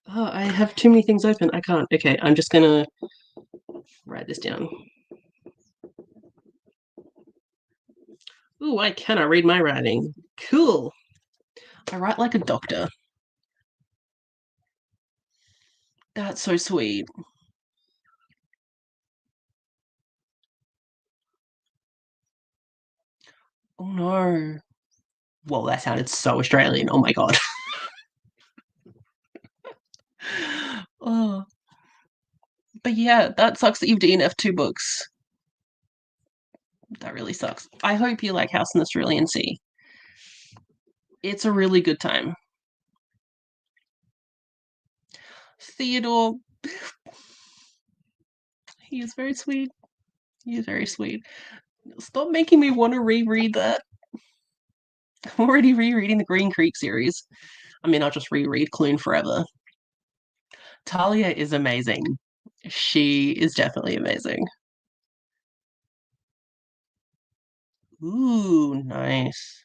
Oh, I have too many things open. I can't. Okay, I'm just gonna write this down. Ooh, I cannot read my writing. Cool. I write like a doctor. That's so sweet. Oh no. Whoa, that sounded so Australian. Oh my god. Oh, but yeah, that sucks that you've DNF 2 books. That really sucks. I hope you like House in the Cerulean Sea. It's a really good time. Theodore, he is very sweet. He is very sweet. Stop making me want to reread that. I'm already rereading the Green Creek series. I mean, I'll just reread Clune forever. Talia is amazing. She is definitely amazing. Ooh, nice.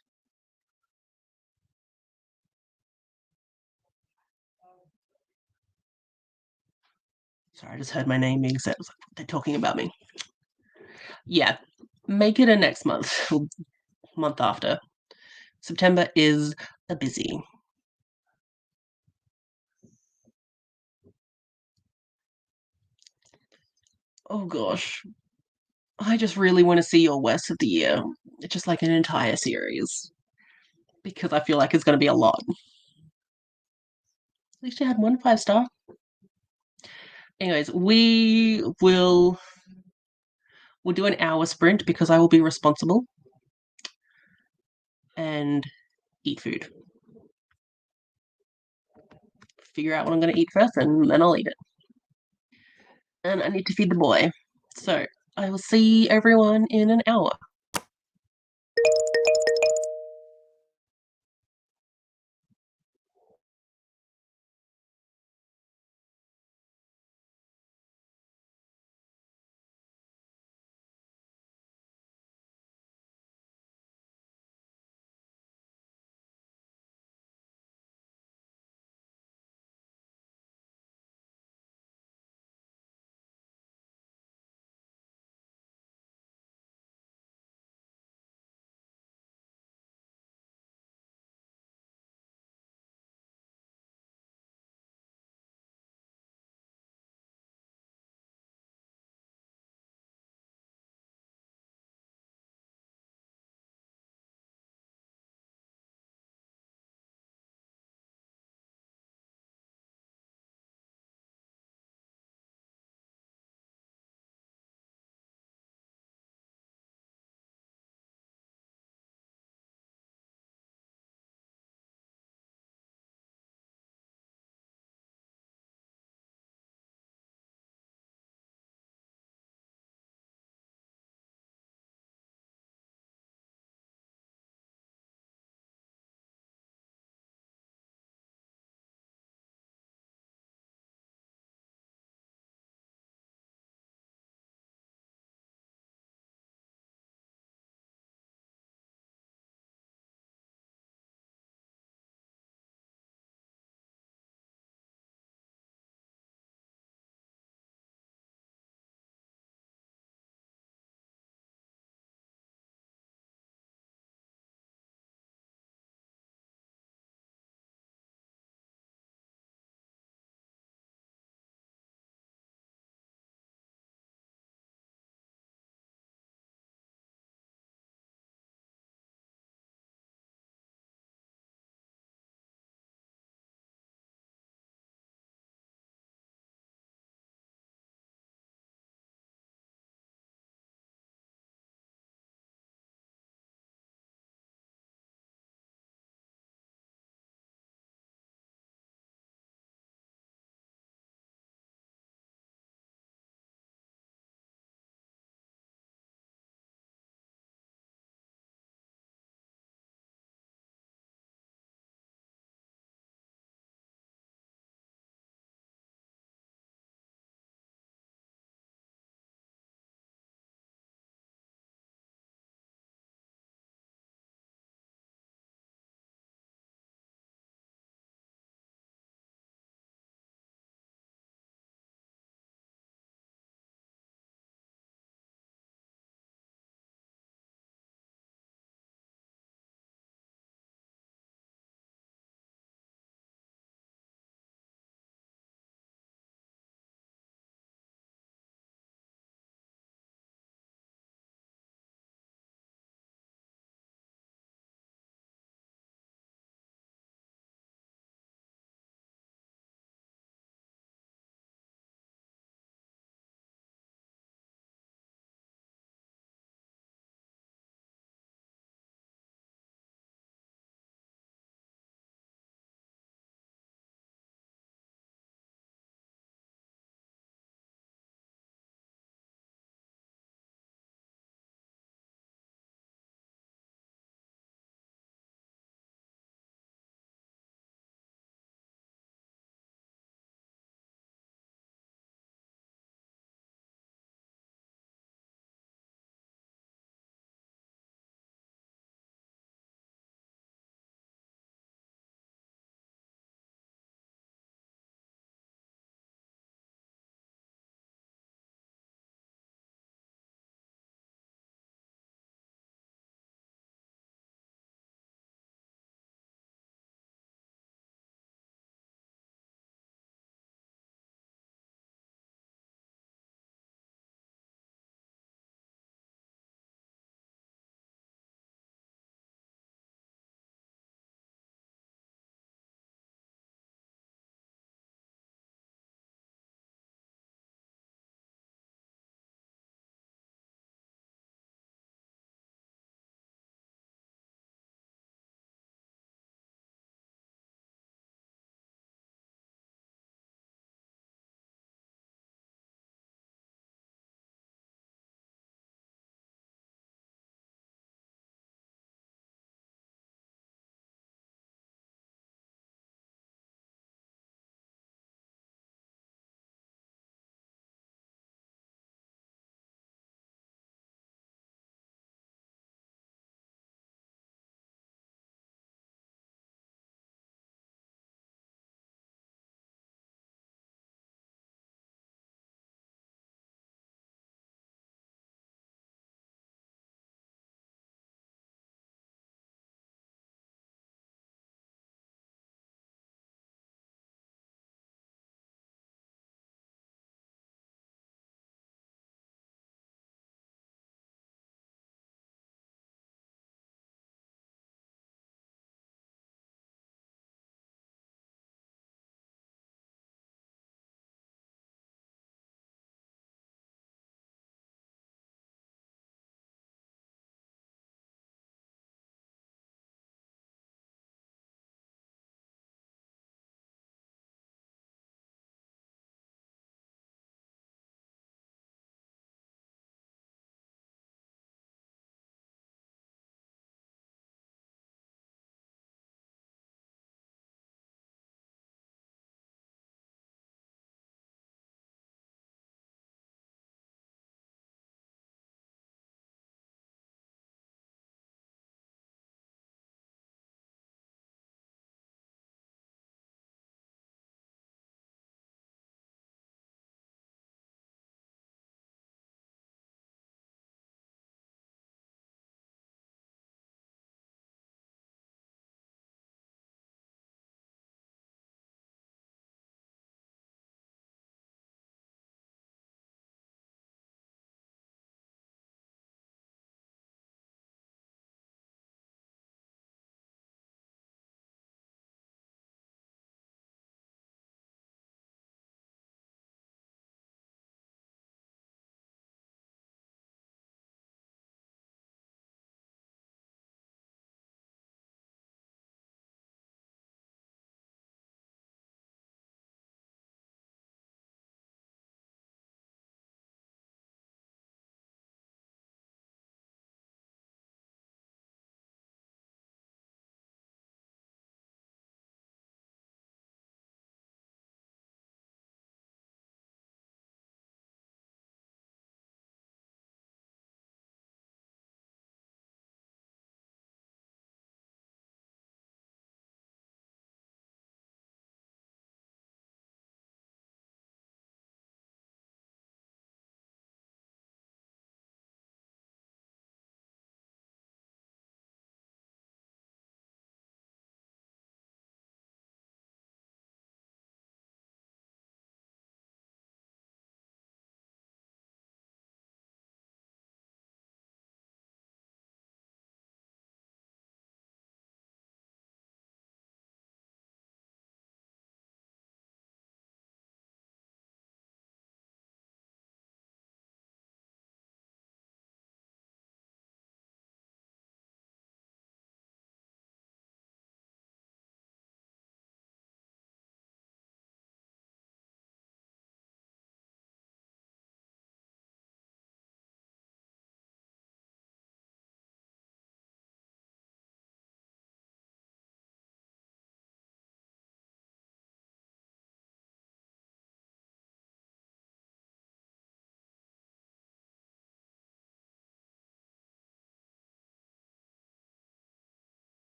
Sorry, I just heard my name being said. I was like, they're talking about me. Yeah, make it a next month, month after. September is a busy. Oh gosh, I just really want to see your West of the Year. It's just like an entire series because I feel like it's going to be a lot. At least you had one 5 star. Anyways, we'll do an hour sprint because I will be responsible and eat food. Figure out what I'm going to eat first, and then I'll eat it. And I need to feed the boy. So I will see everyone in an hour.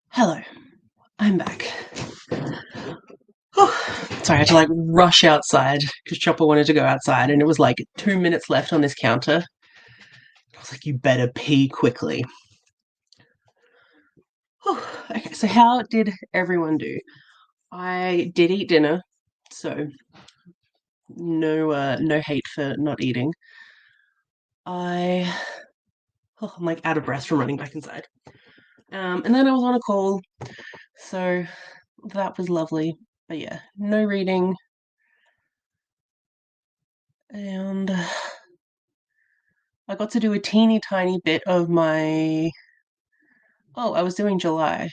Hello, I'm back. Sorry, I had to like rush outside because Chopper wanted to go outside, and it was like 2 minutes left on this counter. I was like, "You better pee quickly." Okay, so how did everyone do? I did eat dinner, so no hate for not eating. I I'm like out of breath from running back inside. And then I was on a call, so that was lovely. But yeah, no reading, and I got to do a teeny tiny bit of my. Oh, I was doing July.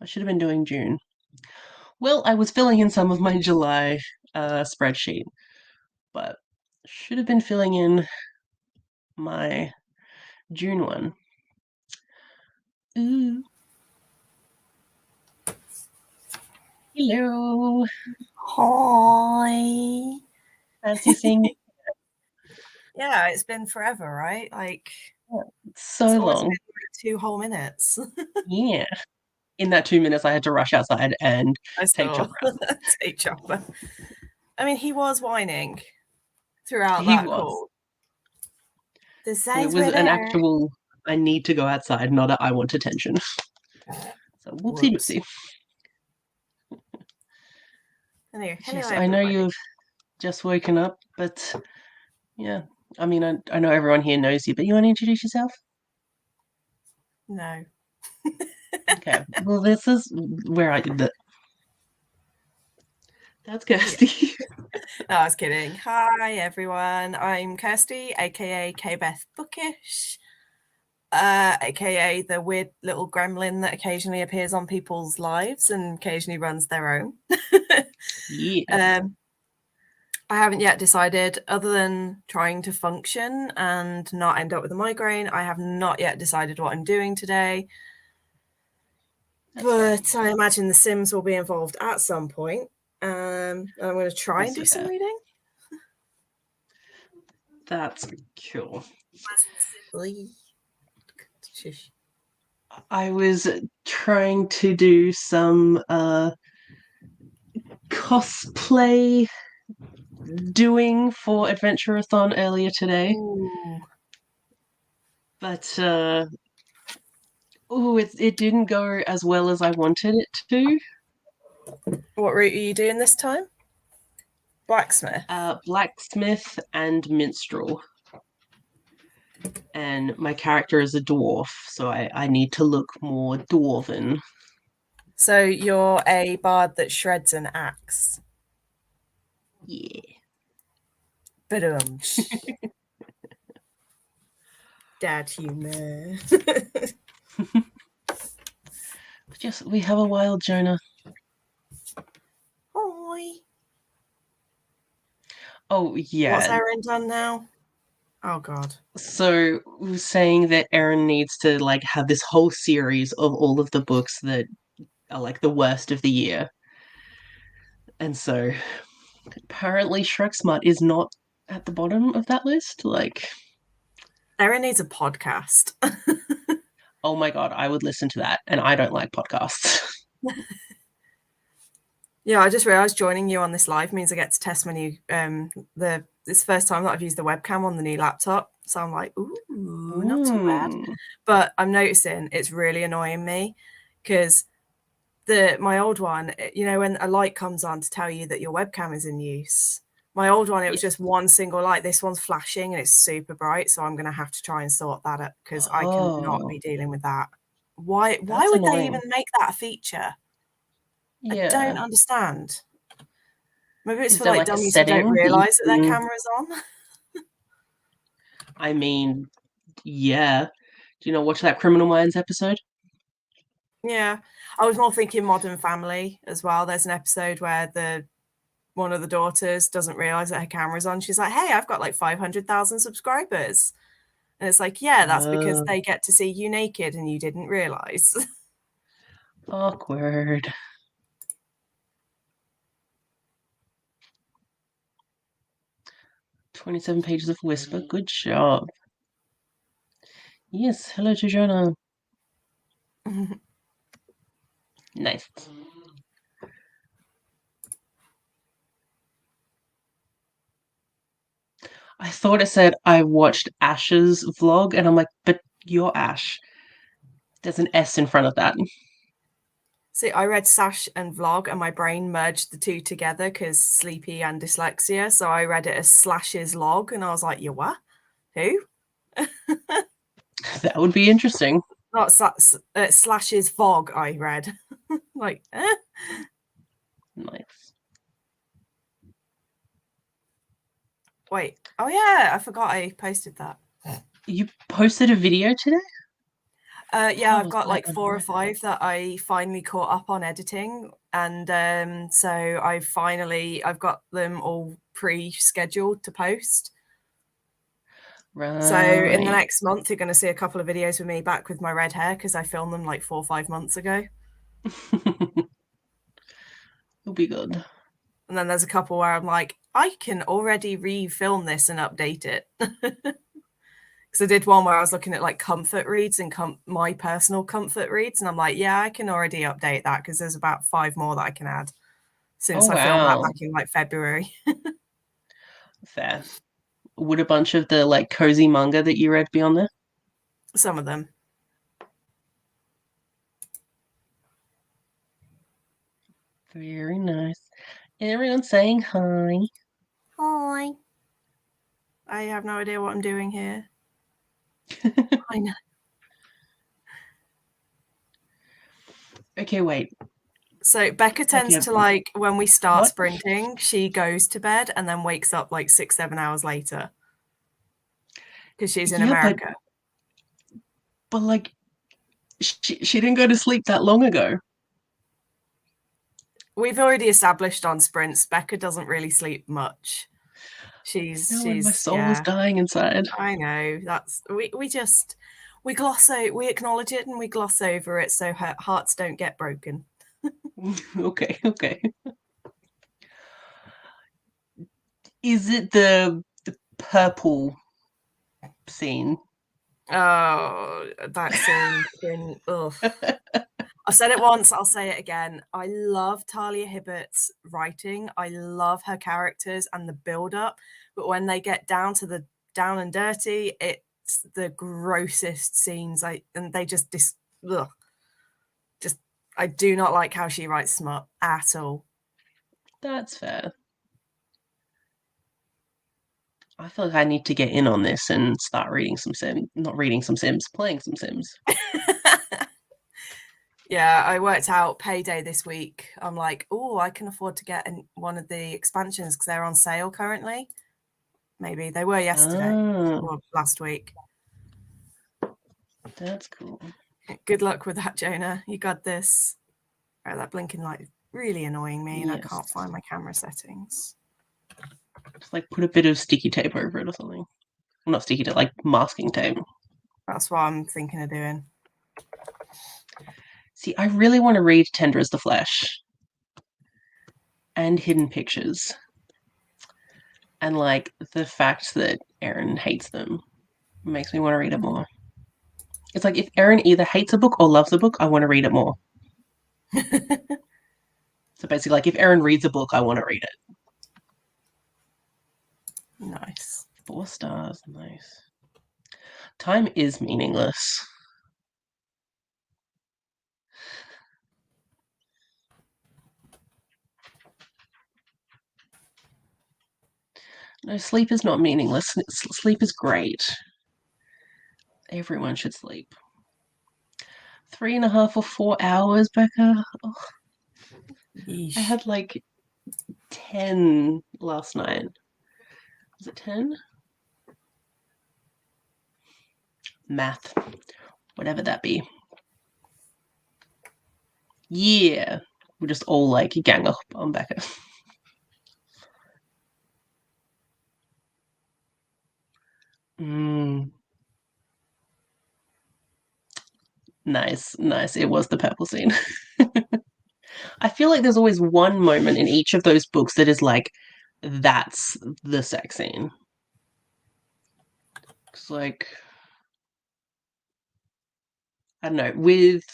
I should have been doing June. Well, I was filling in some of my July spreadsheet, but should have been filling in my June one. Ooh. Hello. Hi. Fancy seeing you. Yeah, it's been forever, right? Like So it's almost long. been like 2 whole minutes. Yeah. In that 2 minutes, I had to rush outside and I take saw Chopper out. take Chopper. I mean, he was whining throughout He that was. call. The So it signs was were an there. actual, I need to go outside, not a I want attention. So whoopsie Whoops. doopsie. Anyway, hello Yes, I know everybody. you've just woken up, but yeah. I mean, I know everyone here knows you, but you want to introduce yourself? No. Okay. Well, this is where I did that. That's Kirsty. No, I was kidding. Hi everyone. I'm Kirsty, aka K-Beth Bookish. AKA the weird little gremlin that occasionally appears on people's lives and occasionally runs their own. Yeah. I haven't yet decided, other than trying to function and not end up with a migraine, I have not yet decided what I'm doing today. But I imagine The Sims will be involved at some point. I'm going to try and do some reading. That's cool. I was trying to do some cosplay doing for Adventure-a-thon earlier today. Ooh. But it didn't go as well as I wanted it to. What route are you doing this time? Blacksmith. Blacksmith and minstrel. And my character is a dwarf, so I need to look more dwarven. So you're a bard that shreds an axe. Yeah. But dad humor. Just we have a wild Jonah. Hi. Oh yeah. What's Erin done now? Oh god. So we were saying that Erin needs to like have this whole series of all of the books that are like the worst of the year. And so apparently Shrek Smut is not at the bottom of that list. Like Erin needs a podcast. oh my god, I would listen to that, and I don't like podcasts. Yeah, I just realised joining you on this live means I get to test my new this first time that I've used the webcam on the new laptop. So I'm like, ooh, not too bad. But I'm noticing it's really annoying me because my old one, you know, when a light comes on to tell you that your webcam is in use. My old one, it was just one single light. This one's flashing and it's super bright, so I'm going to have to try and sort that up because I cannot be dealing with that. Why would they even make that a feature? Yeah. I don't understand. Maybe it's Is for there like like a dummies who don't setting realise that their camera's on. I mean, yeah. Do you know watch that Criminal Minds episode? Yeah. I was more thinking Modern Family as well. There's an episode where one of the daughters doesn't realise that her camera's on. She's like, hey, I've got like 500,000 subscribers. And it's like, yeah, that's because they get to see you naked and you didn't realise. Awkward. "27 pages of Whisper. Good job." Yes, hello to Jonah. Nice. I thought it said I watched Ash's vlog, and I'm like, but you're Ash. There's an S in front of that. See, I read Sash and Vlog, and my brain merged the two together because sleepy and dyslexia. So I read it as Slash's log, and I was like, "You what? Who?" That would be interesting. Not Slash's Vog. I read like, Nice. wait. Oh yeah, I forgot I posted that. You posted a video today? Yeah, How I've was got I like 4 or unaware? 5 that I finally caught up on editing, and so I've got them all pre-scheduled to post. So in the Right. next month, you're going to see a couple of videos with me back with my red hair because I filmed them like 4 or 5 months ago. It'll be good. And then there's a couple where I'm like, I can already refilm this and update it. Because I did one where I was looking at like comfort reads and my personal comfort reads, and I'm like, yeah, I can already update that because there's about 5 more that I can add Oh since I filmed that wow. back in like February. Fair. Would a bunch of the like cozy manga that you read be on there? Some of them. Very nice. Everyone saying hi. Hi. I have no idea what I'm doing here. I know. Okay, wait. So Becca tends Okay, to like when we start what? sprinting, she goes to bed and then wakes up like 6, 7 hours later because she's in Yeah, America. but like she didn't go to sleep that long ago. We've already established on sprints, Becca doesn't really sleep much. I know, and my She's soul is yeah, dying inside. I know. That's we gloss over, we acknowledge it and we gloss over it so her hearts don't get broken. Okay, okay. Is it the purple scene? Oh, that scene in ugh. I've said it once, I'll say it again. I love Talia Hibbert's writing. I love her characters and the build up, but when they get down to the down and dirty, it's the grossest scenes. And they just ugh, just I do not like how she writes smut at all. That's fair. I feel like I need to get in on this and start reading some Sims. Not reading some Sims, playing some Sims. Yeah, I worked out Payday this week. I'm like, oh, I can afford to get one of the expansions because they're on sale currently. Maybe they were yesterday Ah, or last week. that's cool. Good luck with that, Jonah. You got this. Oh, that blinking light is really annoying me, and I Yes. can't find my camera settings. Just like put a bit of sticky tape over it or something. Well, not sticky tape, like masking tape. That's what I'm thinking of doing. See, I really want to read Tender as the Flesh and Hidden Pictures. And like the fact that Erin hates them makes me want to read it more. It's like if Erin either hates a book or loves a book, I want to read it more. So basically, like if Erin reads a book, I want to read it. Nice. 4 stars, nice. Time is meaningless. No, sleep is not meaningless. Sleep is great. Everyone should sleep. 3.5 or 4 hours, Becca. Oh, I Yeesh. had like 10 last night. Was it 10? Math. Whatever that be. Yeah. We just all like gang up on Becca. Mm, nice, nice. It was the purple scene. I feel like there's always one moment in each of those books that is like, that's the sex scene. It's like, I don't know, with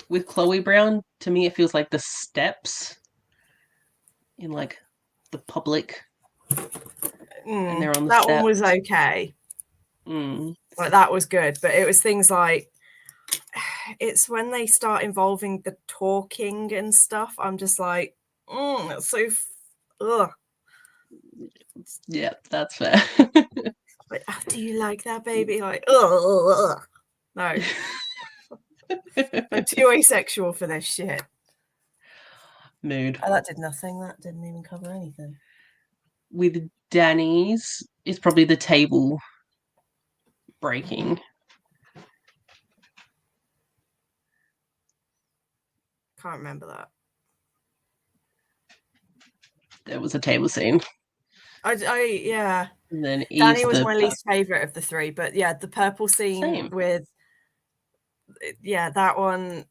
with Chloe Brown, to me, it feels like the steps in like the public, and they're on the That one was steps. okay. Mm. Like that was good, but it was things like it's when they start involving the talking and stuff. I'm just like, that's so. Ugh. Yeah, that's fair. Like, oh, do you like that, baby? Like, ugh. No, I'm too asexual for this shit. Mood. Oh, that did nothing. That didn't even cover anything. With Danny's, it's probably the table breaking. Can't remember that. There was a table scene. Yeah. And then Danny was my least favorite of the three, but yeah, the purple scene Same. with that one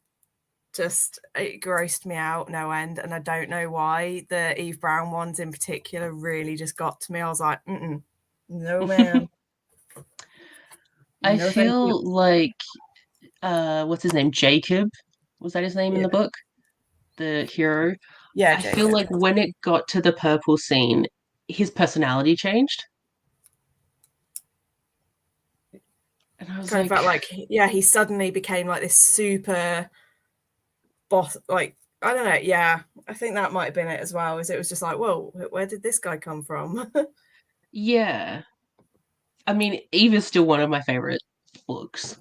just it grossed me out no end, and I don't know why. The Eve Brown ones in particular really just got to me. I was like, no man. I No, feel like what's his name? Jacob? Was that his name in the book? The hero? Yeah, I Jacob. feel like when it got to the purple scene, his personality changed. And I was kind of felt like he suddenly became like this super boss, like I don't know. Yeah, I think that might have been it as well. Is it was just like, whoa, where did this guy come from? yeah. I mean, Eve is still one of my favorite books.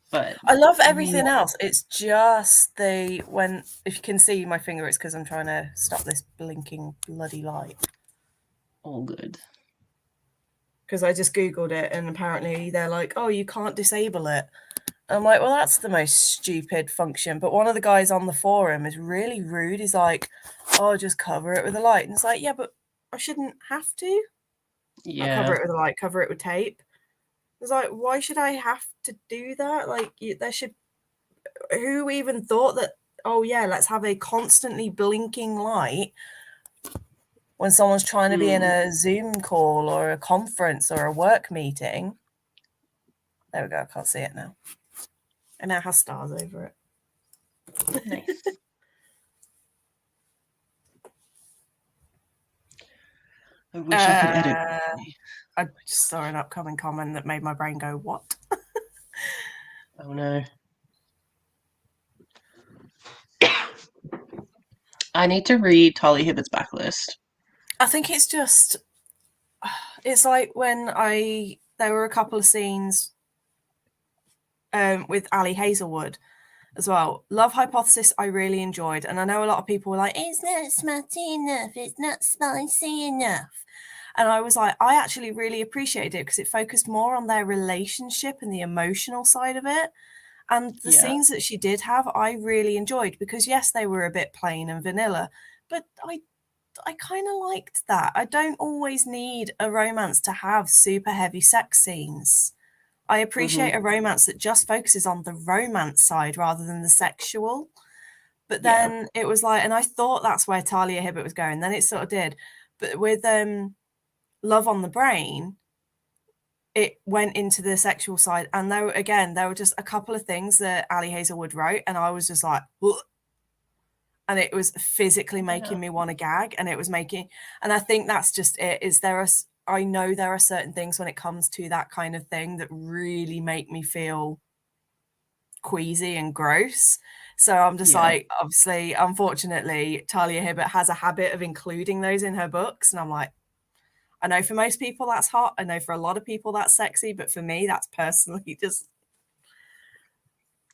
But I love everything else. It's just when if you can see my finger, it's because I'm trying to stop this blinking bloody light. All good. Because I just Googled it and apparently they're like, oh, you can't disable it. I'm like, well, that's the most stupid function. But one of the guys on the forum is really rude. He's like, oh, just cover it with a light. And it's like, yeah, but I shouldn't have to. Yeah. Not cover it with a light, cover it with tape. It's like, why should I have to do that? Like, there should. Who even thought that? Oh yeah, let's have a constantly blinking light when someone's trying to be in a Zoom call or a conference or a work meeting. There we go. I can't see it now. And now it has stars over it. Nice. I wish I could edit. I just saw an upcoming comment that made my brain go, what? Oh no. I need to read Talia Hibbert's backlist. I think it's just, it's like when there were a couple of scenes with Ali Hazelwood as well. Love Hypothesis I really enjoyed, and I know a lot of people were like, it's not smutty enough, it's not spicy enough. And I was like, I actually really appreciated it because it focused more on their relationship and the emotional side of it. And the scenes that she did have, I really enjoyed because, yes, they were a bit plain and vanilla, but I kind of liked that. I don't always need a romance to have super heavy sex scenes. I appreciate a romance that just focuses on the romance side rather than the sexual. But then it was like, and I thought that's where Talia Hibbert was going. Then it sort of did. But with Love on the Brain, it went into the sexual side. And there were just a couple of things that Ali Hazelwood wrote. And I was just like, ugh. And it was physically making me want to gag. And it was making, and I think that's just it, I know there are certain things when it comes to that kind of thing that really make me feel queasy and gross. So I'm just like, obviously, unfortunately, Talia Hibbert has a habit of including those in her books. And I'm like, I know for most people that's hot. I know for a lot of people that's sexy. But for me, that's personally just.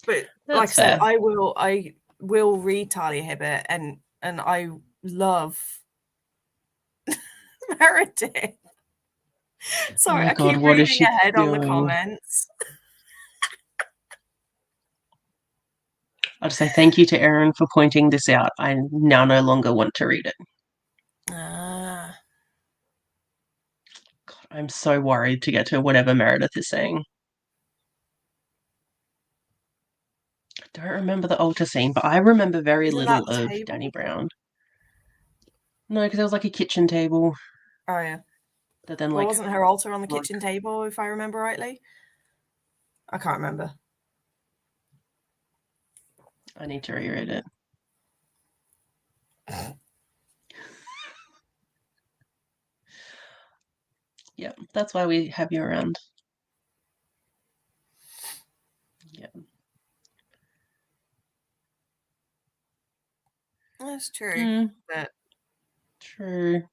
But that's like I said, I will read Talia Hibbert and I love Meredith. Sorry, I keep reading ahead on the comments. I'll just say thank you to Erin for pointing this out. I now no longer want to read it. God, I'm so worried to get to whatever Meredith is saying. I don't remember the altar scene, but I remember very little of Danny Brown. No, because there was like a kitchen table. Oh yeah. That then wasn't her altar on the kitchen table, if I remember rightly? I can't remember. I need to reread it. Yeah, that's why we have you around. Yeah. That's true. But true.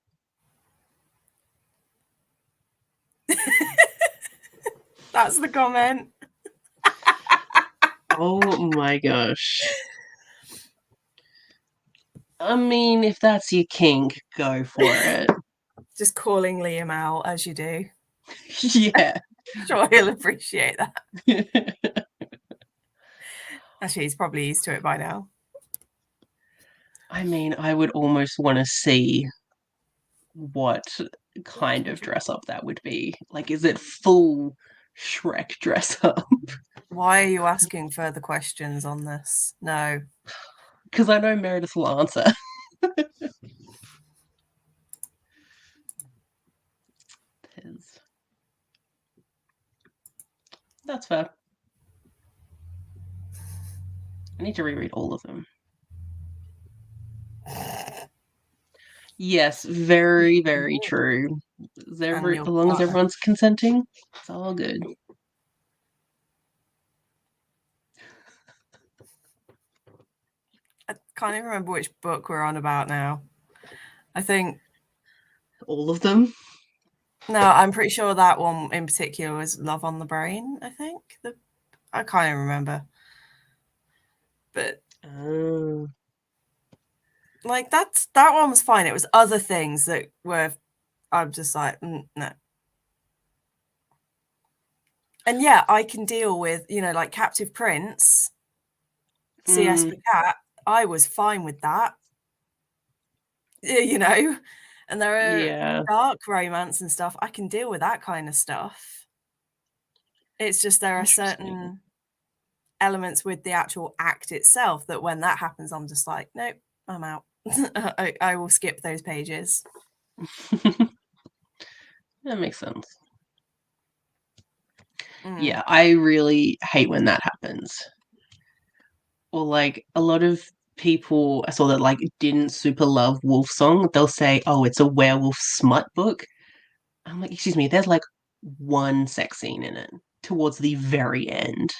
That's the comment. Oh my gosh. I mean, if that's your kink, go for it. Just calling Liam out as you do. Yeah. Sure, he'll appreciate that. Actually, he's probably used to it by now. I mean, I would almost want to see what kind of dress up that would be. Like, is it full Shrek dress up? Why are you asking further questions on this? No. Because I know Meredith will answer. That's fair. I need to reread all of them. Yes, very, very true. As long as everyone's consenting, it's all good. I can't even remember which book we're on about now. I think all of them. No, I'm pretty sure that one in particular was Love on the Brain, I think. I can't even remember. But like that one was fine. It was other things that were I'm just like, no. And yeah, I can deal with, like Captive Prince, C.S. Cat. I was fine with that. And there are dark romance and stuff. I can deal with that kind of stuff. It's just there are certain elements with the actual act itself that when that happens, I'm just like, nope, I'm out. I will skip those pages. That makes sense. Yeah, I really hate when that happens. Or like a lot of people I saw that like didn't super love Wolfsong, they'll say, oh, it's a werewolf smut book. I'm like, excuse me, there's like one sex scene in it towards the very end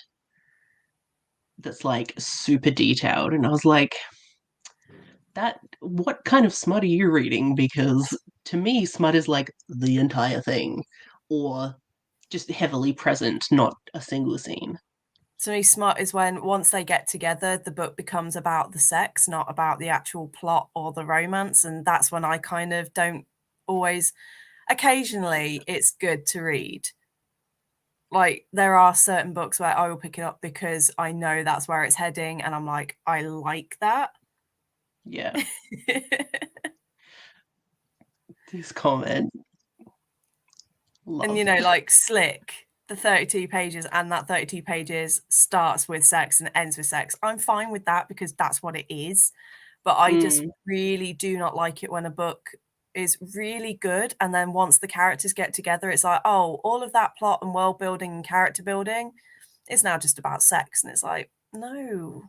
that's like super detailed. And I was like, what kind of smut are you reading? Because to me, smut is like the entire thing, or just heavily present, not a single scene. To me, smut is when once they get together, the book becomes about the sex, not about the actual plot or the romance. And that's when I kind of don't always. Occasionally, it's good to read. Like, there are certain books where I will pick it up because I know that's where it's heading, and I'm like, I like that. Yeah. This comment. And like Slick, the 32 pages, and that 32 pages starts with sex and ends with sex. I'm fine with that because that's what it is. But I just really do not like it when a book is really good, and then once the characters get together, it's like, oh, all of that plot and world building and character building is now just about sex. And it's like, no.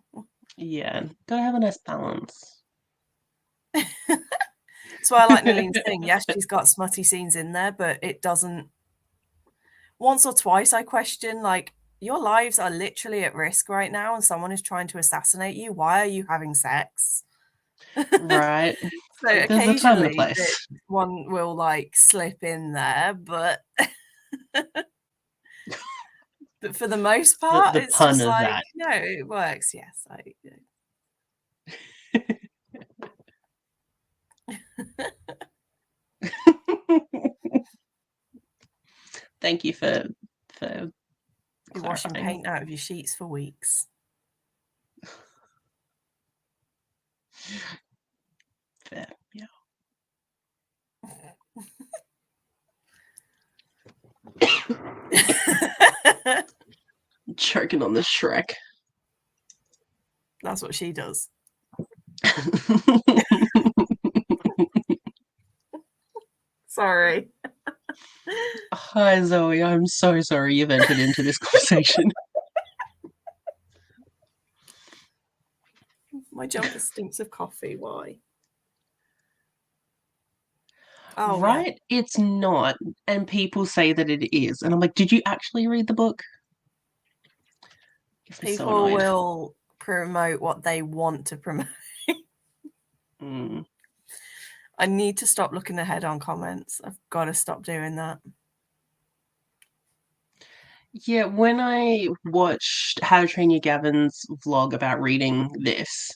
Yeah, gotta have a nice balance. So I like Naline's thing. Yes, she's got smutty scenes in there, but it doesn't. Once or twice I question, like, your lives are literally at risk right now and someone is trying to assassinate you. Why are you having sex? Right. So occasionally one will like slip in there, but but for the most part, it's just like, that. No, it works. Yes, Thank you for you're washing paint out of your sheets for weeks. Fair, yeah. Choking on the Shrek. That's what she does. Sorry. Hi, Zoe. I'm so sorry you've entered into this conversation. My jumper stinks of coffee. Why? Oh, yeah. Right? It's not. And people say that it is. And I'm like, did you actually read the book? Gets me so People annoyed. will promote what they want to promote. Mm. I need to stop looking ahead on comments. I've got to stop doing that. Yeah, when I watched How to Train Your Gavin's vlog about reading this,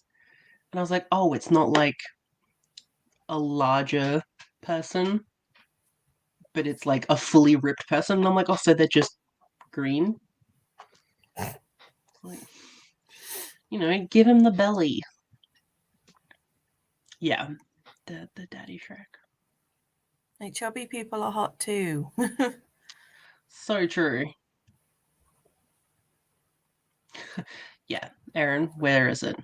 and I was like, oh, it's not like a larger person, but it's like a fully ripped person. And I'm like, oh, so they're just green? Like, give him the belly. Yeah, the daddy Shrek. Like, chubby people are hot too. So true. Yeah, Aaron, where is it?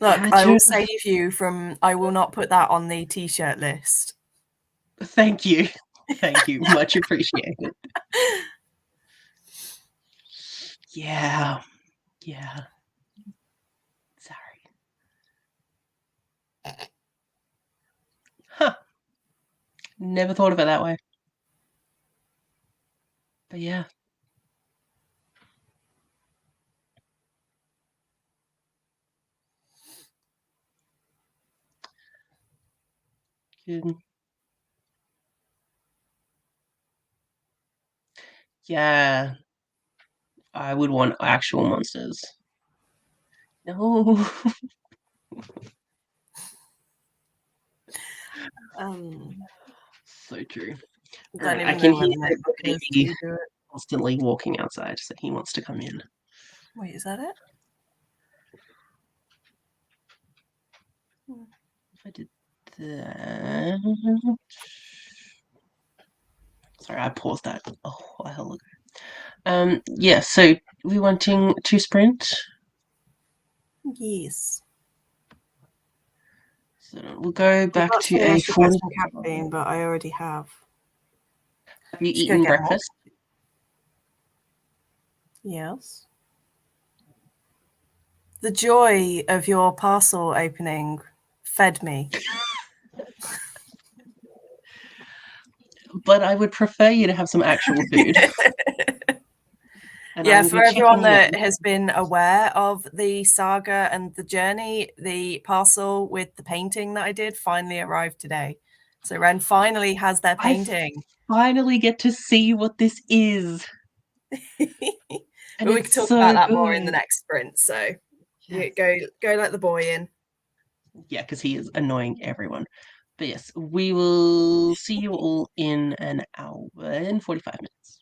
Look, I will save you from. I will not put that on the t-shirt list. Thank you. Thank you. Much appreciated. Yeah. Yeah. Sorry. Huh. Never thought of it that way. But yeah. Good. Yeah. I would want actual monsters. No. So true. Don't Alright, I even can know where hear the notebook the is. baby You do it. constantly walking outside, so he wants to come in. Wait, is that it? If I did that. Sorry, I paused that. Oh, a hell ago. Yeah, so we wanting to sprint? Yes. So we'll go I've back got to to a get some 40. caffeine, but I already have. Have you Should go eaten get more. breakfast? Yes. The joy of your parcel opening fed me. But I would prefer you to have some actual food. And I Yeah, will for be everyone checking that in. has been aware of the saga and the journey, the parcel with the painting that I did finally arrived today. So Ren finally has their painting. Finally get to see what this is. And But we it's can talk so about that good. more in the next sprint. So Yes. go let the boy in. Yeah, because he is annoying everyone. But yes, we will see you all in an hour and 45 minutes.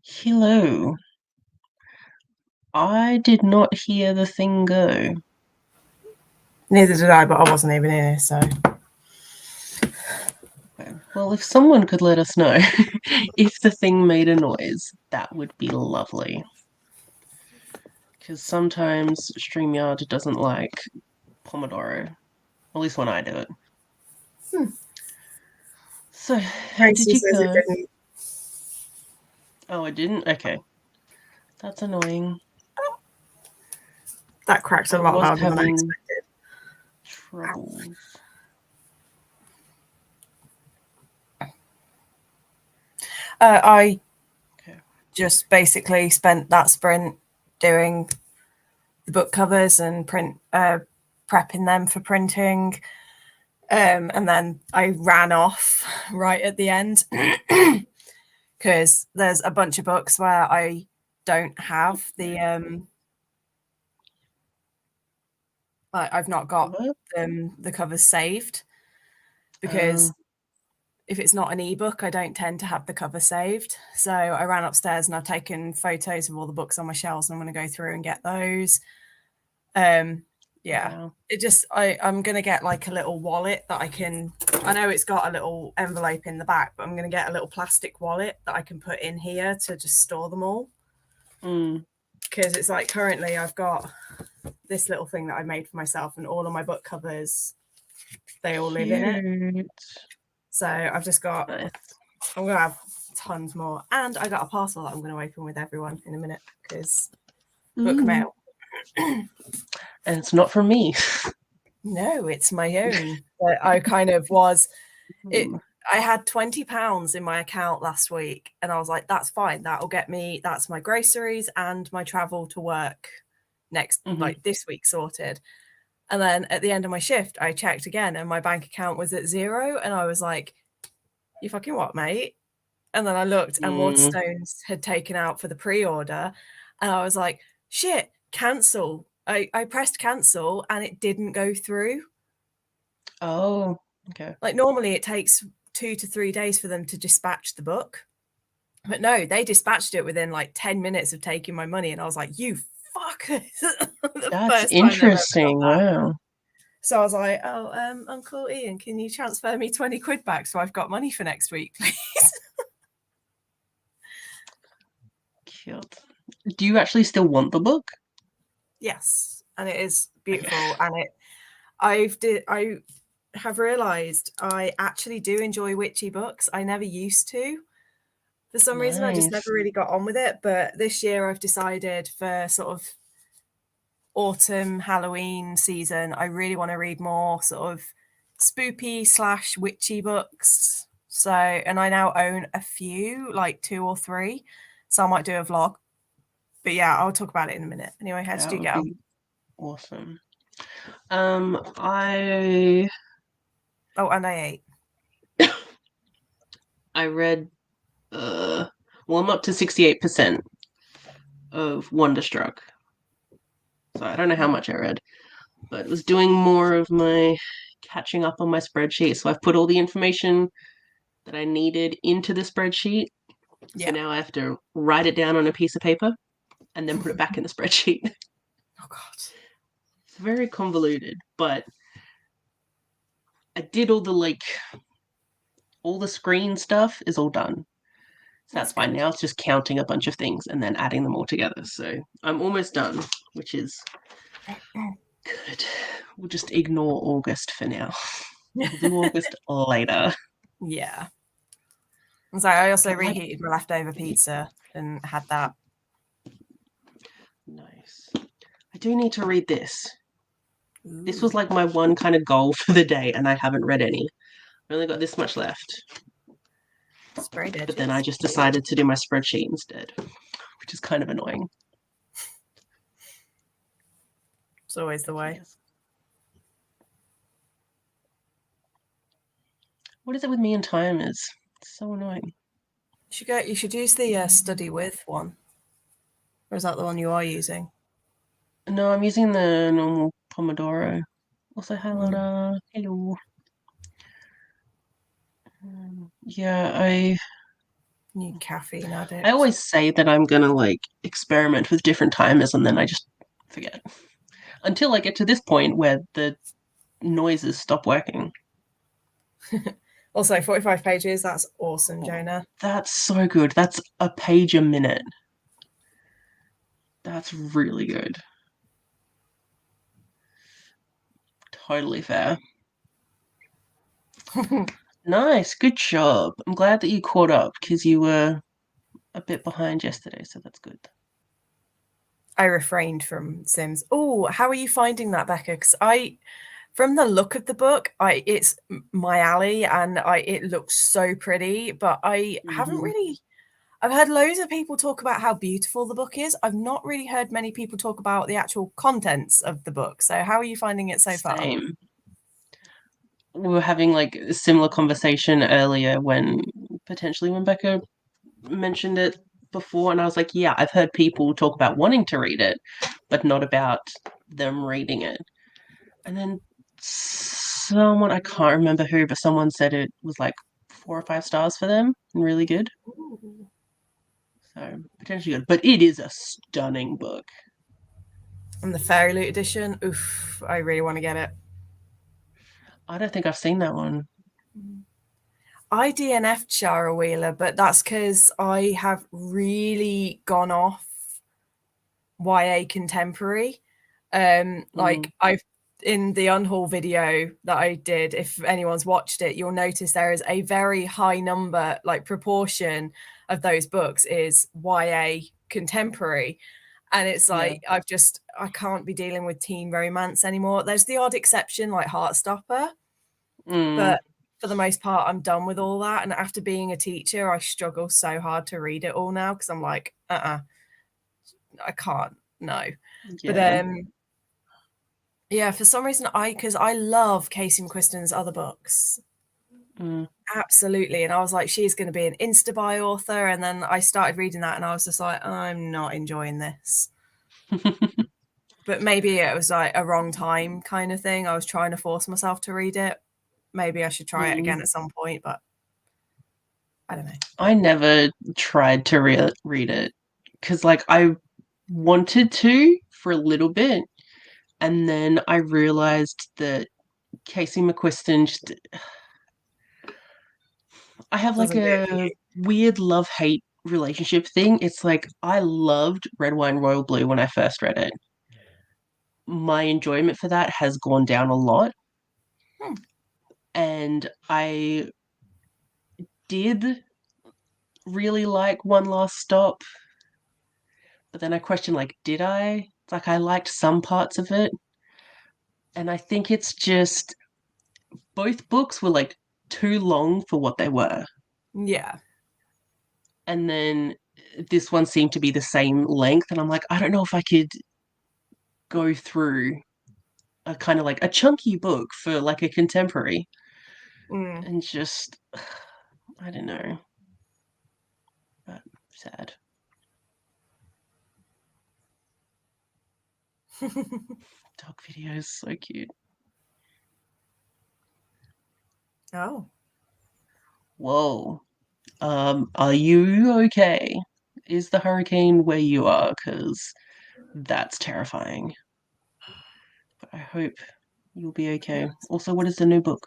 Hello. I did not hear the thing go. Neither did I, but I wasn't even here, so. Okay. Well, if someone could let us know if the thing made a noise, that would be lovely. Because sometimes StreamYard doesn't like Pomodoro. At least when I do it. So, how did Tracy you says it go? didn't. Oh, I didn't? Okay. That's annoying. That cracked a I lot was louder than I having expected. troubles. I Okay. just basically spent that sprint doing the book covers and prepping them for printing. And then I ran off right at the end because there's a bunch of books where I don't have the I've not got What? the covers saved because if it's not an ebook, I don't tend to have the cover saved. So I ran upstairs and I've taken photos of all the books on my shelves, and I'm going to go through and get those. Yeah, Wow. it just I'm going to get like a little wallet that I can. I know it's got a little envelope in the back, but I'm going to get a little plastic wallet that I can put in here to just store them all. Because it's like currently I've got this little thing that I made for myself, and all of my book covers, they all live in it. So I've just got. Nice. I'm gonna have tons more, and I got a parcel that I'm going to open with everyone in a minute because book mail. And it's not from me. No, it's my own. But I kind of was. I had £20 in my account last week, and I was like, "That's fine. That'll get me. That's my groceries and my travel to work next, like this week sorted." And then at the end of my shift, I checked again, and my bank account was at 0, and I was like, "You fucking what, mate?" And then I looked, and Waterstones had taken out for the pre-order, and I was like, "Shit, cancel." I pressed cancel, and it didn't go through. Oh, okay. Like normally it takes 2 to 3 days for them to dispatch the book. But no, they dispatched it within like 10 minutes of taking my money, and I was like, "You fuckers." That's interesting. Wow. So I was like, "Oh, Uncle Ian, can you transfer me 20 quid back so I've got money for next week, please?" Cute. Do you actually still want the book? Yes, and it is beautiful, and I have realized I actually do enjoy witchy books. I never used to. For some reason, I just never Nice. really got on with it. But this year, I've decided for sort of autumn Halloween season, I really want to read more sort of spoopy / witchy books. So, and I now own a few, like 2 or 3. So I might do a vlog. But yeah, I'll talk about it in a minute. Anyway, how did That you would go? be awesome. I Oh, and I ate. I read well, I'm up to 68% of Wonderstruck. So I don't know how much I read, but it was doing more of my catching up on my spreadsheet. So I've put all the information that I needed into the spreadsheet. So now I have to write it down on a piece of paper and then put it back in the spreadsheet. Oh God. It's very convoluted, but I did all the all the screen stuff is all done. So that's fine. Good. Now it's just counting a bunch of things and then adding them all together. So I'm almost done, which is good. We'll just ignore August for now. We'll do August later. Yeah. And so I also But reheated my leftover pizza and had that. Nice. I do need to read this. This was like my one kind of goal for the day, and I haven't read any. I only got this much left. Sprayed edges. But then I just decided to do my spreadsheet instead, which is kind of annoying. It's always the way. Yes. What is it with me and timers? It's so annoying. You should use the study with one. Or is that the one you are using? No, I'm using the normal Pomodoro. Also, hello. Hello. Yeah, You caffeine addict. I always say that I'm gonna like experiment with different timers and then I just forget. Until I get to this point where the noises stop working. Also, 45 pages. That's awesome, Jonah. That's so good. That's a page a minute. That's really good. Totally fair. Nice. Good job. I'm glad that you caught up because you were a bit behind yesterday, so that's good. I refrained from Sims. Oh, how are you finding that, Becca? Because from the look of the book, it's my alley, and it looks so pretty. But I haven't really. I've heard loads of people talk about how beautiful the book is. I've not really heard many people talk about the actual contents of the book. So, how are you finding it so far? Same. We were having like a similar conversation earlier when Becca mentioned it before, and I was like, yeah, I've heard people talk about wanting to read it, but not about them reading it. And then someone, I can't remember who, but someone said it was like 4 or 5 stars for them and really good. Ooh. So potentially good. But it is a stunning book. And the Fairy Loot edition, oof, I really want to get it. I don't think I've seen that one. I DNF'd Shara Wheeler, but that's because I have really gone off YA contemporary. Like I've in the Unhaul video that I did, if anyone's watched it, you'll notice there is a very high number, like proportion of those books is YA contemporary. And it's like, I can't be dealing with teen romance anymore. There's the odd exception like Heartstopper, but for the most part, I'm done with all that. And after being a teacher, I struggle so hard to read it all now because I'm like, I can't, no. Yeah. But yeah, for some reason, because I love Casey McQuiston's other books. Absolutely. And I was like, she's going to be an Instabuy author. And then I started reading that and I was just like, I'm not enjoying this. But maybe it was like a wrong time kind of thing. I was trying to force myself to read it. Maybe I should try it again at some point, but I don't know. I never tried to read it because like I wanted to for a little bit, and then I realized that Casey McQuiston just I have like a weird love-hate relationship thing. It's like I loved Red Wine Royal Blue when I first read it. My enjoyment for that has gone down a lot. And I did really like One Last Stop. But then I questioned, like, did I? Like, I liked some parts of it. And I think it's just both books were like too long for what they were. Yeah. And then this one seemed to be the same length. And I'm like, I don't know if I could go through a kind of like a chunky book for like a contemporary and just, I don't know. But sad. Dog videos, so cute. Oh. Whoa. Are you okay? Is the hurricane where you are? Because that's terrifying. But I hope you'll be okay. Also, what is the new book?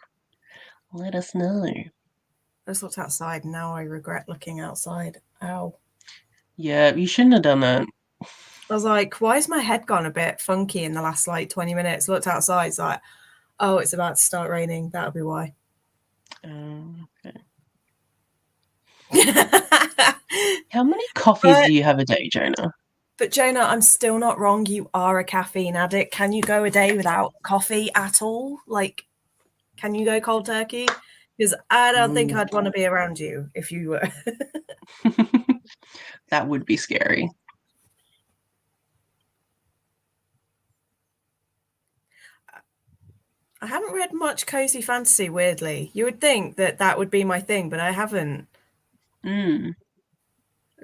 Let us know. I just looked outside and now I regret looking outside. Ow. Yeah, you shouldn't have done that. I was like, why has my head gone a bit funky in the last like 20 minutes? Looked outside, it's like, oh, it's about to start raining. That'll be why. Okay. How many coffees do you have a day, Jonah? But Jonah, I'm still not wrong. You are a caffeine addict. Can you go a day without coffee at all? Like, can you go cold turkey? Because I don't think I'd want to be around you if you were. That would be scary. I haven't read much cozy fantasy, weirdly. You would think that that would be my thing, but I haven't. But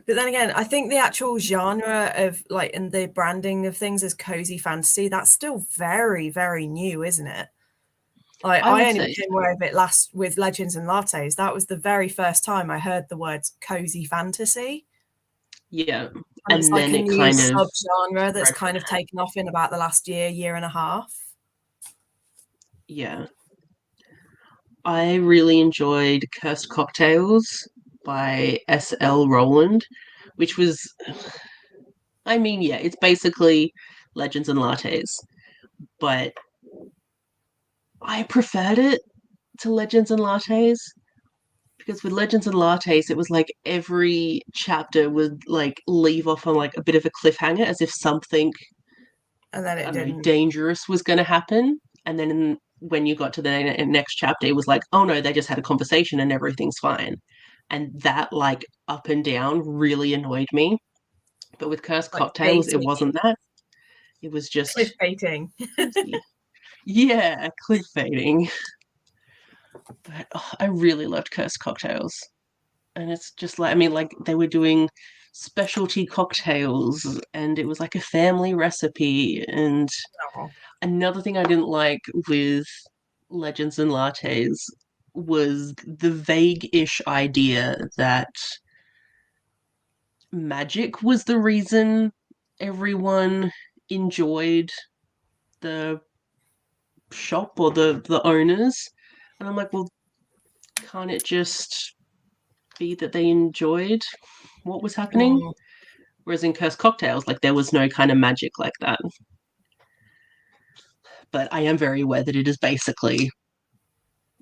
then again, I think the actual genre of like and the branding of things as cozy fantasy, that's still very, very new, isn't it? Like I I would only say became aware of it last with Legends and Lattes. That was the very first time I heard the words cozy fantasy. yeah. And it's And like then a it new kind of subgenre that's spread from kind of that. taken off in about the last year and a half. Yeah. I really enjoyed Cursed Cocktails by S.L. Rowland, which was, I mean, yeah, it's basically Legends and Lattes, but I preferred it to Legends and Lattes because with Legends and Lattes, it was like every chapter would like leave off on like a bit of a cliffhanger as if something, And then I it don't know, didn't. dangerous was going to happen. And then when you got to the next chapter, it was like, oh no, they just had a conversation and everything's fine. And that, like, up and down really annoyed me. But with Cursed Like Cocktails, it dating, wasn't that. It was just clickbaiting. cozy. Yeah, clickbaiting. But oh, I really loved Cursed Cocktails. And it's just like, I mean, like, they were doing specialty cocktails and it was like a family recipe. And Oh, another thing I didn't like with Legends and Lattes was the vague-ish idea that magic was the reason everyone enjoyed the shop or the owners. And I'm like, well, can't it just be that they enjoyed what was happening? mm. Whereas in Cursed Cocktails, like there was no kind of magic like that. But I am very aware that it is basically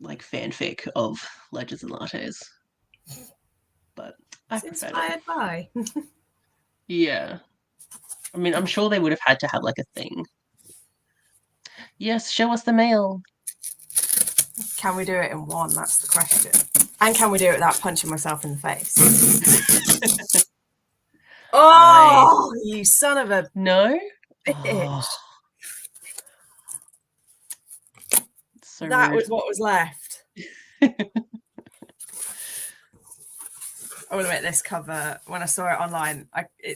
like fanfic of Legends and Lattes. But I It's preferred it. inspired by. Yeah. I mean, I'm sure they would have had to have like a thing. Yes, show us the mail. Can we do it in one? That's the question. And can we do it without punching myself in the face? Nice. Oh, you son of a No? Oh, bitch. so That rude. was what was left. I will admit this cover, when I saw it online,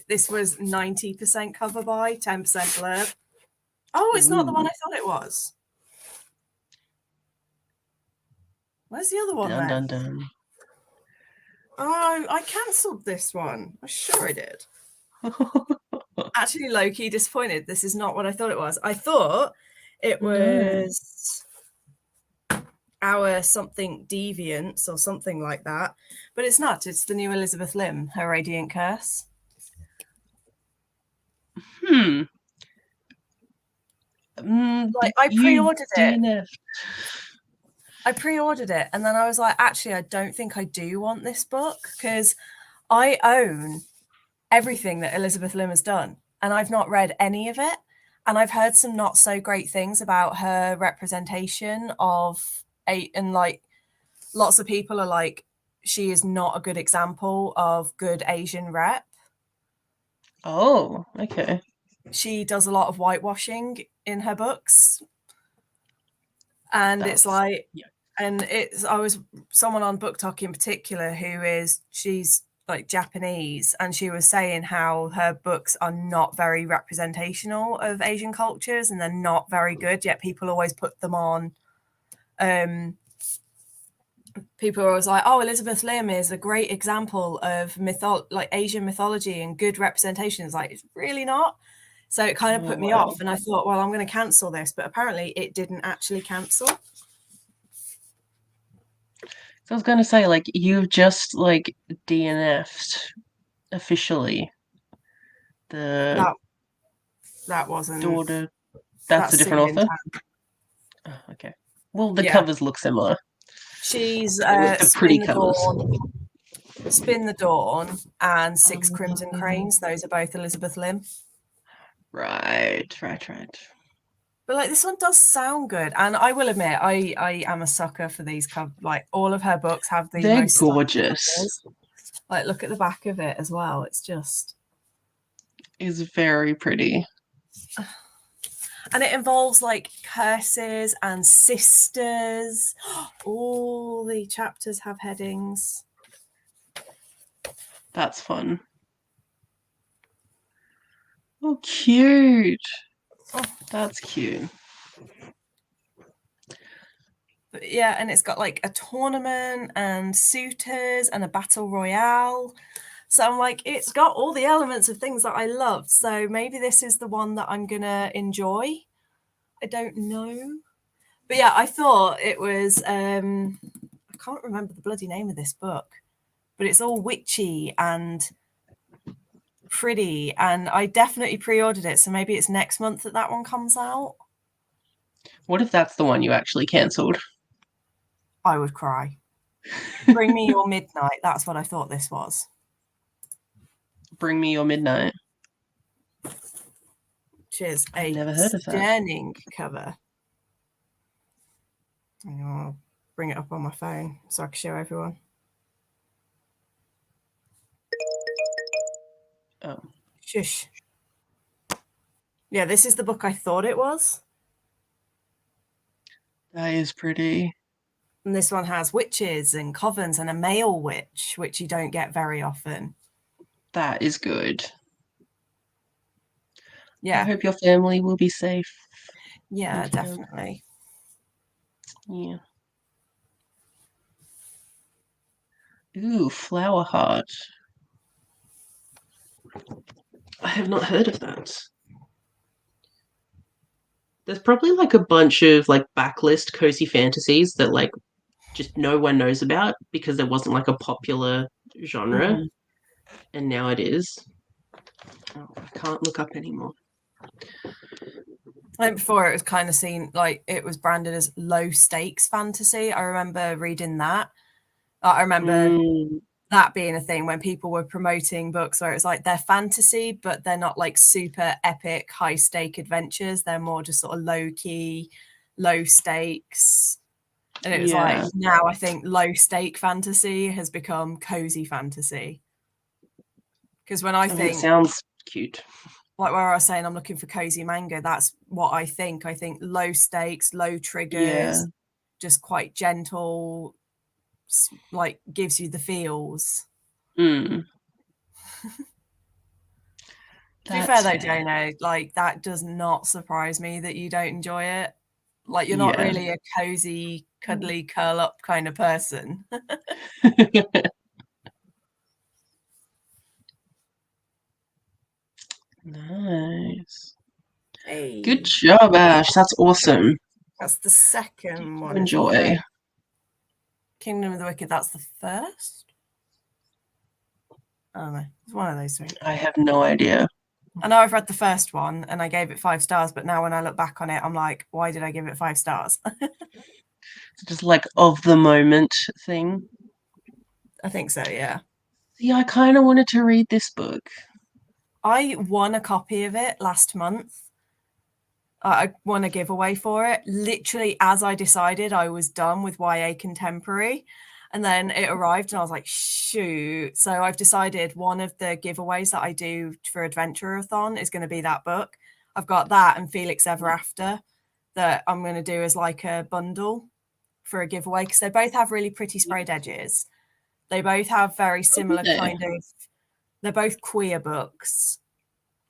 this was 90% cover by, 10% blurb. Oh, it's not the one Ooh, I thought it was. Where's the other one dun then? dun dun. Oh, I cancelled this one. I'm sure I did. Actually, low-key disappointed. This is not what I thought it was. I thought it No. was our something deviance or something like that, but it's not. It's the new Elizabeth Lim, Her Radiant Curse. Hmm. Like I You pre-ordered it. DNF. I pre-ordered it, and then I was like, actually, I don't think I do want this book because I own everything that Elizabeth Lim has done, and I've not read any of it. And I've heard some not so great things about her representation of and like lots of people are like, she is not a good example of good Asian rep. Oh, okay. She does a lot of whitewashing in her books. And it's That's like, yeah. and it's, I was someone on Book Talk in particular she's like Japanese, and she was saying how her books are not very representational of Asian cultures and they're not very good, yet people always put them on. People are always like, oh, Elizabeth Lim is a great example of like Asian mythology and good representations. Like, it's really not. So it kind of Oh put me wow. off, and I thought, well, I'm going to cancel this, but apparently it didn't actually cancel. So I was gonna say, like, you've just like DNF'd officially the That wasn't. daughter. That's a That's different Singing author. Tan. Oh, okay. Well, the Yeah, covers look similar. she's With the pretty Spin the covers. Dawn, Spin the Dawn, and Six Crimson Um, Cranes. Those are both Elizabeth Lim. right. But like this one does sound good, and I will admit, I am a sucker for these like all of her books have the They're most stunning gorgeous. covers. Like look at the back of it as well. It's just, Is very pretty. and it involves like curses and sisters. All the chapters have headings. That's fun. Oh, cute. Oh, That's cute. But yeah, and it's got like a tournament and suitors and a battle royale. So I'm like, it's got all the elements of things that I love. So maybe this is the one that I'm gonna enjoy. I don't know. But yeah, I thought it was I can't remember the bloody name of this book, but it's all witchy and pretty, and I definitely pre-ordered it, so maybe it's next month that one comes out. What if that's the one you actually cancelled? I would cry. Bring Me Your Midnight, that's what I thought this was. Bring Me Your Midnight. Which is a Never heard of that. stunning cover. I'll bring it up on my phone so I can show everyone. Oh. Shush. Yeah, this is the book I thought it was. That is pretty. And this one has witches and covens and a male witch, which you don't get very often. That is good. Yeah. I hope your family will be safe. Yeah, definitely. Yeah. Ooh, Flower Heart. I have not heard of that. There's probably like a bunch of like backlist cozy fantasies that like just no one knows about because there wasn't like a popular genre, and now it is. Oh, I can't look up anymore. I think before it was kind of seen like it was branded as low stakes fantasy. I remember reading that. I remember that being a thing when people were promoting books where it's like they're fantasy, but they're not like super epic, high stake adventures. They're more just sort of low key, low stakes. And it was like now I think low stake fantasy has become cozy fantasy. Because when I think it sounds cute. Like where I was saying I'm looking for cozy manga, that's what I think. I think low stakes, low triggers, just quite gentle, like gives you the feels. To be fair though, Jono, like that does not surprise me that you don't enjoy it. Like you're not really a cozy, cuddly, curl up kind of person. Nice. Hey. Good job, Ash. That's awesome. That's the second one. Enjoy. Kingdom of the Wicked, that's the first? I don't know. It's one of those three. I have no idea. I know I've read the first one and I gave it 5 stars, but now when I look back on it, I'm like, why did I give it 5 stars? It's just like of the moment thing. I think so, yeah. Yeah, I kind of wanted to read this book. I won a copy of it last month. I won a giveaway for it. Literally, as I decided I was done with YA Contemporary. And then it arrived and I was like, shoot. So I've decided one of the giveaways that I do for Adventure-a-thon is going to be that book. I've got that and Felix Ever After that I'm going to do as like a bundle for a giveaway because they both have really pretty sprayed edges. They both have very similar kind of, they're both queer books.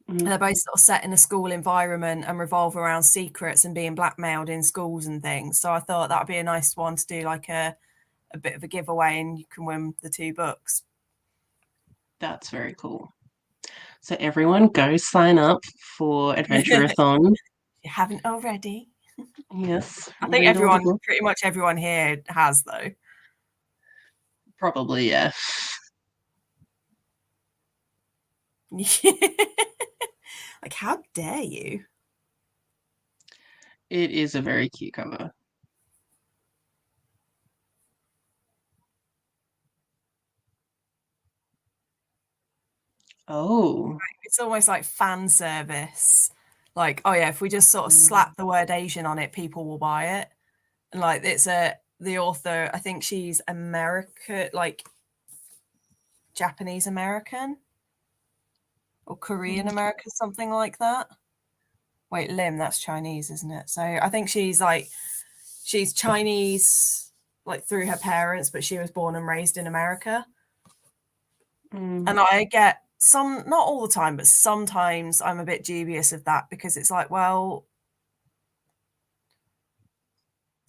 They're both sort of set in a school environment and revolve around secrets and being blackmailed in schools and things. So I thought that would be a nice one to do like a bit of a giveaway and you can win the 2 books. That's very cool. So everyone go sign up for Adventure-a-thon. If you haven't already. Yes. I think pretty much everyone here has though. Probably, yeah. Like, how dare you? It is a very cute cover. Oh. It's almost like fan service. Like, oh yeah, if we just sort of slap the word Asian on it, people will buy it. And like, it's the author, I think she's American, like Japanese American or Korean American, something like that. Wait, Lim, that's Chinese, isn't it? So I think she's Chinese, like through her parents, but she was born and raised in America. And I get some, not all the time, but sometimes I'm a bit dubious of that because it's like, well,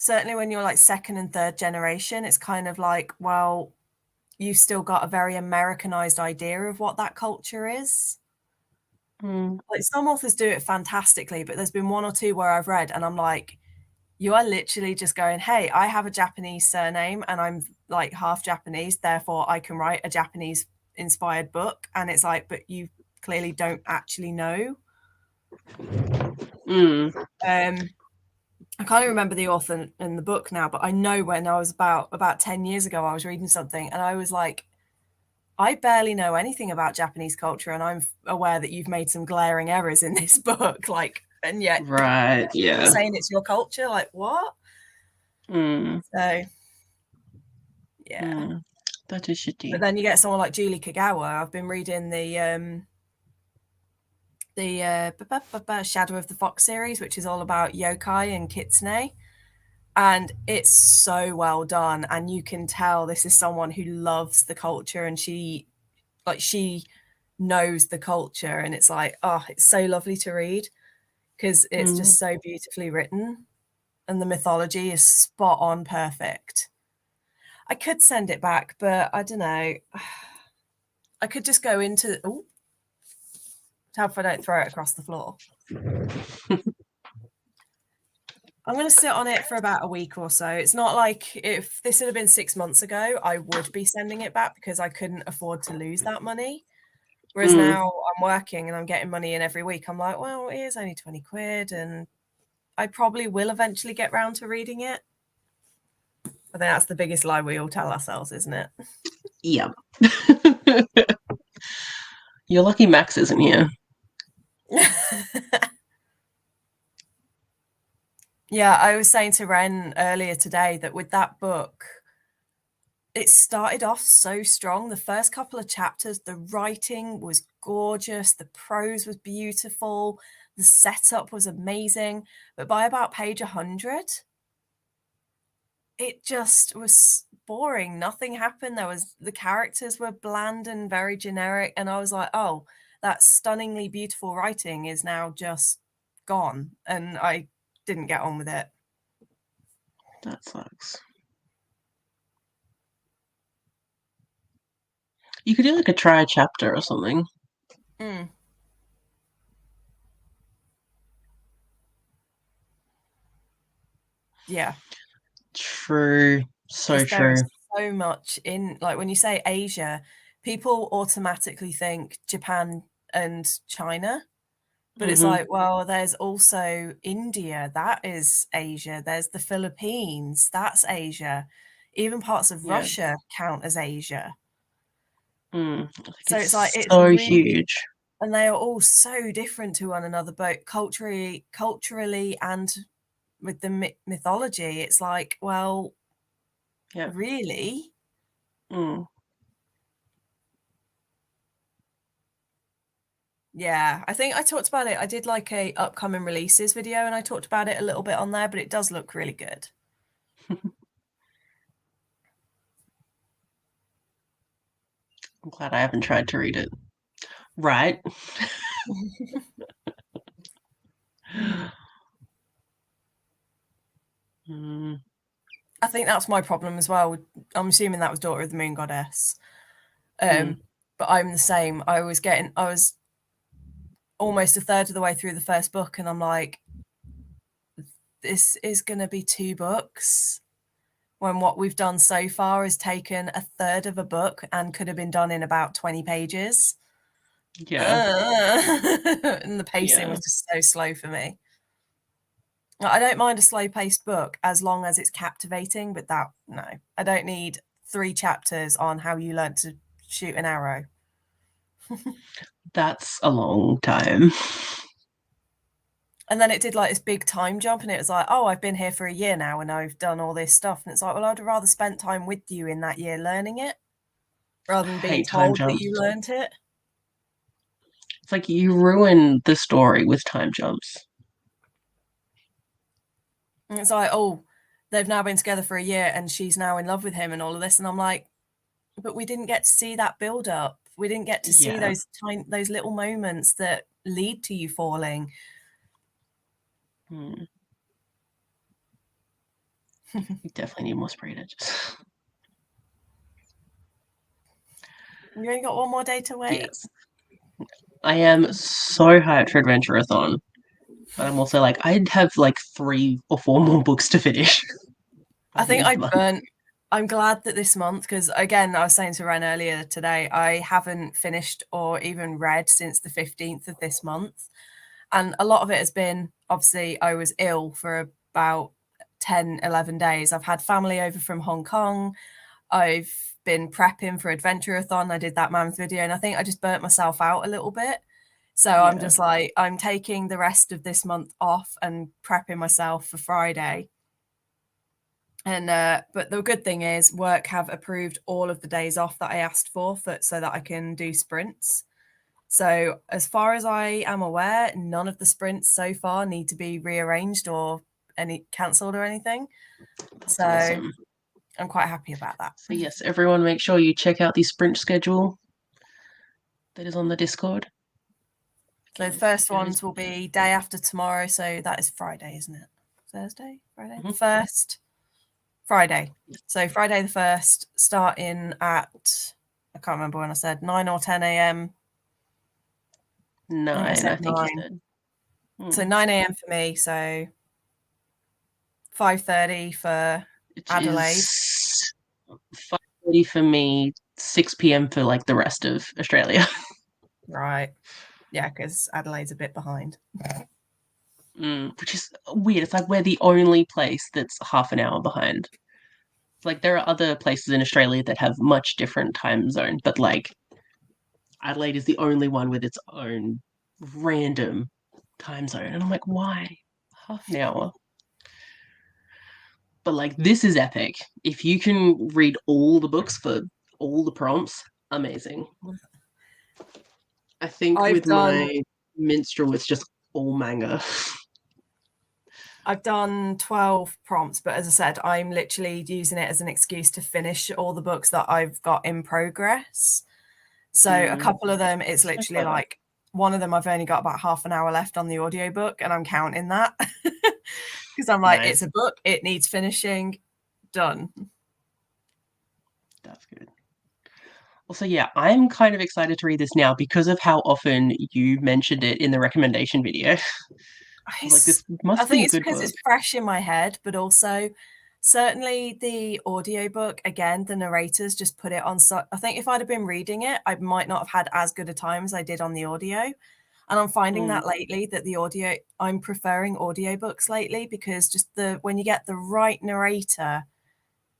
certainly when you're like second and third generation, it's kind of like, well, you've still got a very Americanized idea of what that culture is. Like some authors do it fantastically, but there's been one or two where I've read and I'm like, you are literally just going, hey, I have a Japanese surname and I'm like half Japanese, therefore I can write a Japanese inspired book. And it's like, but you clearly don't actually know. I can't even remember the author in the book now, but I know when I was about 10 years ago, I was reading something and I was like, I barely know anything about Japanese culture, and I'm aware that you've made some glaring errors in this book. Like, and yet, right, yeah, saying it's your culture, like what? So, yeah, that is shitty. But then you get someone like Julie Kagawa. I've been reading the Shadow of the Fox series, which is all about yokai and kitsune. And it's so well done. And you can tell this is someone who loves the culture and she knows the culture. And it's like, oh, it's so lovely to read because it's just so beautifully written. And the mythology is spot on perfect. I could send it back, but I don't know. I could just go into... Oh, hope I don't throw it across the floor. I'm going to sit on it for about a week or so. It's not like if this had been 6 months ago, I would be sending it back because I couldn't afford to lose that money. Whereas now I'm working and I'm getting money in every week. I'm like, well, it is only 20 quid and I probably will eventually get round to reading it. I think that's the biggest lie we all tell ourselves, isn't it? Yeah. You're lucky Max isn't here. Yeah, I was saying to Ren earlier today that with that book, it started off so strong. The first couple of chapters, the writing was gorgeous, the prose was beautiful, the setup was amazing. But by about page 100, it just was boring. Nothing happened. The characters were bland and very generic. And I was like, oh, that stunningly beautiful writing is now just gone. And I didn't get on with it. That sucks. You could do like a try chapter or something. Yeah. True. So true. There is so much in, like, when you say Asia, people automatically think Japan and China. But it's like, well, there's also India, that is Asia. There's the Philippines, that's Asia. Even parts of Russia count as Asia. So it's like, it's so really huge. And they are all so different to one another, both culturally and with the mythology. It's like, well, really? Yeah, I think I talked about it. I did like a upcoming releases video and I talked about it a little bit on there, but it does look really good. I'm glad I haven't tried to read it. Right? I think that's my problem as well. I'm assuming that was Daughter of the Moon Goddess. But I'm the same. I was almost a third of the way through the first book and I'm like, this is going to be 2 books when what we've done so far is taken a third of a book and could have been done in about 20 pages. And the pacing was just so slow for me. I don't mind a slow-paced book as long as it's captivating, but no. I don't need 3 chapters on how you learn to shoot an arrow. That's a long time. And then it did like this big time jump and it was like, oh, I've been here for a year now and I've done all this stuff. And it's like, well, I'd rather spent time with you in that year learning it rather than being told that you learned it. It's like you ruin the story with time jumps. And it's like, oh, they've now been together for a year and she's now in love with him and all of this. And I'm like, but we didn't get to see that build up. We didn't get to see those little moments that lead to you falling. We definitely need more spray edges. You only got one more day to wait. Yes. I am so hyped for Adventure-a-thon, but I'm also like, I'd have like 3 or 4 more books to finish by I the think end of the month. I'm glad that this month, because again, I was saying to Ren earlier today, I haven't finished or even read since the 15th of this month. And a lot of it has been, obviously, I was ill for about 10, 11 days. I've had family over from Hong Kong. I've been prepping for Adventure-a-thon. I did that Mammoth video, and I think I just burnt myself out a little bit. So I'm Yeah. just like, I'm taking the rest of this month off and prepping myself for Friday. And but the good thing is work have approved all of the days off that I asked for so that I can do sprints. So as far as I am aware, none of the sprints so far need to be rearranged or any cancelled or anything. That's So awesome. I'm quite happy about that. So yes, everyone make sure you check out the sprint schedule that is on the Discord. So the Again, first there is ones will be day after tomorrow. So that is Friday, isn't it? Thursday? Friday? Mhm. First? Friday. So Friday the 1st, starting at, I can't remember when I said, 9 or 10 a.m. I think I 9, said I think you 9. said. So 9 a.m. for me. So 5:30 for Which Adelaide. is 5:30 for me, 6 p.m. for like the rest of Australia. Right. Yeah, because Adelaide's a bit behind. Which is weird. It's like we're the only place that's half an hour behind. It's like there are other places in Australia that have much different time zone, but like Adelaide is the only one with its own random time zone. And I'm like, why? Half an hour. But like this is epic. If you can read all the books for all the prompts, amazing. I think I've with done my minstrel, it's just all manga. I've done 12 prompts, but as I said, I'm literally using it as an excuse to finish all the books that I've got in progress. So a couple of them, it's So literally clever. like one of them I've only got about half an hour left on the audiobook, and I'm counting that because I'm like, it's Nice. a book, it needs finishing, done. That's good. Also, yeah, I'm kind of excited to read this now because of how often you mentioned it in the recommendation video. I was like, this I must be think a it's good because book. it's fresh in my head, but also certainly the audiobook, again, the narrators just put it on. So I think if I'd have been reading it, I might not have had as good a time as I did on the audio. And I'm finding Mm, that lately that I'm preferring audiobooks lately because just when you get the right narrator,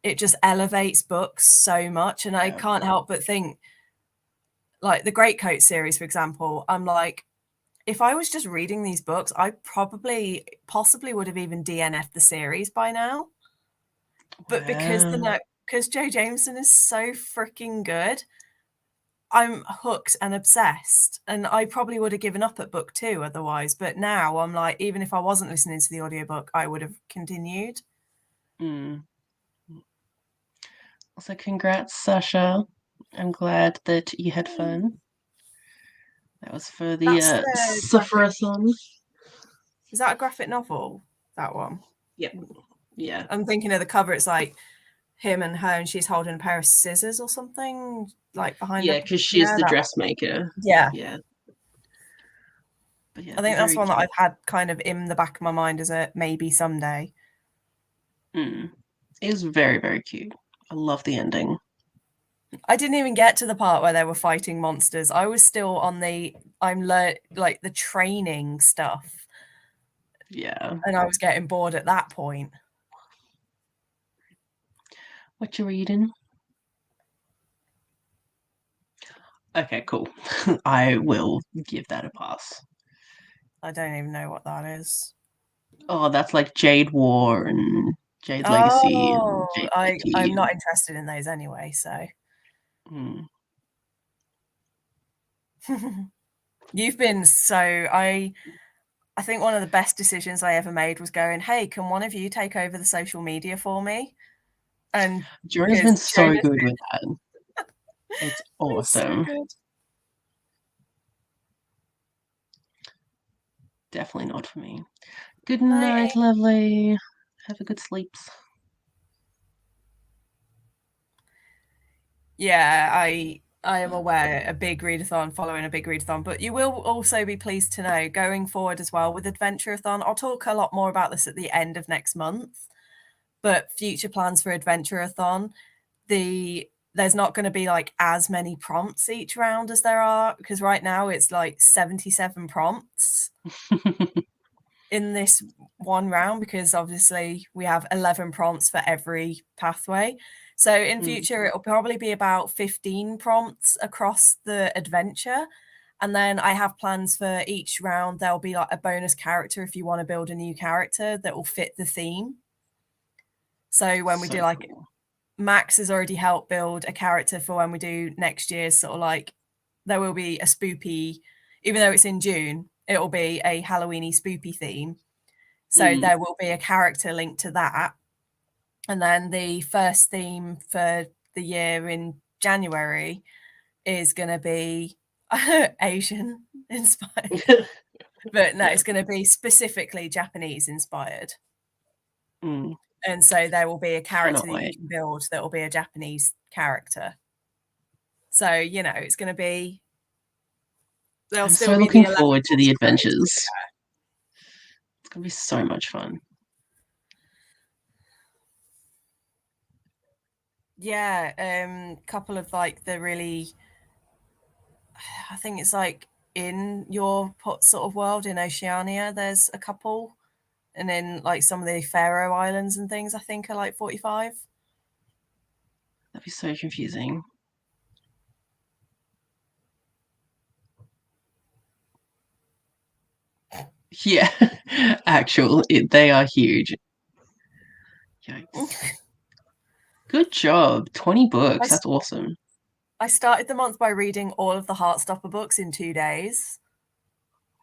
it just elevates books so much. And I yeah. can't help but think, like the Great Coat series, for example, I'm like, if I was just reading these books, I possibly would have even DNF'd the series by now. But Wow. because Joe Jameson is so freaking good, I'm hooked and obsessed. And I probably would have given up at book 2 otherwise. But now I'm like, even if I wasn't listening to the audiobook, I would have continued. Mm. Also, congrats, Sasha. I'm glad that you had fun. That was for the That's the graphic. Suffer-a-thon. Is that a graphic novel? That one. Yep. Yeah. I'm thinking of the cover. It's like him and her, and she's holding a pair of scissors or something, like behind Yeah, her. because she is Yeah, the that. dressmaker. Yeah. Yeah. But yeah, I think that's very one that cute. I've had kind of in the back of my mind as a maybe someday. Mm. It was very, very cute. I love the ending. I didn't even get to the part where they were fighting monsters. I was still on like the training stuff, Yeah. and I was getting bored at that point. What you reading? Okay, cool. I will give that a pass. I don't even know what that is. Oh, that's like Jade War and Jade Legacy and Oh, Jade I'm City. not interested in those anyway, so. Mm. You've been so I think one of the best decisions I ever made was going, "Hey, can one of you take over the social media for me?" And Jonah's because been so Jonah's good with that. It's been so awesome. good. Definitely not for me. Good Night. night, lovely. Have a good sleeps. Yeah, I am aware a big readathon following a big readathon, but you will also be pleased to know going forward as well with Adventure-a-thon. I'll talk a lot more about this at the end of next month, but future plans for Adventure-a-thon, there's not going to be like as many prompts each round as there are, because right now it's like 77 prompts in this one round, because obviously we have 11 prompts for every pathway. So in future, it'll probably be about 15 prompts across the adventure. And then I have plans for each round. There'll be like a bonus character if you want to build a new character that will fit the theme. So when we do like, cool. Max has already helped build a character for when we do next year's sort of like, there will be a spoopy, even though it's in June, it will be a Halloweeny spoopy theme. So there will be a character linked to that. And then the first theme for the year in January is going to be Asian inspired. But no, it's going to be specifically Japanese inspired. And so there will be a character that you can build that will be a Japanese character. So, you know, it's going to be... I'm so looking forward to the adventures. It's going to be so much fun. Yeah, couple of like the really... I think it's like in your sort of world in Oceania, there's a couple. And then like some of the Faroe Islands and things, I think are like 45. That'd be so confusing. Yeah, they are huge. Yikes. Good job. 20 books. That's awesome. I started the month by reading all of the Heartstopper books in 2 days.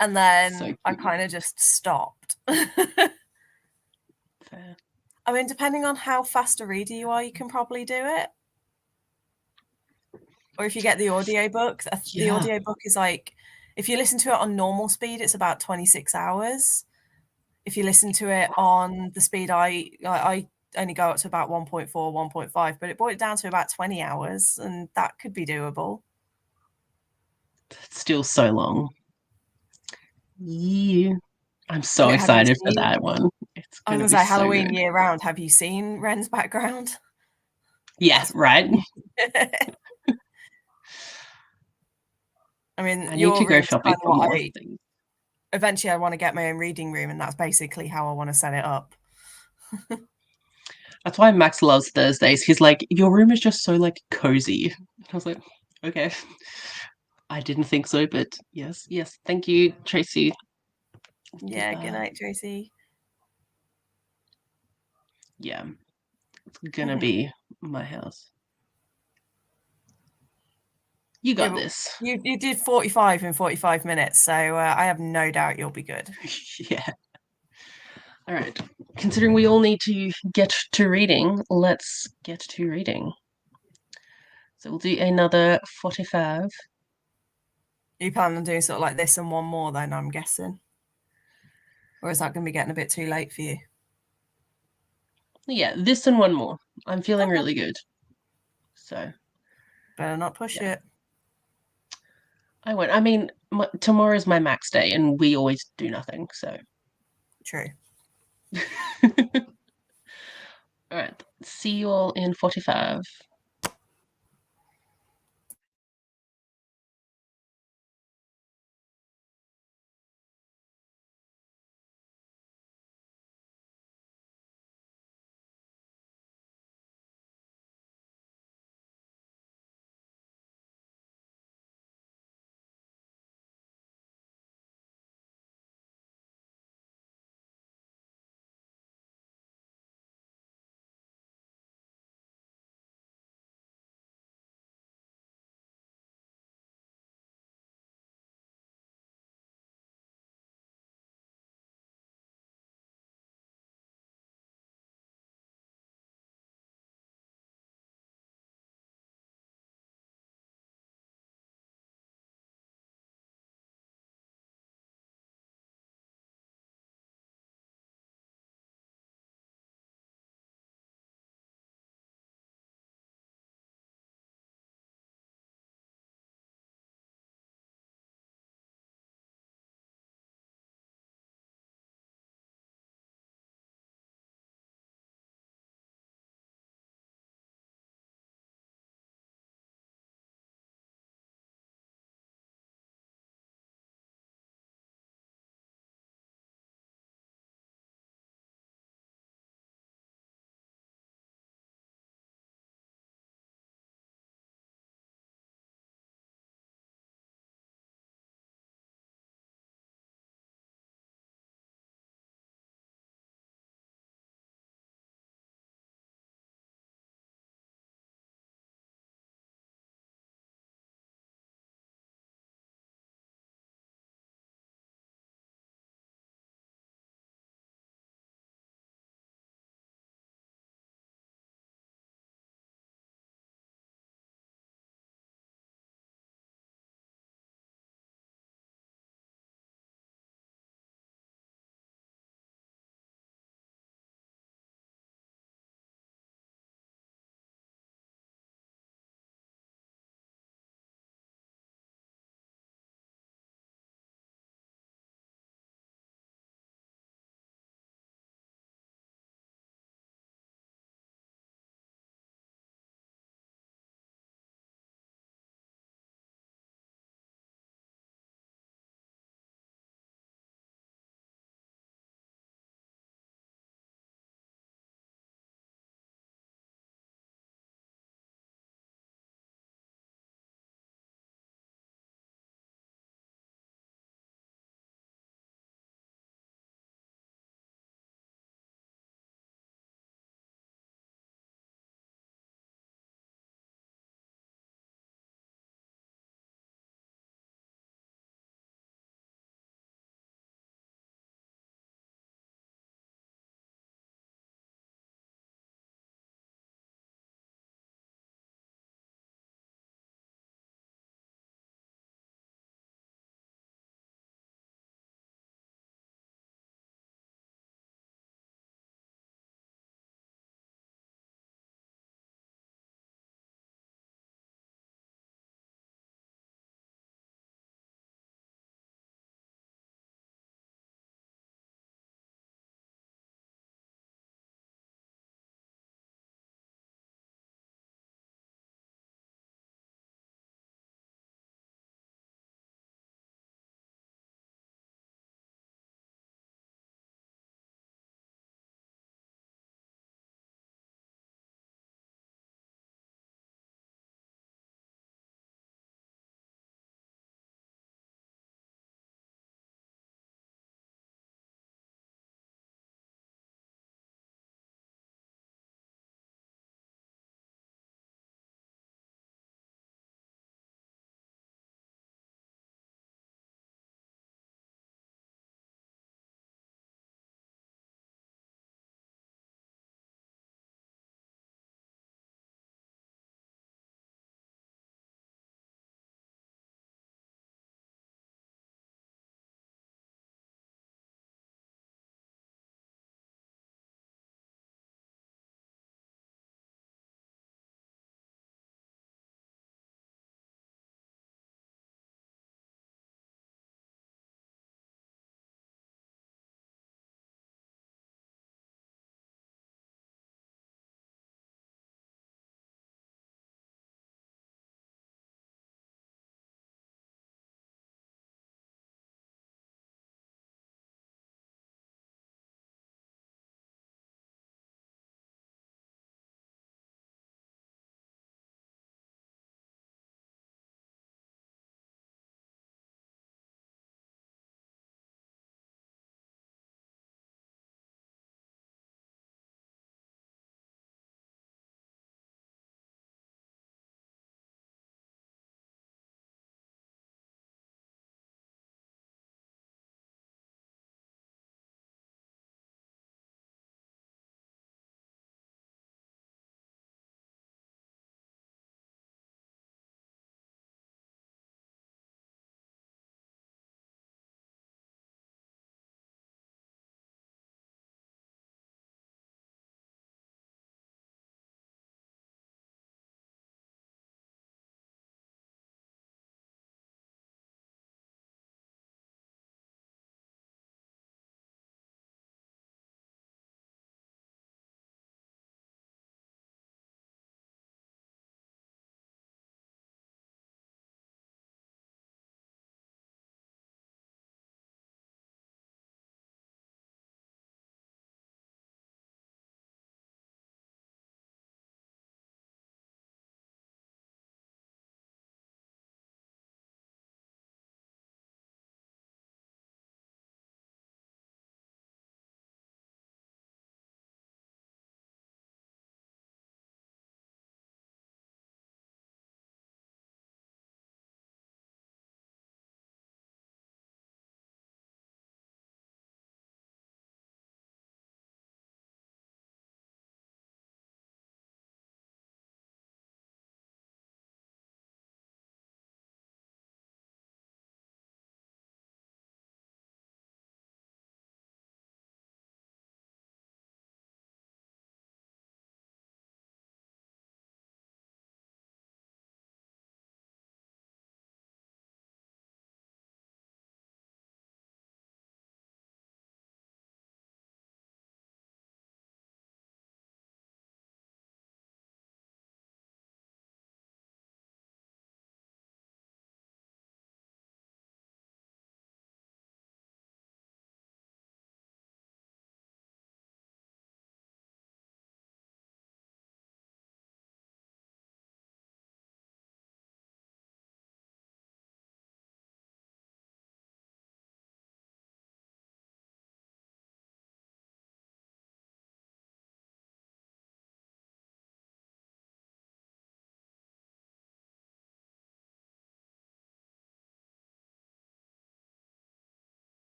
And then I kind of just stopped. Fair. I mean, depending on how fast a reader you are, you can probably do it. Or if you get the audiobook, the audiobook is like, if you listen to it on normal speed, it's about 26 hours. If you listen to it on the speed I only go up to about 1.4, 1.5, but it brought it down to about 20 hours, and that could be doable. It's still so long. Yeah. I'm so excited for that one. It's going to be so Halloween good. year round. Have you seen Ren's background? Yeah, right. I mean, I need to go shopping for more things. Eventually, I want to get my own reading room, and that's basically how I want to set it up. That's why Max loves Thursdays. He's like, your room is just so like cozy. I was like, okay. I didn't think so, but yes. Thank you, Tracy. Yeah, good night, Tracy. Yeah, it's gonna be my house. You got this. You did 45 in 45 minutes, so I have no doubt you'll be good. Yeah. All right. Considering we all need to get to reading, let's get to reading. So we'll do another 45. You plan on doing sort of like this and one more then, I'm guessing? Or is that going to be getting a bit too late for you? Yeah, this and one more. I'm feeling really good. So. Better not push it. I won't. I mean, tomorrow's my max day, and we always do nothing, so. True. All right. See you all in 45.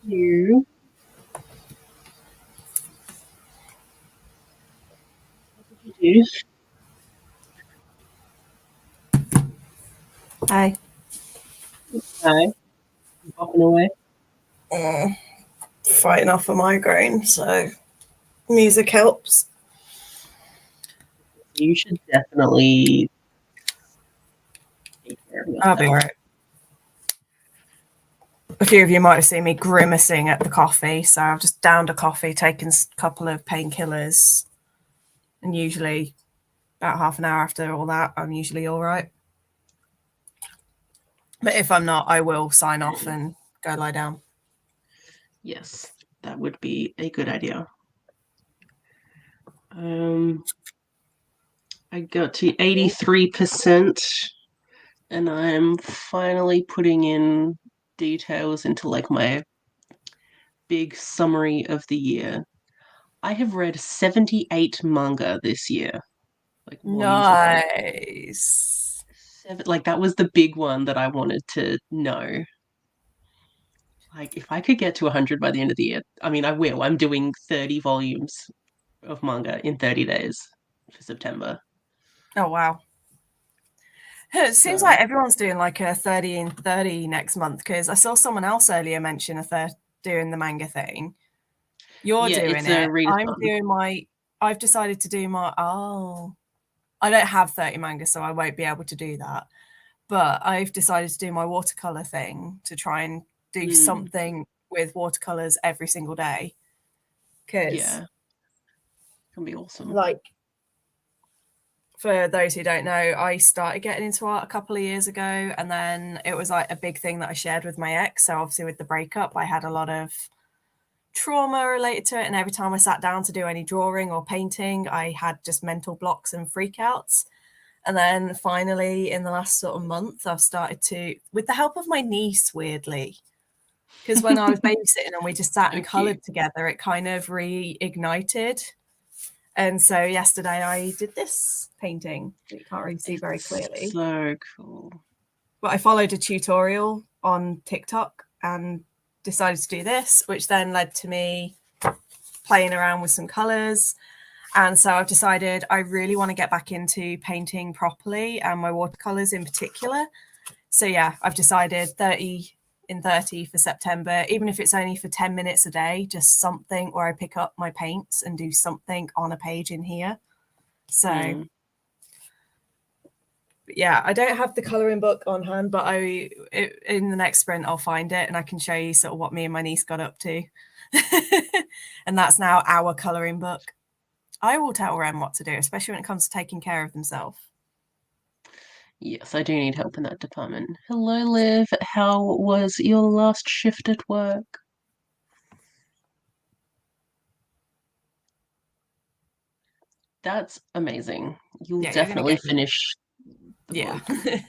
You. What did you Hey. do? Hi. Walking away. Fighting off a migraine, so music helps. You should definitely take care of yourself. I'll be all right. A few of you might have seen me grimacing at the coffee, so I've just downed a coffee, taken a couple of painkillers, and usually about half an hour after all that, I'm usually all right. But if I'm not, I will sign off and go lie down. Yes, that would be a good idea. I got to 83%, and I'm finally putting in details into like my big summary of the year. I have read 78 manga this year. Like volumes of manga. Nice. Like that was the big one that I wanted to know. Like if I could get to 100 by the end of the year, I mean I will. I'm doing 30 volumes of manga in 30 days for September. Oh, wow. It seems So like everyone's doing like a 30 and 30 next month because I saw someone else earlier mention doing the manga thing. You're yeah, doing it's a it. I'm readathon. doing I've decided to do I don't have 30 manga, so I won't be able to do that. But I've decided to do my watercolor thing to try and do something with watercolors every single day. Because, Yeah, can be awesome. like, for those who don't know, I started getting into art a couple of years ago, and then it was like a big thing that I shared with my ex. So obviously, with the breakup, I had a lot of trauma related to it, and every time I sat down to do any drawing or painting, I had just mental blocks and freakouts. And then finally, in the last sort of month, I've started to, with the help of my niece, weirdly, because when I was babysitting and we just sat and coloured together, it kind of reignited. And so yesterday I did this painting that you can't really see very clearly. So cool. But I followed a tutorial on TikTok and decided to do this, which then led to me playing around with some colours. And so I've decided I really want to get back into painting properly and my watercolours in particular. So yeah, I've decided 30 in 30 for September, even if it's only for 10 minutes a day, just something where I pick up my paints and do something on a page in here. So yeah, I don't have the colouring book on hand, but in the next sprint I'll find it and I can show you sort of what me and my niece got up to. And that's now our colouring book. I will tell Ren what to do, especially when it comes to taking care of themselves. Yes, I do need help in that department. Hello, Liv. How was your last shift at work? That's amazing. You'll definitely finish the book.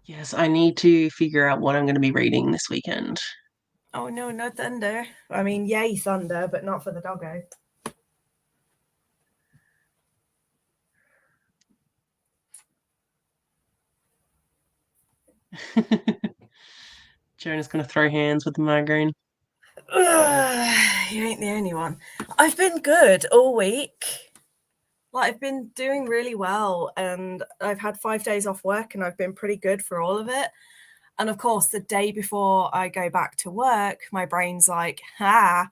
Yes, I need to figure out what I'm going to be reading this weekend. Oh no, no thunder. I mean, yay thunder, but not for the doggo. Jonah's going to throw hands with the migraine. You ain't the only one. I've been good all week. Like, I've been doing really well, and I've had 5 days off work, and I've been pretty good for all of it. And of course, the day before I go back to work, my brain's like, ha,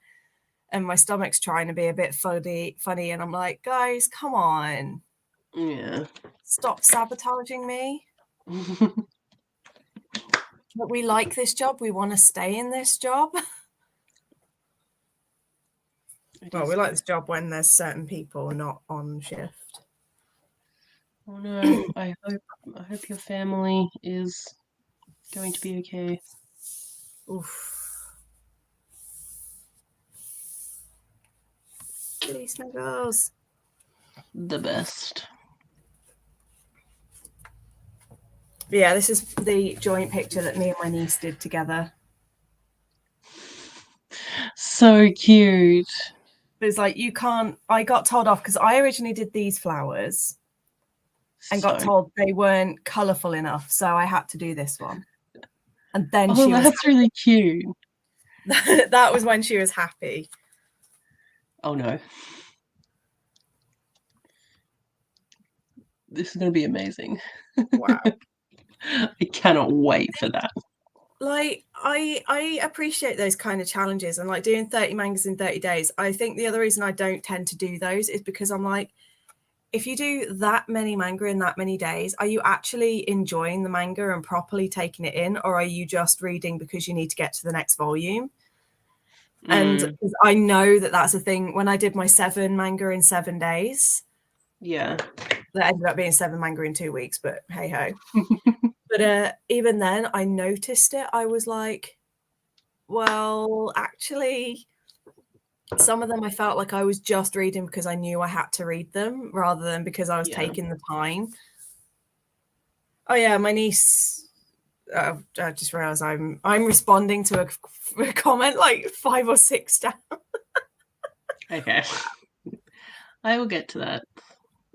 and my stomach's trying to be a bit funny, and I'm like, guys, come on. Yeah. Stop sabotaging me. But we like this job. We want to stay in this job. Well, we like this job when there's certain people not on shift. Oh no, I hope your family is going to be okay. Oof. Kitty snuggles. The best. Yeah, this is the joint picture that me and my niece did together. So cute. But it's like, you can't, I got told off because I originally did these flowers. and got told they weren't colourful enough, so I had to do this one. And then oh, that's really cute. That was when she was happy. Oh no. This is going to be amazing. Wow. I cannot wait for that. Like, I appreciate those kind of challenges, and like doing 30 mangas in 30 days. I think the other reason I don't tend to do those is because I'm like, if you do that many manga in that many days, are you actually enjoying the manga and properly taking it in, or are you just reading because you need to get to the next volume? And I know that that's a thing. When I did my 7 manga in 7 days, yeah, that ended up being 7 manga in 2 weeks, but hey ho. But even then, I noticed it. I was like, well, actually, some of them I felt like I was just reading because I knew I had to read them rather than because I was taking the time. Oh yeah, my niece. I just realized I'm responding to a comment like 5 or 6 down. Okay, I will get to that.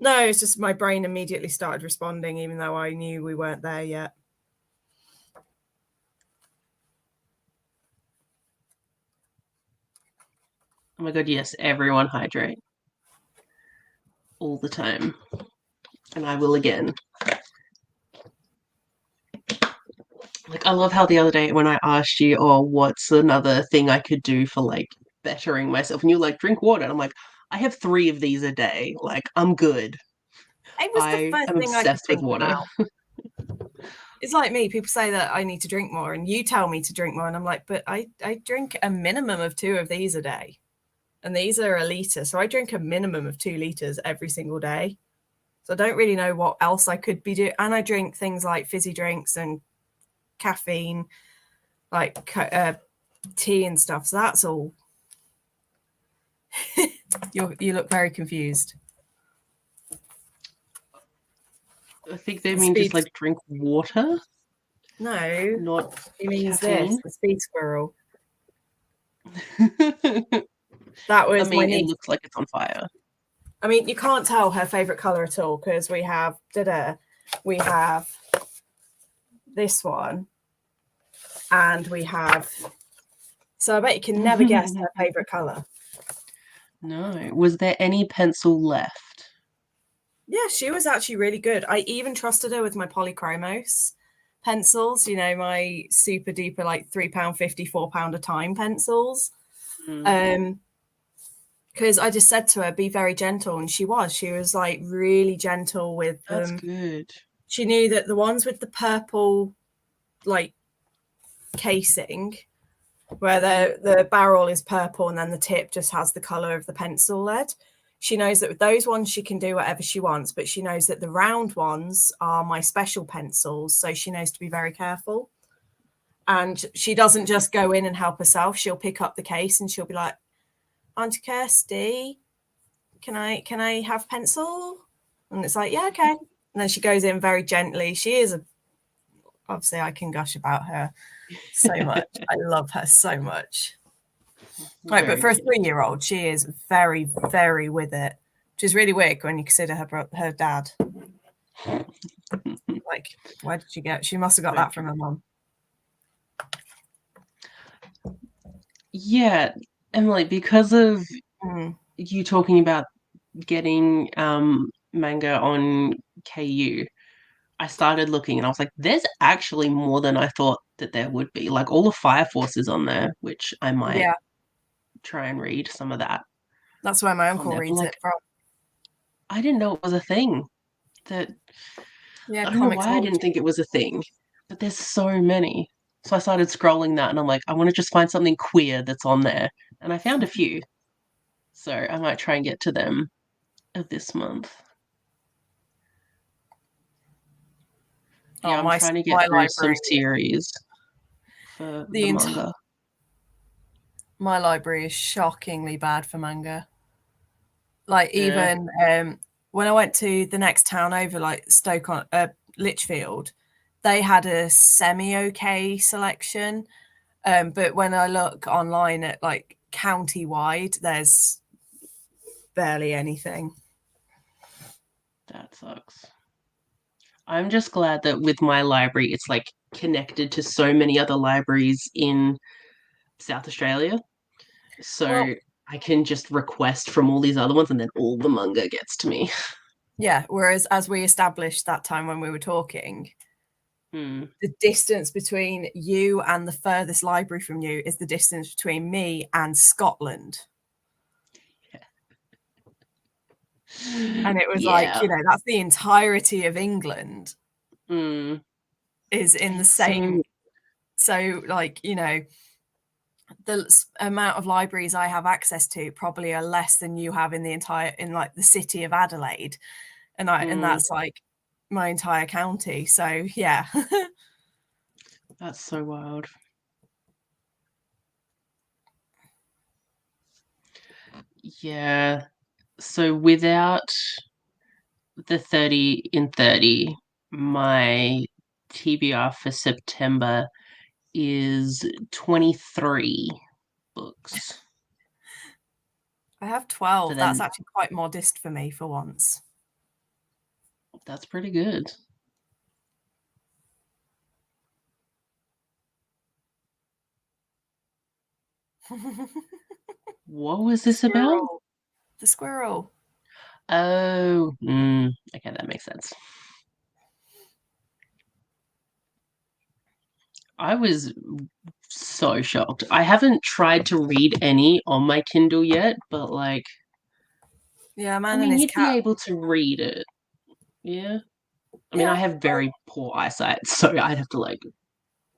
No, it's just my brain immediately started responding, even though I knew we weren't there yet. Oh my god, yes, everyone hydrate. All the time. And I will again. Like, I love how the other day when I asked you, oh, what's another thing I could do for, like, bettering myself? And you're like, drink water. And I'm like, I have 3 of these a day. Like, I'm good. It was the first thing I could think about. It's like me. People say that I need to drink more, and you tell me to drink more. And I'm like, but I drink a minimum of 2 of these a day. And these are a litre. So I drink a minimum of 2 litres every single day. So I don't really know what else I could be doing. And I drink things like fizzy drinks and caffeine, like tea and stuff. So that's all. You look very confused. I think they mean just like drink water. No, not he means caffeine. This, the speed squirrel. That was. I mean, it looks like it's on fire. I mean, you can't tell her favorite color at all because we have this one, and we have. So I bet you can never guess her favorite color. No. Was there any pencil left? Yeah, she was actually really good. I even trusted her with my Polychromos pencils, you know, my super duper like £3.50, £4 a time pencils. Because I just said to her, be very gentle. And she was like really gentle with them. That's good. She knew that the ones with the purple like casing, where the barrel is purple and then the tip just has the color of the pencil lead. She knows that with those ones, she can do whatever she wants, but she knows that the round ones are my special pencils. So she knows to be very careful. And she doesn't just go in and help herself. She'll pick up the case and she'll be like, Auntie Kirsty, can I have pencil? And it's like, yeah, okay. And then she goes in very gently. She is obviously I can gush about her so much. I love her so much. Right, but for a 3-year-old, she is very, very with it, which is really weird when you consider her dad. Like, where did she get? She must have got that from her mum. Yeah, Emily, because of you talking about getting manga on KU, I started looking and I was like, there's actually more than I thought that there would be. Like all the Fire Force is on there, which I might try and read some of that. That's where my uncle reads it from. I didn't know it was a thing. I don't know why I didn't think it was a thing, but there's so many. So I started scrolling that and I'm like, I want to just find something queer that's on there. And I found a few. So I might try and get to them this month. Yeah, I'm trying to get through some series for the manga. My library is shockingly bad for manga. Like even when I went to the next town over, like Stoke on Lichfield, they had a semi-okay selection. But when I look online at like county-wide, there's barely anything. That sucks. I'm just glad that with my library, it's like connected to so many other libraries in South Australia. Well, So I can just request from all these other ones and then all the manga gets to me. yeah. Whereas, as we established that time when we were talking, Hmm. the distance between you and the furthest library from you is the distance between me and Scotland. And it was like, Yeah. that's the entirety of England Mm. is in the So same. So, like, the amount of libraries I have access to probably are less than you have in like the city of Adelaide. And mm, that's like my entire county. So, yeah. that's so wild. Yeah. So without the 30 in 30, my TBR for September is 23 books. I have So 12. That's then actually quite modest for me for once. that's pretty good. What was The this about? squirrel. The squirrel. Oh, okay, that makes sense. I was so shocked. I haven't tried to read any on my Kindle yet, but like, Yeah, I man and mean, his you'd be cat. able to read it. Yeah. I mean, I Yeah. have very poor eyesight, so I'd have to like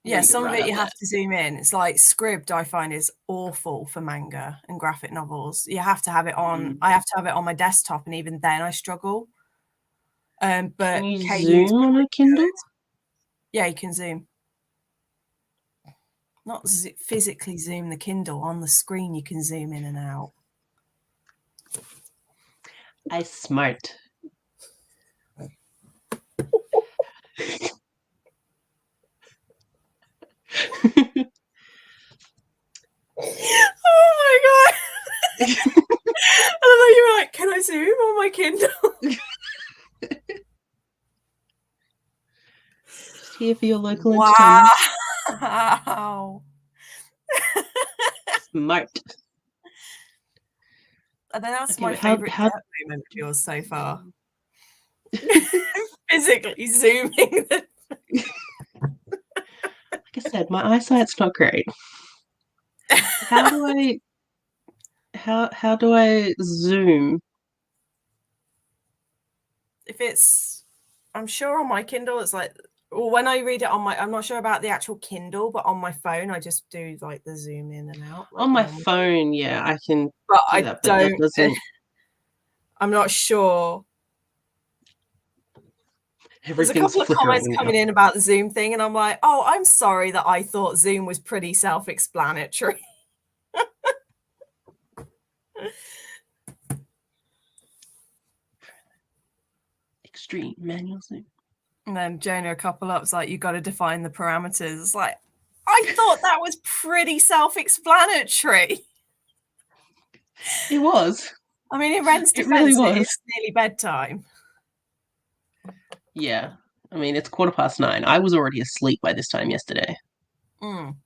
Yeah, read it some of right it out you loud. have to zoom in. It's like Scribd, I find, is awful for manga and graphic novels. You have to have it on. Mm. I have to have it on my desktop, and even then I struggle. Can But you KU's zoom on a pretty Kindle? good. Yeah, you can zoom. Not physically zoom the Kindle on the screen. You can zoom in and out. I smart. Oh my god! I don't know. You were like, "Can I zoom on my Kindle?" Just here for your local entertainment. Wow! Smart. And then that's Okay, my but how favorite how dirt moment of yours so far. Physically zooming. like I said, my eyesight's not great. How do I how do I zoom? If it's, I'm sure on my Kindle, it's like, well, when I read it on my, I'm not sure about the actual Kindle, but on my phone, I just do like the zoom in and out, like On my normal. phone, yeah, I can But do I that, but that don't, doesn't I'm not sure. There's a everything's couple of comments flickering now. coming in about the Zoom thing, and I'm like, oh, I'm sorry that I thought Zoom was pretty self explanatory. Extreme manual zoom. And then Jonah, a couple up's like, you got to define the parameters. It's like, I thought that was pretty self explanatory. It was. I mean, in Ren's It really defense, it was. is nearly bedtime. Yeah. I mean, it's 9:15. I was already asleep by this time yesterday. Mm.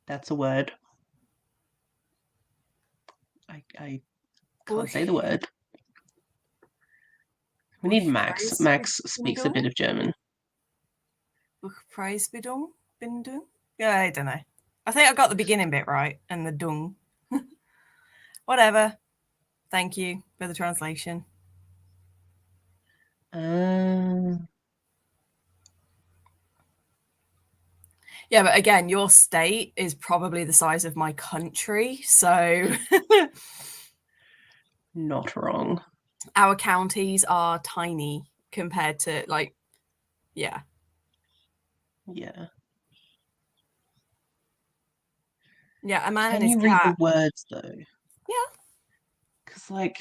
That's a word. I can't say the word. We need Max. Max speaks a bit of German. Buchpreisbindung? Bindung? Yeah, I don't know. I think I got the beginning bit right and the dung. Whatever. Thank you for the translation. Yeah, but again, your state is probably the size of my country, so not wrong. Our counties are tiny compared to like, yeah. Yeah. Yeah, a man Can and his you read the cat. words though? Yeah. Because like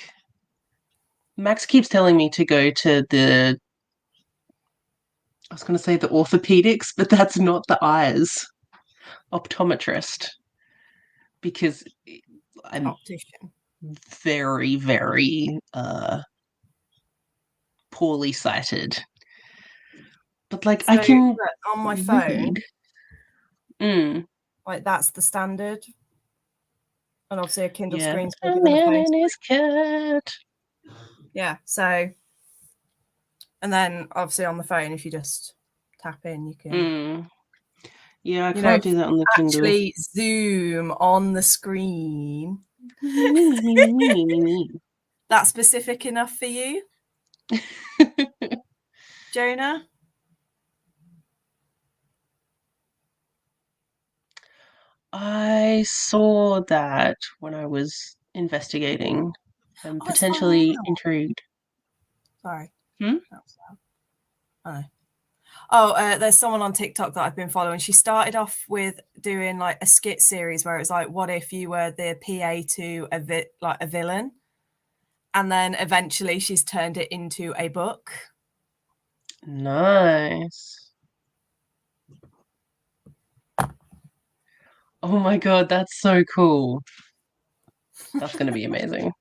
Max keeps telling me to go to I was going to say the orthopedics, but that's not the eyes. Optometrist. Because I'm Optician. very, very poorly sighted. But like I So, can but on my phone, read. Mm, like that's the standard. And obviously a Kindle yeah. screen's A bigger than a man phone and screen. his cat. Yeah. So, and then obviously on the phone, if you just tap in, you can, Yeah, I you know, can't do that on the Kindle. actually zoom on the screen. That's specific enough for you, Jonah? I saw that when I was investigating and Oh, it's following me potentially now. intrigued. Sorry. Hmm? That was loud. Oh, there's someone on TikTok that I've been following. She started off with doing like a skit series where it was like, what if you were the PA to a villain? And then eventually she's turned it into a book. Nice. Oh my god, that's so cool. That's going to be amazing.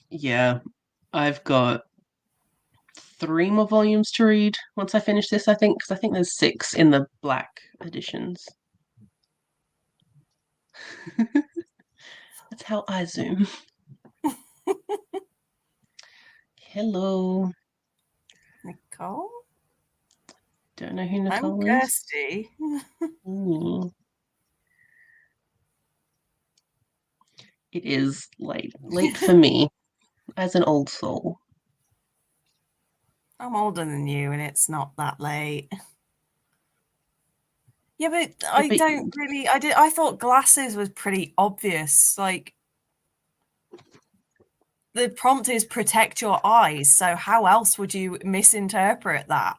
Yeah, I've got 3 more volumes to read once I finish this, I think, because I think there's 6 in the black editions. That's how I zoom. Hello. Nicole? Don't know who I'm Nicole is. Kirsty. Mm. It is late. Late for me as an old soul. I'm older than you and it's not that late. Yeah, but Yeah, I but don't really I thought glasses was pretty obvious. Like the prompt is protect your eyes, so how else would you misinterpret that?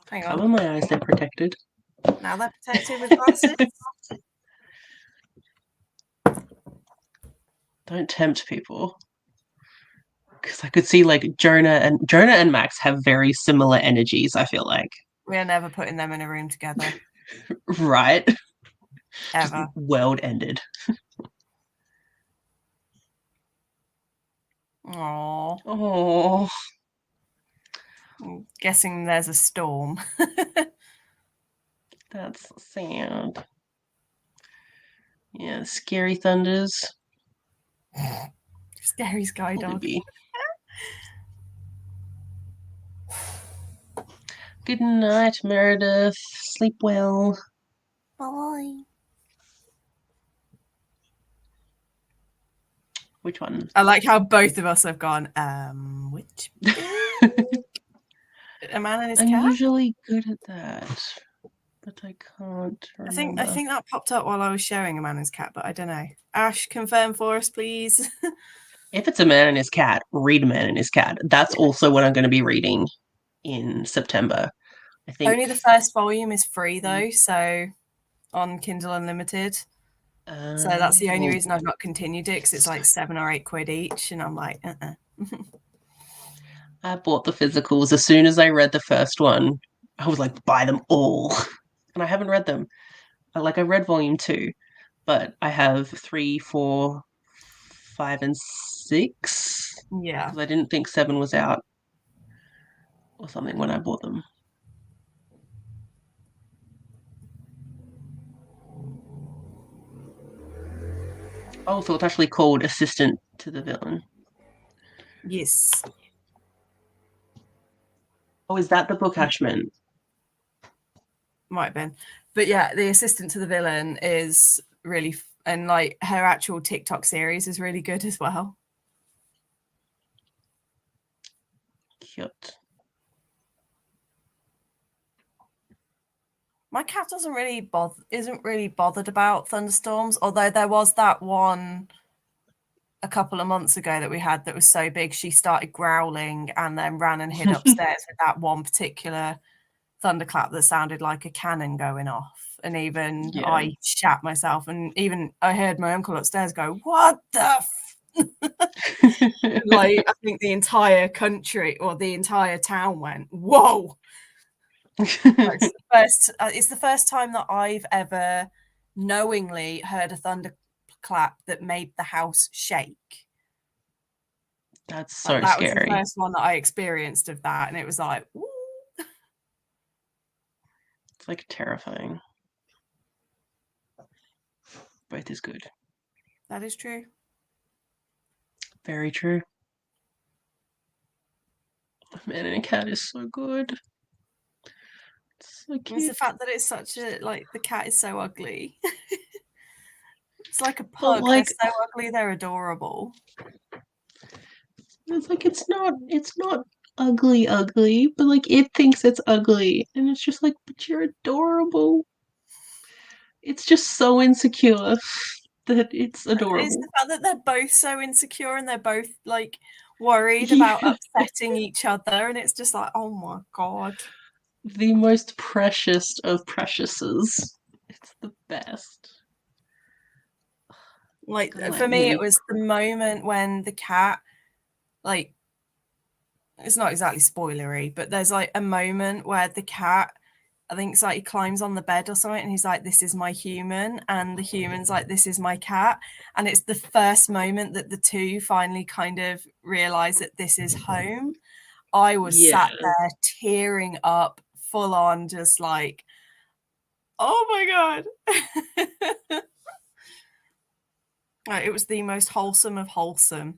Hang cover on. my eyes, they're protected. Now they're protected with glasses. Don't tempt people. Because I could see like Jonah and Max have very similar energies, I feel like. We are never putting them in a room together. Right? Just Ever. world ended. Aww. Oh, I'm guessing there's a storm. that's sad. Yeah, scary thunders. Scary sky dog. Maybe. Good night, Meredith. Sleep well. Bye. Which one? I like how both of us have gone, which A Man and His I'm Cat? usually good at that, but I can't remember. I think that popped up while I was showing A Man and His Cat, but I don't know. Ash, confirm for us, please. If it's A Man and His Cat, read A Man and His Cat. That's also what I'm going to be reading in September. I think Only the first volume is free though, so on Kindle Unlimited. So that's the only reason I've not continued it, because it's like 7 or 8 quid each, and I'm like, I bought the physicals as soon as I read the first one. I was like, buy them all, and I haven't read them. I read volume 2, but I have 3, 4, 5, and 6. Yeah. Because I didn't think 7 was out or something when I bought them. Oh, so it's actually called Assistant to the Villain. Yes. Oh, is that the book Ash meant? Might have been. But yeah, the Assistant to the Villain is really, and like her actual TikTok series is really good as well. Cute. My cat isn't really bothered about thunderstorms, although there was that one a couple of months ago that we had that was so big she started growling and then ran and hid upstairs with that one particular thunderclap that sounded like a cannon going off. And even I shat myself, and even I heard my uncle upstairs go, "What the like, I think the entire country or the entire town went, whoa." It's the first time that I've ever knowingly heard a thunderclap that made the house shake. That's so that was the scary. first one that I experienced of that, and it was like, woo. It's like terrifying. Both is good. That is true. Very true. Man in a Cat is so good. It's so cute. It's the fact that it's such a, like, the cat is so ugly. It's like a pug. like- They're so ugly, they're adorable. It's like it's not ugly, but like it thinks it's ugly. And it's just like, but you're adorable. It's just so insecure that it's adorable. It's the fact that they're both so insecure and they're both like worried about upsetting each other, and it's just like, oh my god. The most precious of preciouses. It's the best. Like, for me, it was the moment when the cat, like, it's not exactly spoilery, but there's like a moment where the cat, I think it's like he climbs on the bed or something, and he's like, this is my human, and the human's like, this is my cat. And it's the first moment that the two finally kind of realize that this is home. I was sat there tearing up, full on, just like, oh my god. It was the most wholesome of wholesome.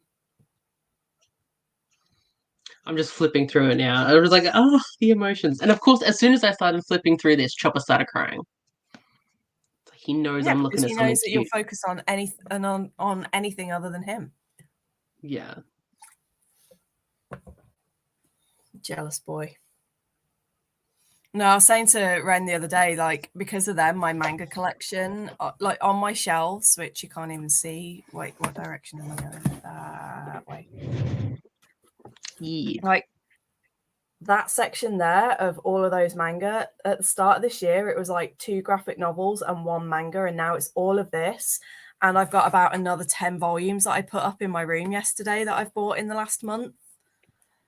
I'm just flipping through it now. I was like, oh, the emotions. And of course, as soon as I started flipping through this, Chopper started crying. He knows I'm looking at something. He knows that you'll focus on anything other than him. Yeah. Jealous boy. No, I was saying to Ren the other day, like, because of them, my manga collection, like on my shelves, which you can't even see. Wait, what direction am I going? That way. Yeah. Like, that section there of all of those manga, at the start of this year, it was like 2 graphic novels and 1 manga, and now it's all of this. And I've got about another 10 volumes that I put up in my room yesterday that I've bought in the last month.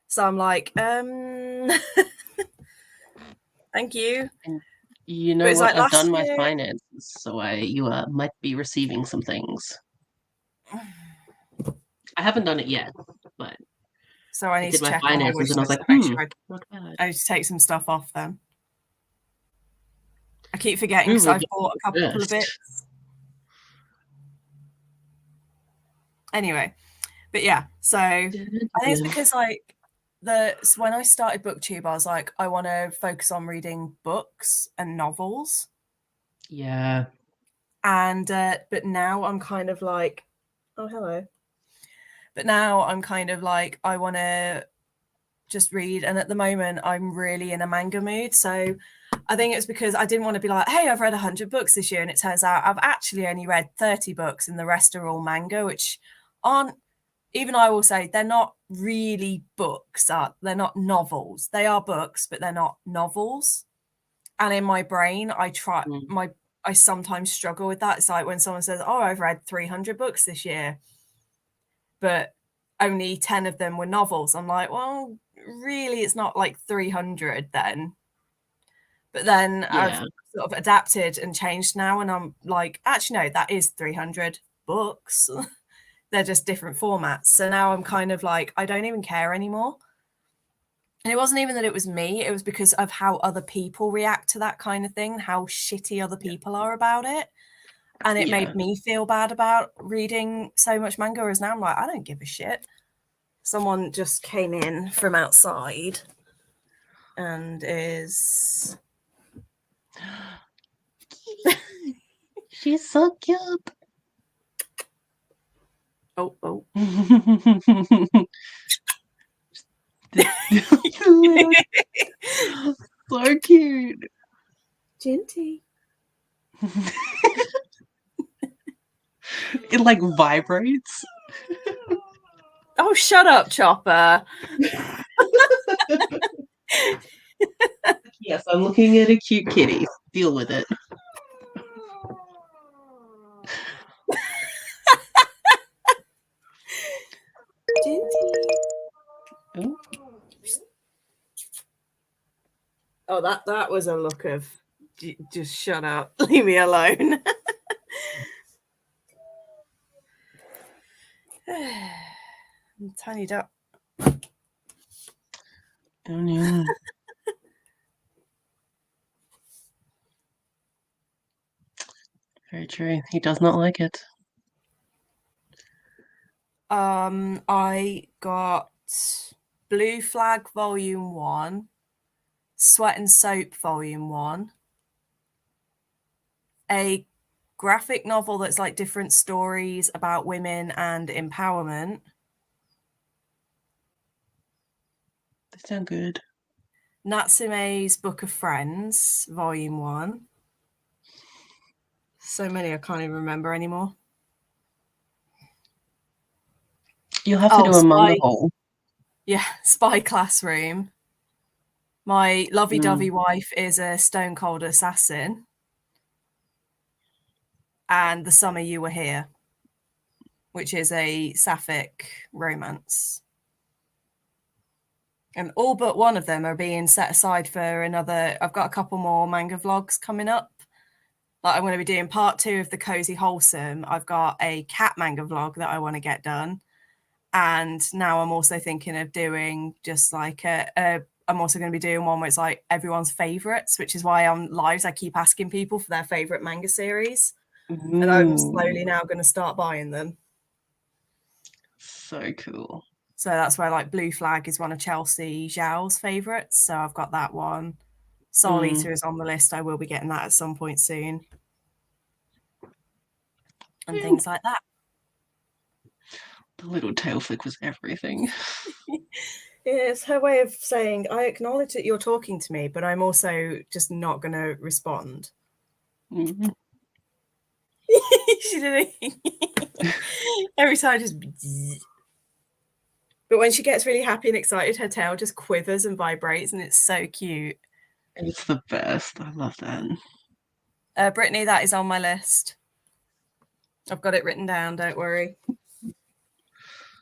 So I'm like, thank you. And you know what? Like, I've done my finances, so you might be receiving some things. I haven't done it yet, but so I need to check my finances, and I was like, not bad. I need to take some stuff off them. I keep forgetting because I've bought a couple of bits. Anyway, but yeah, so I think it's because like when I started BookTube, I was like, I want to focus on reading books and novels. Yeah. And but now I'm kind of like, oh hello. But now I'm kind of like, I want to just read, and at the moment I'm really in a manga mood. So I think it's because I didn't want to be like, hey, I've read 100 books this year, and it turns out I've actually only read 30 books and the rest are all manga, which aren't, even I will say, they're not really books. They're not novels. They are books, but they're not novels. And in my brain, I sometimes struggle with that. It's like when someone says, oh, I've read 300 books this year, but only 10 of them were novels. I'm like, well, really, it's not like 300 then. But then I've sort of adapted and changed now, and I'm like, actually, no, that is 300 books. They're just different formats. So now I'm kind of like, I don't even care anymore. And it wasn't even that it was me. It was because of how other people react to that kind of thing, how shitty other people are about it. And it made me feel bad about reading so much manga, whereas now I'm like, I don't give a shit. Someone just came in from outside and is... She's so cute. Oh. So cute. Ginty. It like vibrates. Oh, shut up, Chopper. Yes, I'm looking at a cute kitty. Deal with it. Ginty. Oh, Oh, that was a look of just shut up, leave me alone. Tiny duck. Oh no. Very true. He does not like it. I got Blue Flag Volume 1, Sweat and Soap Volume 1, a graphic novel that's like different stories about women and empowerment. They sound good. Natsume's Book of Friends, Volume 1. So many I can't even remember anymore. You'll have to do a manga haul. Yeah, Spy Classroom. My lovey-dovey wife is a stone cold assassin. And The Summer You Were Here, which is a sapphic romance. And all but one of them are being set aside for another. I've got a couple more manga vlogs coming up. Like I'm going to be doing part 2 of the Cozy Wholesome. I've got a cat manga vlog that I want to get done. And now I'm also thinking of doing just like I'm also going to be doing one where it's like everyone's favorites, which is why on lives I keep asking people for their favorite manga series. And I'm slowly now going to start buying them. So cool. So that's where like Blue Flag is one of Chelsea Zhao's favorites. So I've got that one. Soul Eater is on the list. I will be getting that at some point soon. And things like that. The little tail flick was everything. It's her way of saying, I acknowledge that you're talking to me, but I'm also just not going to respond. Mm-hmm. She did it. Every time just... But when she gets really happy and excited, her tail just quivers and vibrates, and it's so cute. It's the best. I love that. Brittany, that is on my list. I've got it written down, don't worry.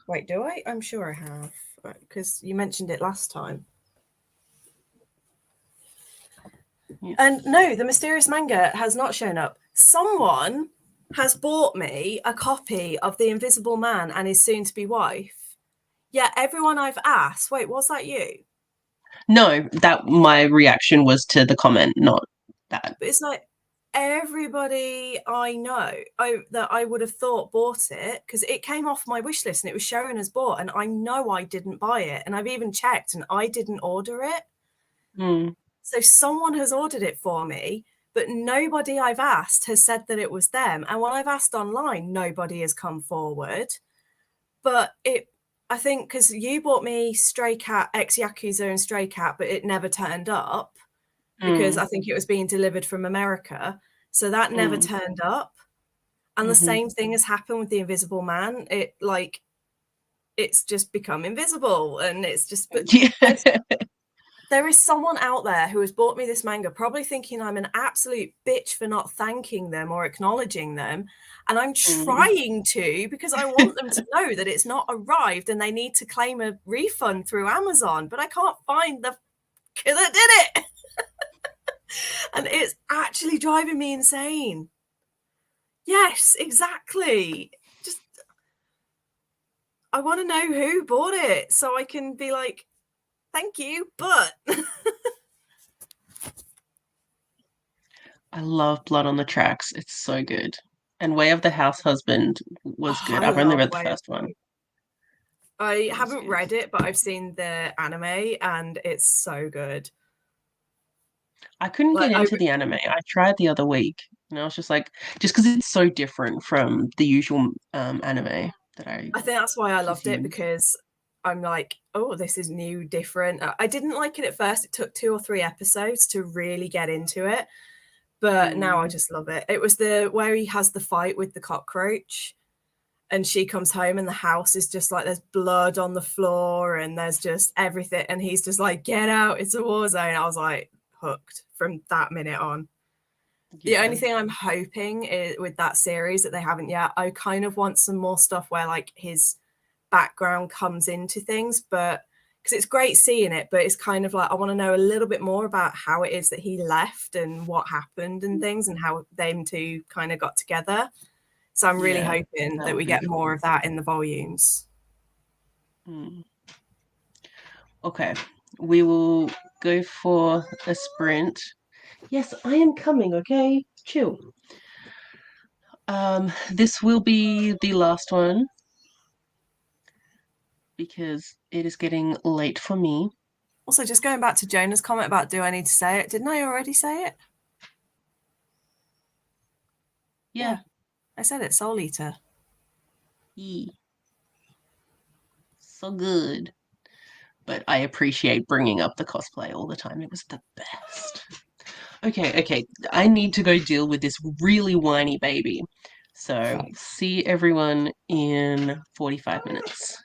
Wait, do I? I'm sure I have, because you mentioned it last time. Yeah. And no, the mysterious manga has not shown up. Someone has bought me a copy of The Invisible Man and His soon-to-be wife. Yeah, everyone I've asked, wait, was that you? No, that my reaction was to the comment, not that. But it's like everybody I know that I would have thought bought it, because it came off my wish list and it was showing as bought, and I know I didn't buy it, and I've even checked and I didn't order it. So someone has ordered it for me, but nobody I've asked has said that it was them. And when I've asked online, nobody has come forward. But I think because you bought me Stray Cat, Ex-Yakuza and Stray Cat, but it never turned up because I think it was being delivered from America. So that never turned up. And the same thing has happened with The Invisible Man. It's just become invisible, and it's just... But there is someone out there who has bought me this manga, probably thinking I'm an absolute bitch for not thanking them or acknowledging them. And I'm trying to, because I want them to know that it's not arrived and they need to claim a refund through Amazon. But I can't find the kid that did it. And it's actually driving me insane. Yes, exactly. Just, I want to know who bought it so I can be like, thank you, but... I love Blood on the Tracks. It's so good. And Way of the House Husband was good. I've only read the first one. I haven't read it, but I've seen the anime and it's so good. I couldn't get into the anime. I tried the other week and I was just like, just because it's so different from the usual anime that I think that's why I loved it, because I'm like, oh, this is new, different. I didn't like it at first. It took 2 or 3 episodes to really get into it. But now I just love it. It was where he has the fight with the cockroach and she comes home and the house is just like, there's blood on the floor and there's just everything. And he's just like, get out, it's a war zone. I was like hooked from that minute on. Yeah. The only thing I'm hoping is with that series that they haven't yet, I kind of want some more stuff where like his background comes into things, but because it's great seeing it, but it's kind of like I want to know a little bit more about how it is that he left and what happened and things, and how them two kind of got together. So I'm really hoping that we get more of that in the volumes. Okay, we will go for a sprint. Yes, I am coming, okay? Chill. This will be the last one because it is getting late for me. Also, just going back to Jonah's comment about do I need to say it? Didn't I already say it? Yeah. I said it, Soul Eater. So good. But I appreciate bringing up the cosplay all the time. It was the best. Okay. I need to go deal with this really whiny baby. So, see everyone in 45 minutes.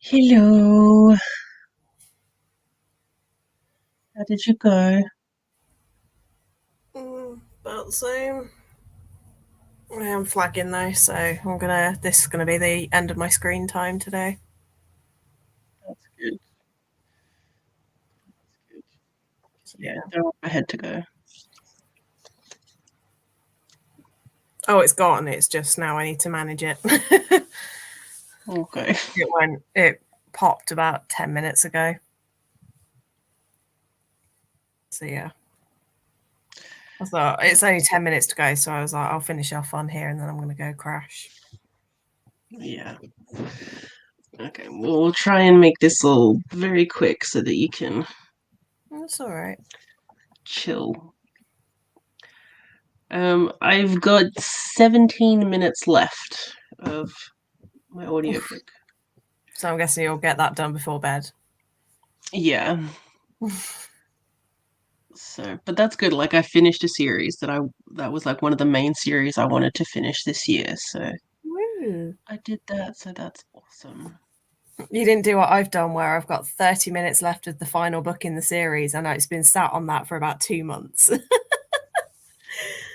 Hello. How did you go? About the same. I am flagging though, so this is gonna be the end of my screen time today. That's good. That's good. Yeah. I had to go. Oh, it's gone. It's just now I need to manage it. Okay. It popped about 10 minutes ago. So yeah. I thought it's only 10 minutes to go, so I was like, I'll finish off on here and then I'm gonna go crash. Yeah. Okay, we'll try and make this all very quick so that you can That's all right. chill. I've got 17 minutes left of my audiobook. So I'm guessing you'll get that done before bed. Yeah. So, but that's good. Like I finished a series that was like one of the main series I wanted to finish this year. So Woo. I did that. So that's awesome. You didn't do what I've done, where I've got 30 minutes left of the final book in the series, and it's been sat on that for about 2 months.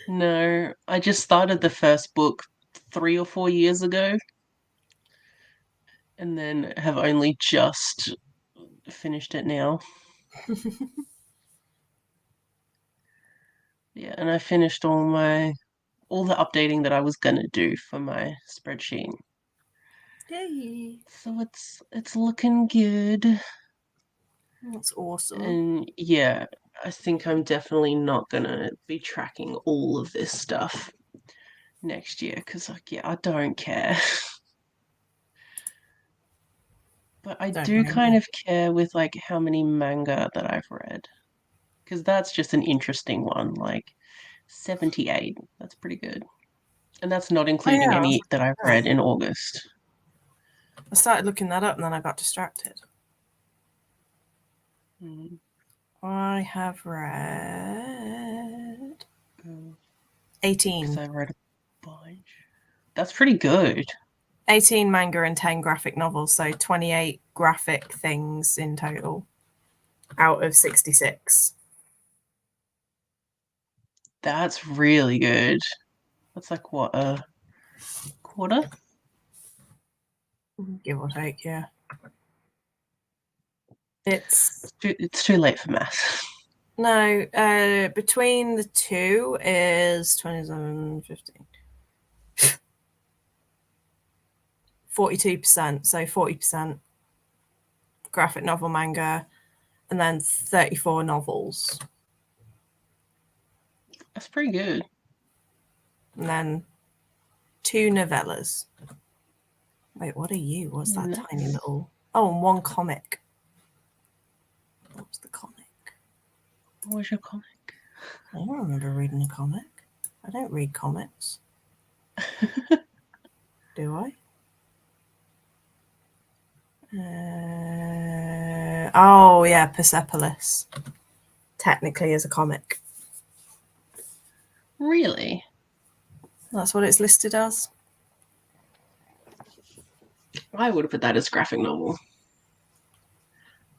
No, I just started the first book 3 or 4 years ago, and then have only just finished it now. Yeah, and I finished all the updating that I was gonna do for my spreadsheet. Yay! So it's looking good. That's awesome. And yeah, I think I'm definitely not gonna be tracking all of this stuff next year because like yeah, I don't care. But I Don't do blame kind me. of care with like how many manga that I've read. Because that's just an interesting one. Like 78. That's pretty good. And that's not Oh including yeah, any that I've read in August. I started looking that up and then I got distracted. Mm. I have read Because 18. I read a bunch. That's pretty good. 18 manga and 10 graphic novels, so 28 graphic things in total out of 66. That's really good. That's like what, a quarter? Give or take, yeah. It's too late for math. no, between the two is 27, 15. 42%, so 40% graphic novel manga, and then 34 novels. That's pretty good. And then 2 novellas. Wait, what are you? What's that Nice. tiny little... Oh, and 1 comic. What was the comic? What was your comic? I don't remember reading a comic. I don't read comics. Do I? Oh, yeah, Persepolis. Technically is a comic. Really? That's what it's listed as. I would have put that as graphic novel.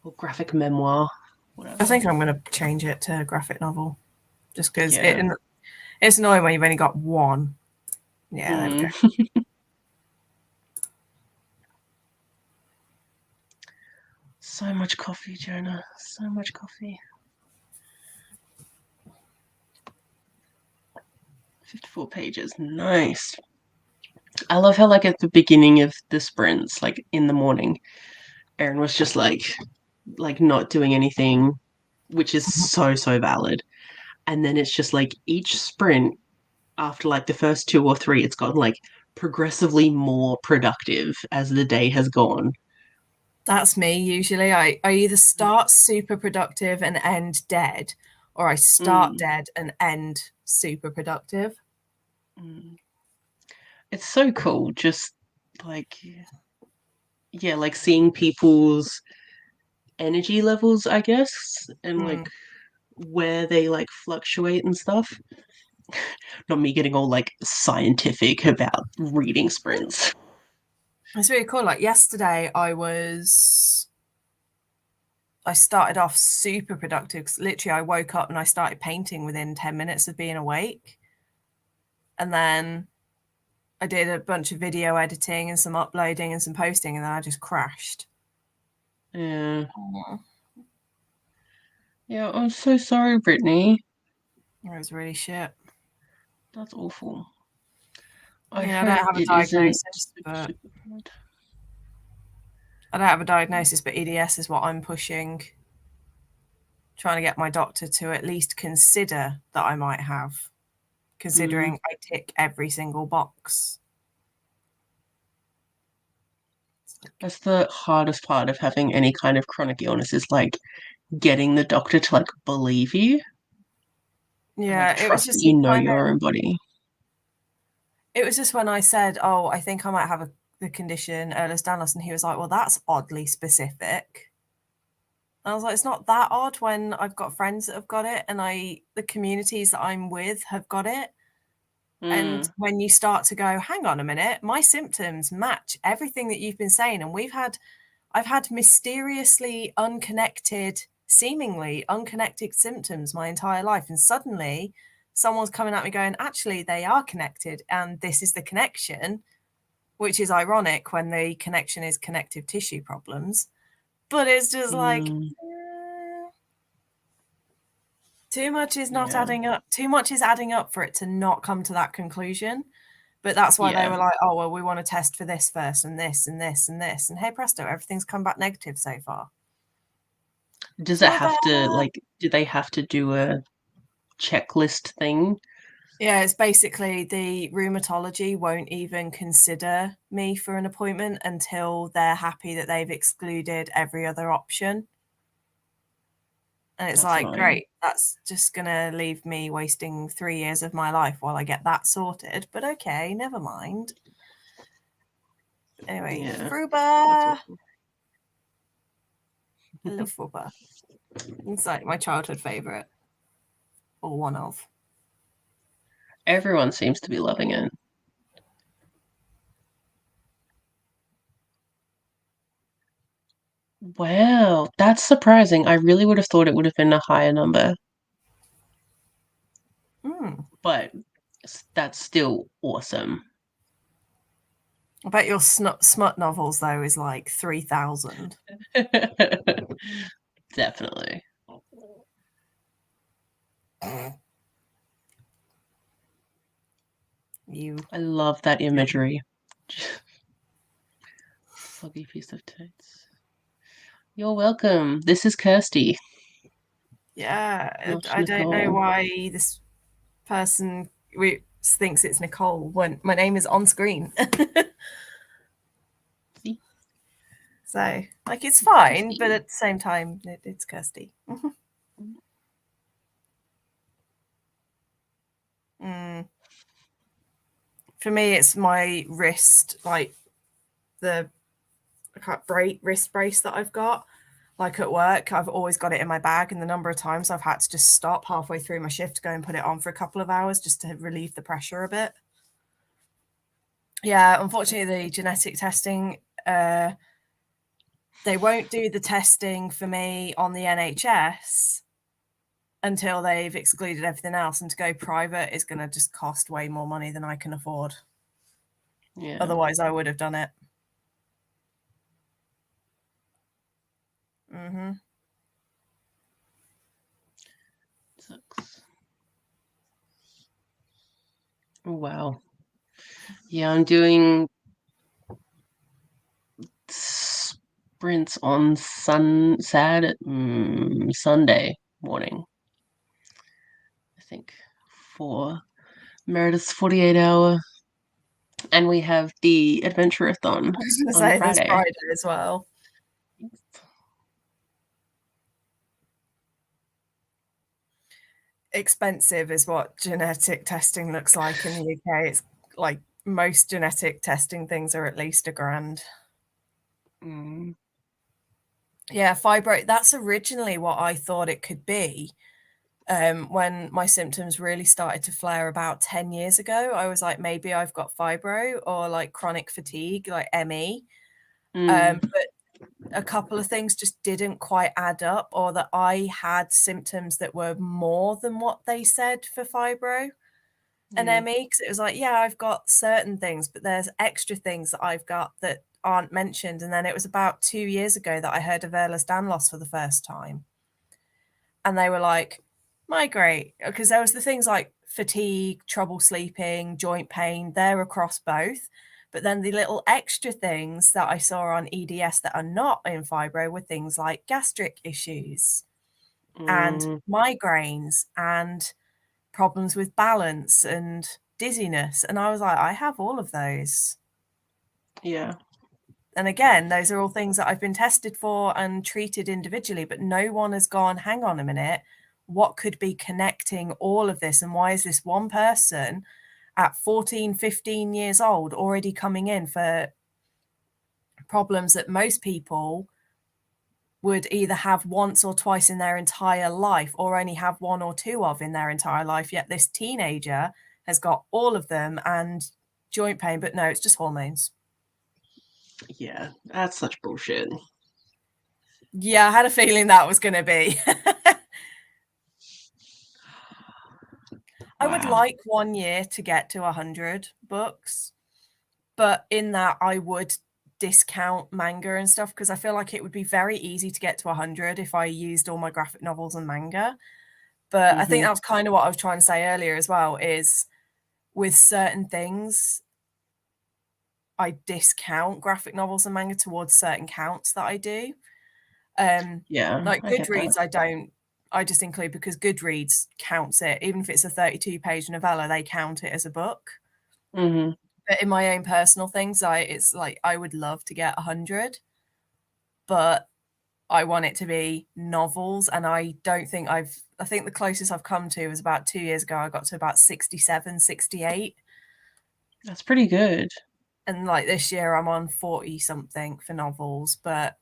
Or graphic memoir. Whatever. I think I'm going to change it to graphic novel. Just because Yeah. it's annoying when you've only got one. Yeah, there we go. So much coffee, Jonah. So much coffee. 54 pages. Nice. I love how, like, at the beginning of the sprints, like in the morning, Erin was just like not doing anything, which is so valid. And then it's just like each sprint after like the first 2 or 3, it's gotten like progressively more productive as the day has gone. That's me usually. I either start super productive and end dead, or I start Mm, dead and end super productive. mm. It's so cool, just like yeah, like seeing people's energy levels, I guess, and like where they like fluctuate and stuff. Not me getting all like scientific about reading sprints. It's really cool. Like yesterday, I started off super productive because literally I woke up and I started painting within 10 minutes of being awake. And then I did a bunch of video editing and some uploading and some posting, and then I just crashed. Yeah. Yeah, I'm so sorry, Brittany. It was really shit. That's awful. I don't have a diagnosis, but I don't have a diagnosis, but EDS is what I'm pushing. Trying to get my doctor to at least consider that I might have, considering I tick every single box. That's the hardest part of having any kind of chronic illness, is like getting the doctor to like believe you. Yeah, like, it was trust just that you know your own body. It was just when I said, "Oh, I think I might have the condition Ehlers-Danlos," and he was like, "Well, that's oddly specific." I was like, "It's not that odd when I've got friends that have got it, and the communities that I'm with have got it." And when you start to go, hang on a minute, my symptoms match everything that you've been saying. And I've had mysteriously unconnected, seemingly unconnected symptoms my entire life. And suddenly someone's coming at me going, actually, they are connected. And this is the connection, which is ironic when the connection is connective tissue problems. But it's just like, too much is not adding up. Too much is adding up for it to not come to that conclusion. But that's why they were like, oh, well, we want to test for this first and this and this and this. And hey, presto, everything's come back negative so far. Does it have to, like, do they have to do a checklist thing? Yeah, it's basically the rheumatology won't even consider me for an appointment until they're happy that they've excluded every other option. And it's like, annoying. Great, that's just going to leave me wasting 3 years of my life while I get that sorted. But okay, never mind. Anyway, Fruba. I love Fruba. It's like my childhood favourite. Or one of. Everyone seems to be loving it. Wow, that's surprising. I really would have thought it would have been a higher number. But that's still awesome. I bet your smut novels, though, is like 3,000. Definitely. I love that imagery. Sluggy piece of totes. You're welcome. This is Kirsty. Yeah, I don't know why this person thinks it's Nicole when my name is on screen. So, like, it's fine, but at the same time, it's Kirsty. For me, it's my wrist, like the wrist brace that I've got. Like at work, I've always got it in my bag, and the number of times I've had to just stop halfway through my shift to go and put it on for a couple of hours just to relieve the pressure a bit. Yeah, unfortunately, the genetic testing, they won't do the testing for me on the NHS until they've excluded everything else. And to go private is going to just cost way more money than I can afford. Yeah. Otherwise, I would have done it. Sucks. Wow. Yeah, I'm doing sprints on Sunday morning. I think for Meredith's 48-hour, and we have the Adventure-a-thon on Friday. There's Friday as well. Expensive is what genetic testing looks like in the UK. It's like most genetic testing things are at least $1,000. Yeah, fibroid, that's originally what I thought it could be. when my symptoms really started to flare about 10 years ago. I was like, maybe I've got fibro or like chronic fatigue, like ME. But a couple of things just didn't quite add up, or that I had symptoms that were more than what they said for fibro and ME. Because it was like, yeah, I've got certain things, but there's extra things that I've got that aren't mentioned. And then it was about 2 years ago that I heard of Ehlers-Danlos for the first time. And they were like, migraine, because there was the things like fatigue, trouble sleeping, joint pain, they're across both. But then the little extra things that I saw on EDS that are not in fibro were things like gastric issues and migraines and problems with balance and dizziness. And I was like, I have all of those. Yeah. And again, those are all things that I've been tested for and treated individually, but no one has gone, hang on a minute, what could be connecting all of this? And why is this one person at 14, 15 years old already coming in for problems that most people would either have once or twice in their entire life, or only have one or two of in their entire life? Yet this teenager has got all of them and joint pain, but no, it's just hormones. Yeah, that's such bullshit. Yeah, I had a feeling that was going to be. I would like 1 year to get to 100 books, but in that I would discount manga and stuff, because I feel like it would be very easy to get to 100 if I used all my graphic novels and manga. But I think that was kind of what I was trying to say earlier as well, is with certain things, I discount graphic novels and manga towards certain counts that I do. Yeah, like I get Goodreads, that. I just include because Goodreads counts it. Even if it's a 32-page novella, they count it as a book. But in my own personal things, it's like I would love to get 100, but I want it to be novels. And I don't think I think the closest I've come to was about 2 years ago. I got to about 67, 68. That's pretty good. And like this year I'm on 40 something for novels, but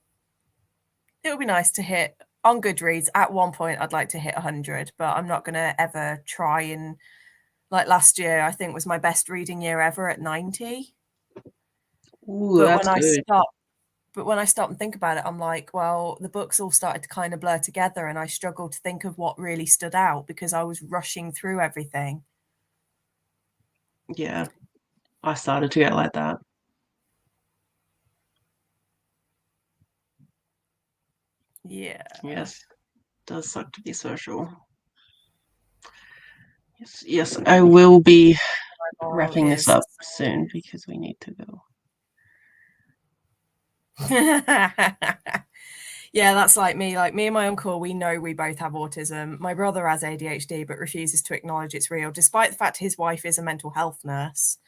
it would be nice to hit on Goodreads. At one point I'd like to hit 100, but I'm not going to ever try. And like last year, I think was my best reading year ever at 90. Ooh, that's good. But when I stop and think about it, I'm like, well, the books all started to kind of blur together, and I struggled to think of what really stood out because I was rushing through everything. Yeah, I started to get like that. Yeah. Yes, does suck to be social. Yes, I will be wrapping this up soon because we need to go. Yeah, that's like me. Like me and my uncle, we know we both have autism. My brother has ADHD, but refuses to acknowledge it's real, despite the fact his wife is a mental health nurse.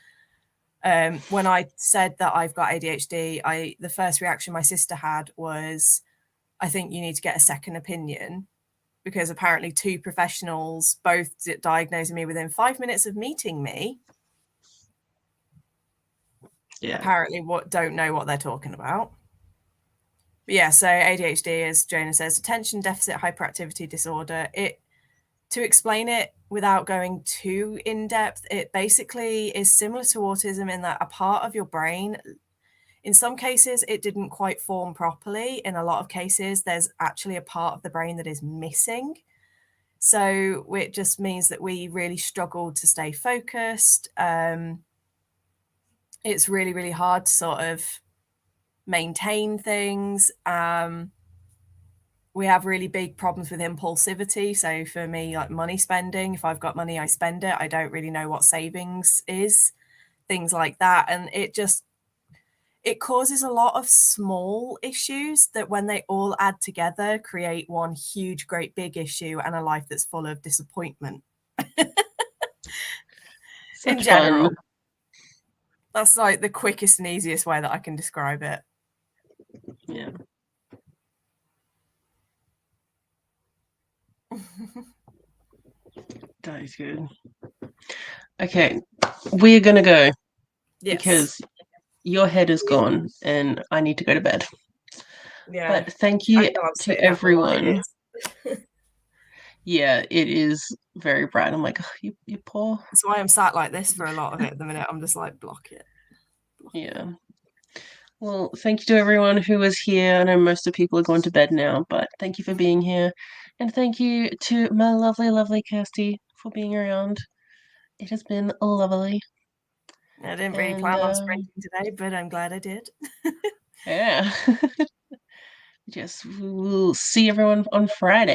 When I said that I've got ADHD, the first reaction my sister had was, I think you need to get a second opinion, because apparently 2 professionals both diagnosing me within 5 minutes of meeting me. Yeah. Apparently don't know what they're talking about. But yeah, so ADHD, as Jonah says, attention deficit hyperactivity disorder. To explain it without going too in depth, it basically is similar to autism in that a part of your brain, in some cases, it didn't quite form properly. In a lot of cases, there's actually a part of the brain that is missing. So it just means that we really struggle to stay focused. It's really, really hard to sort of maintain things. We have really big problems with impulsivity. So for me, like money spending, if I've got money, I spend it. I don't really know what savings is, things like that. And it causes a lot of small issues that when they all add together create one huge, great big issue and a life that's full of disappointment. In general. Fun. That's like the quickest and easiest way that I can describe it. Yeah. That is good. Okay, we're going to go. Yes. Because your head is gone and I need to go to bed. Yeah. But thank you to everyone. Yeah, it is very bright. I'm like, "Ugh, you poor. That's why I'm sat like this for a lot of it at the minute. I'm just like, block it. Yeah. Well, thank you to everyone who was here. I know most of people are going to bed now, but thank you for being here. And thank you to my lovely, lovely Kirsty for being around. It has been lovely. I didn't really And plan on sprinting today, but I'm glad I did. yeah. Just we'll see everyone on Friday.